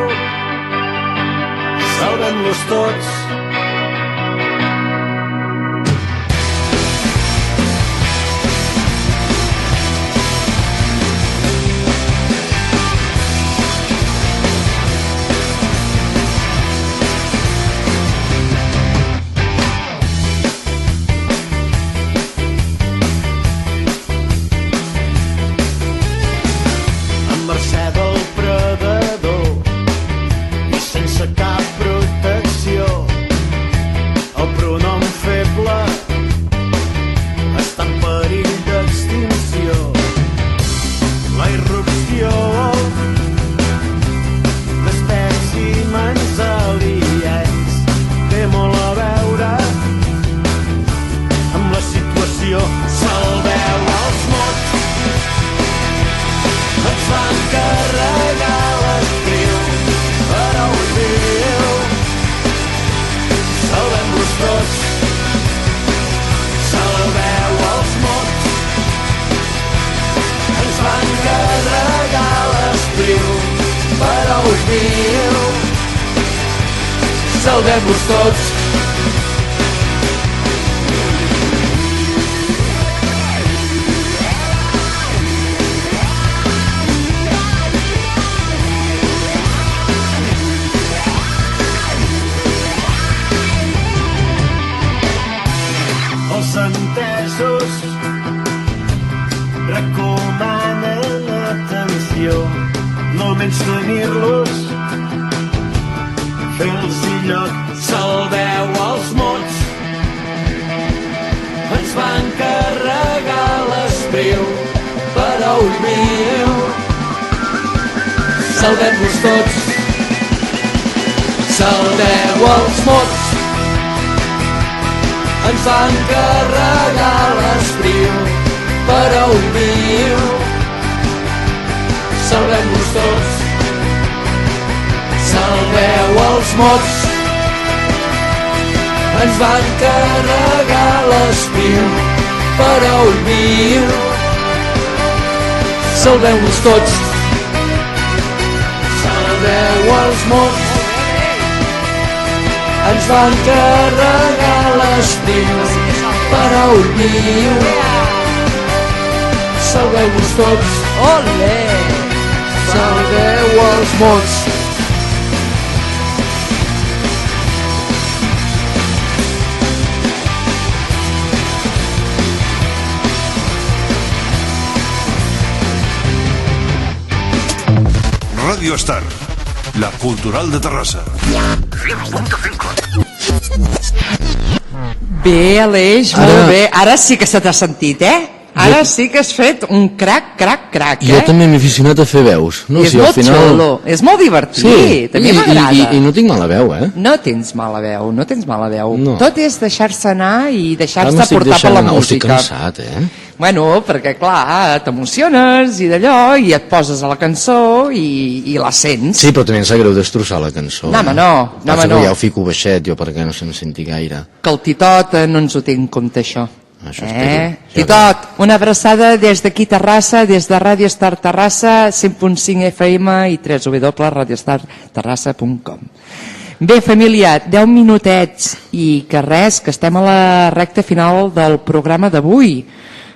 [SPEAKER 6] salvem-los tots.
[SPEAKER 10] Salvem-los tots.
[SPEAKER 6] Els entesos recomanen atenció, no menys tenir-los, fer-los lloc. Salveu els mots, ens van carregar l'espriu, però ho viu, salvem-los tots. Salveu els mots, ens van carregar l'espriu, però ho viu, salvem-los tots. Salveu els mots, ens van carregar l'espriu,
[SPEAKER 10] Parol viu, salveu-nos tots, salveu els morts, ens van carregar l'estiu, parol viu, salveu-nos tots, olé, salveu els morts.
[SPEAKER 4] Radio Star, la cultural de Terrassa.
[SPEAKER 11] 100.5.
[SPEAKER 1] Bé, Aleix, molt bé. Ara sí que se t'ha sentit, Ara sí que has fet un crac.
[SPEAKER 2] Jo també m'he aficionat a fer veus.
[SPEAKER 1] No, és molt xulo, és molt divertit,
[SPEAKER 2] sí,
[SPEAKER 1] a mi m'agrada.
[SPEAKER 2] I no tinc mala veu,
[SPEAKER 1] No tens mala veu,
[SPEAKER 2] No.
[SPEAKER 1] Tot és deixar-se anar i deixar-se portar per la música.
[SPEAKER 2] Estic cansat,
[SPEAKER 1] Bueno, perquè clar, t'emociones i d'allò, i et poses a la cançó i la sents.
[SPEAKER 2] Sí, però també em sap greu destrossar la cançó.
[SPEAKER 1] No, home, no.
[SPEAKER 2] Ja ho fico baixet, jo, perquè no se'n senti gaire.
[SPEAKER 1] Que el Titot no ens ho té en compte, això.
[SPEAKER 2] Això espero.
[SPEAKER 1] Titot, una abraçada des d'aquí Terrassa, des de Ràdio Star Terrassa, 100.5 FM i www.radiostarterrassa.com. Bé, família, 10 minutets i que res, que estem a la recta final del programa d'avui.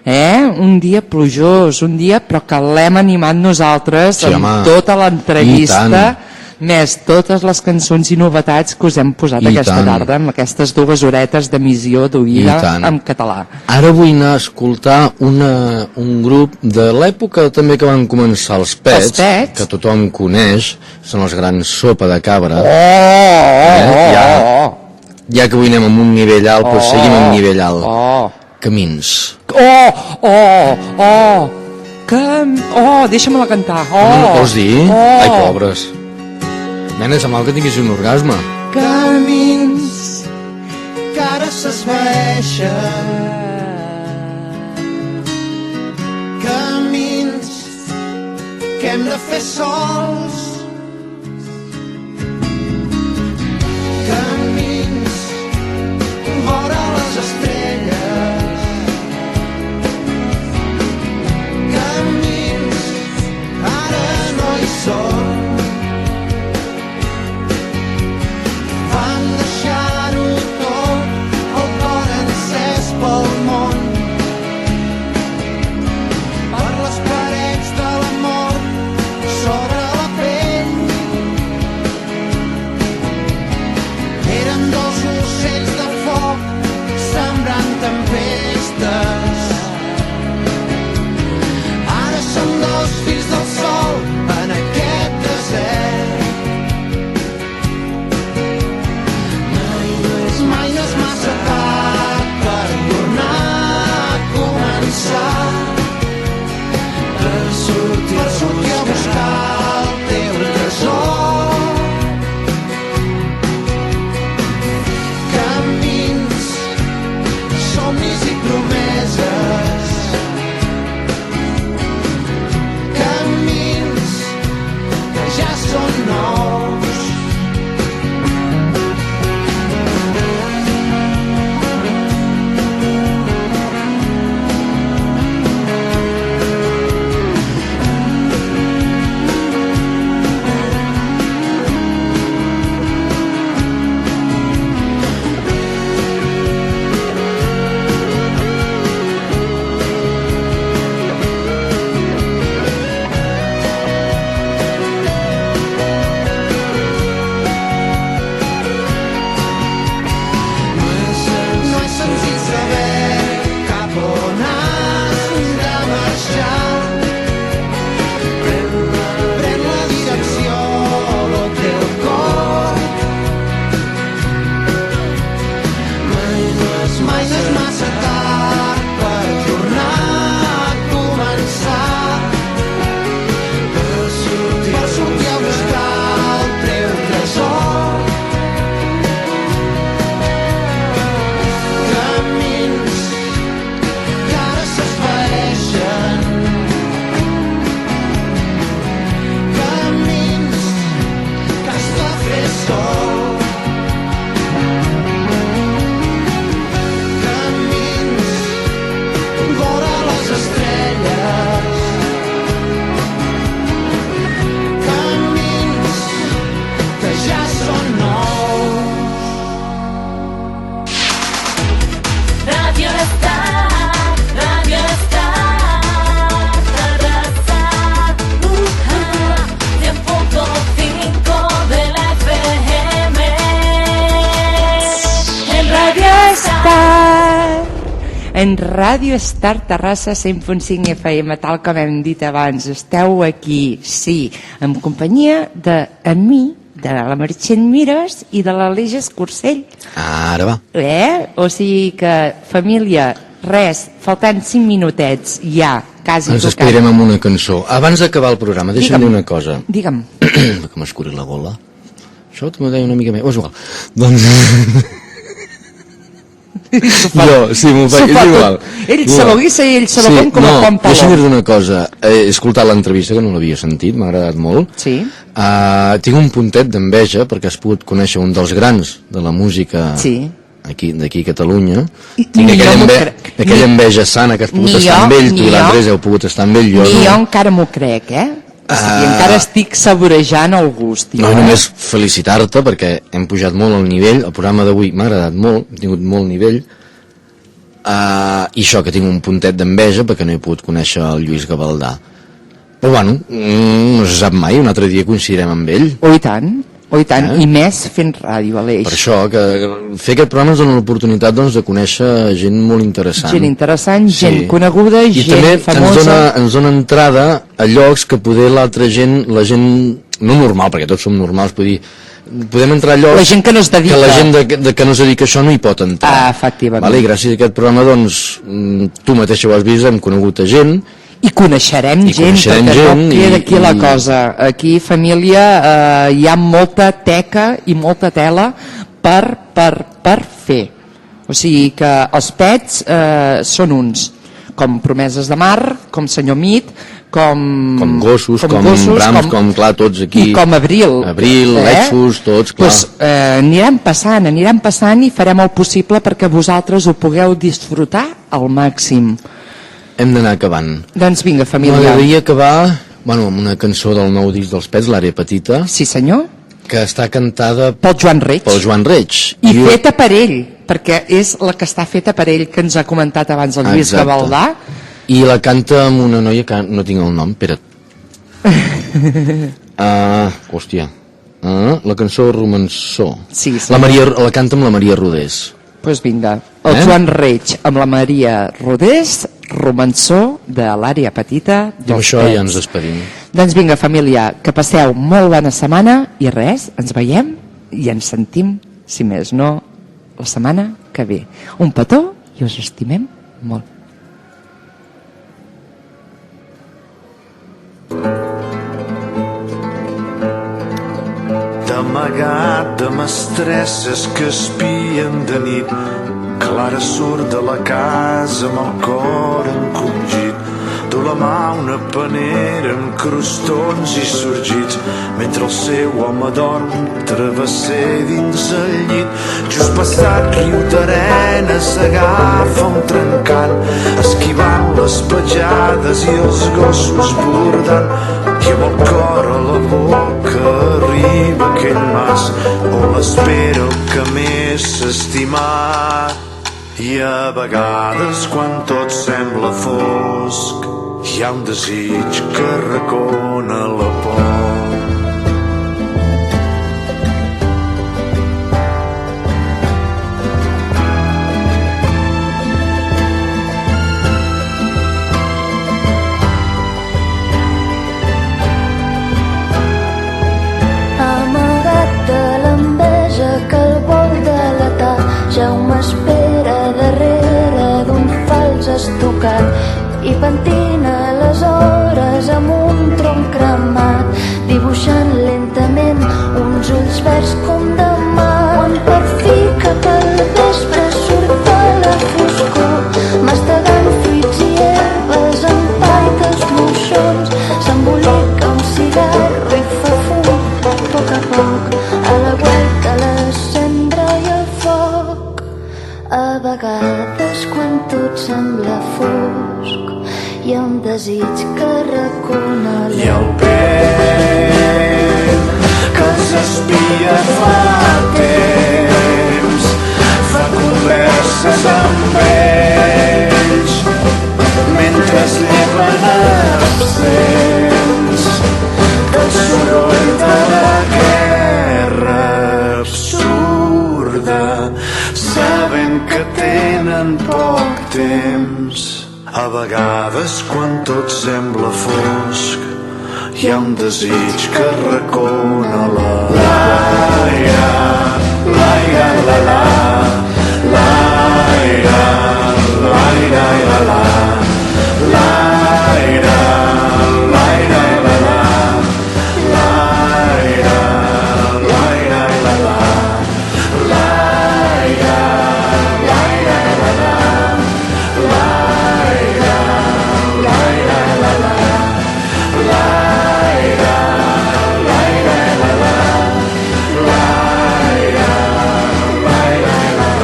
[SPEAKER 1] Un dia plujós, un dia però que l'hem animat nosaltres amb tota l'entrevista, més totes les cançons i novetats que us hem posat aquesta tarda amb aquestes 2 horetes d'emissió d'oïda en català.
[SPEAKER 2] Ara vull anar a escoltar un grup de l'època també que van començar els Pets, que tothom coneix, són els grans Sopa de Cabra. Ja que avui anem amb un nivell alt, però seguim amb nivell alt. Camins.
[SPEAKER 1] Deixa-me-la cantar.
[SPEAKER 2] No pots dir? Ai, pobres. Nena, sembla que tinguis un orgasme.
[SPEAKER 6] Camins que ara s'esvaeixen, camins que hem de fer sols, camins vora les estrelles, camins ara no hi són. Sobre la pell
[SPEAKER 1] en Ràdio Star Terrassa 100.5 FM, tal com hem dit abans. Esteu aquí, sí, en companyia de mi, de la Meritxell Mires i de l'Aleix Escursell.
[SPEAKER 2] Ara va.
[SPEAKER 1] O sigui que, família, res, faltant 5 minutets, ja, quasi
[SPEAKER 2] Ens
[SPEAKER 1] tocat.
[SPEAKER 2] despedirem amb una cançó. Abans d'acabar el programa, deixa'm dir una cosa.
[SPEAKER 1] Digue'm.
[SPEAKER 2] Que m'escuri la gola. Això t'ho deia una mica més. És igual. Doncs... Jo, sí, m'ho faig, és igual.
[SPEAKER 1] Ell se lo guissa i ell se lo pon com a pom taló.
[SPEAKER 2] Deixa'm dir una cosa. He escoltat l'entrevista, que no l'havia sentit, m'ha agradat molt.
[SPEAKER 1] Sí.
[SPEAKER 2] Tinc un puntet d'enveja, perquè has pogut conèixer un dels grans de la música d'aquí a Catalunya. Tinc aquella enveja sana que has pogut estar amb ell, tu i l'Andrés heu pogut estar amb ell.
[SPEAKER 1] Ni jo encara m'ho crec, O sigui, encara estic saborejant el gust.
[SPEAKER 2] No, només felicitar-te perquè hem pujat molt el nivell. El programa d'avui m'ha agradat molt, he tingut molt nivell. I això, que tinc un puntet d'enveja perquè no he pogut conèixer el Lluís Gavaldà. Però bueno, no se sap mai, un altre dia coincidirem amb ell.
[SPEAKER 1] I tant. I més fent ràdio, Aleix.
[SPEAKER 2] Per això, que fer aquest programa ens dona l'oportunitat de conèixer gent molt interessant.
[SPEAKER 1] Gent interessant, gent coneguda, gent famosa.
[SPEAKER 2] I també ens dona entrada a llocs que poder l'altra gent, la gent no normal, perquè tots som normals, podem entrar a llocs...
[SPEAKER 1] La gent que no es dedica.
[SPEAKER 2] Que la gent que no es dedica a això no hi pot entrar.
[SPEAKER 1] Efectivament.
[SPEAKER 2] I gràcies a aquest programa, doncs, tu mateixa ho has vist, hem conegut a gent...
[SPEAKER 1] I coneixerem gent, perquè no queda aquí la cosa. Aquí, família, hi ha molta teca i molta tela per fer. O sigui que els pets són uns, com Promeses de Mar, com Senyor Mit, com
[SPEAKER 2] gossos, com brams, com clar, tots aquí.
[SPEAKER 1] I com Abril.
[SPEAKER 2] Lexus, tots, clar.
[SPEAKER 1] Doncs anirem passant i farem el possible perquè vosaltres ho pugueu disfrutar al màxim.
[SPEAKER 2] Hem d'anar acabant.
[SPEAKER 1] Doncs vinga, família.
[SPEAKER 2] M'agradaria acabar amb una cançó del nou disc dels Pets, l'Àrea Petita.
[SPEAKER 1] Sí, senyor.
[SPEAKER 2] Que està cantada
[SPEAKER 1] pel Joan Reig. I feta per ell, perquè és la que està feta per ell, que ens ha comentat abans el Lluís Gavaldà.
[SPEAKER 2] I la canta amb una noia que no tinc el nom, espera't. Hòstia. La cançó Romançó.
[SPEAKER 1] Sí.
[SPEAKER 2] La canta amb la Maria Rodés.
[SPEAKER 1] Doncs vinga, el Joan Reig amb la Maria Rodés, Romançó de l'Àrea Petita dels Pets.
[SPEAKER 2] I amb això ja ens despedim.
[SPEAKER 1] Doncs vinga, família, que passeu molt bona setmana i res, ens veiem i ens sentim, si més no, la setmana que ve. Un petó i us estimem molt.
[SPEAKER 14] D'amagat de mestresses que espien de nit, Clara surt de la casa amb el cor encongit. Du la mà una panera amb crostons i sorgits, mentre el seu home dorm travesser dins el llit. Just passat riu d'arena s'agafa un trencant, esquivant les petjades i els gossos bordant. I amb el cor a la boca arriba aquell mas on l'espera el que més s'ha estimat. I a vegades quan tot sembla fosc hi ha un desig que arracona la por.
[SPEAKER 8] Amagat de l'enveja que el vol delatar, Jaume espera darrere d'un fals estocat i pentina les hores amb un tronc cremat, dibuixant lentament uns ulls verds com demà. Quan per fi cap al vespre surt de la foscor, mastegant fruits i herbes amb paites moixons, s'embolica un cigarro i fa fum a poc, a la vuelta la cendra i el foc. A vegades quan tot sembla fosc hi
[SPEAKER 14] és quan tot sembla fosc. Hi ha un desig que recona la l'aire, l'aire, la la, l'aire, l'aire, la la, l'aire, l'aire, la la, l'aire, l'aire, la la, l'aire, l'aire, la la, l'aire, l'aire, la la, l'aire, l'aire, la la, l'aire, l'aire, la la.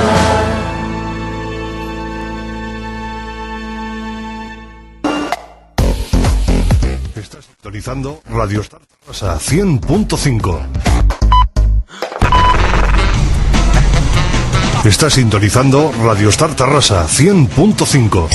[SPEAKER 4] Estás sintonizando Radio Star Tarrasa 100.5. Estás sintonizando Radio Star Tarrasa 100.5.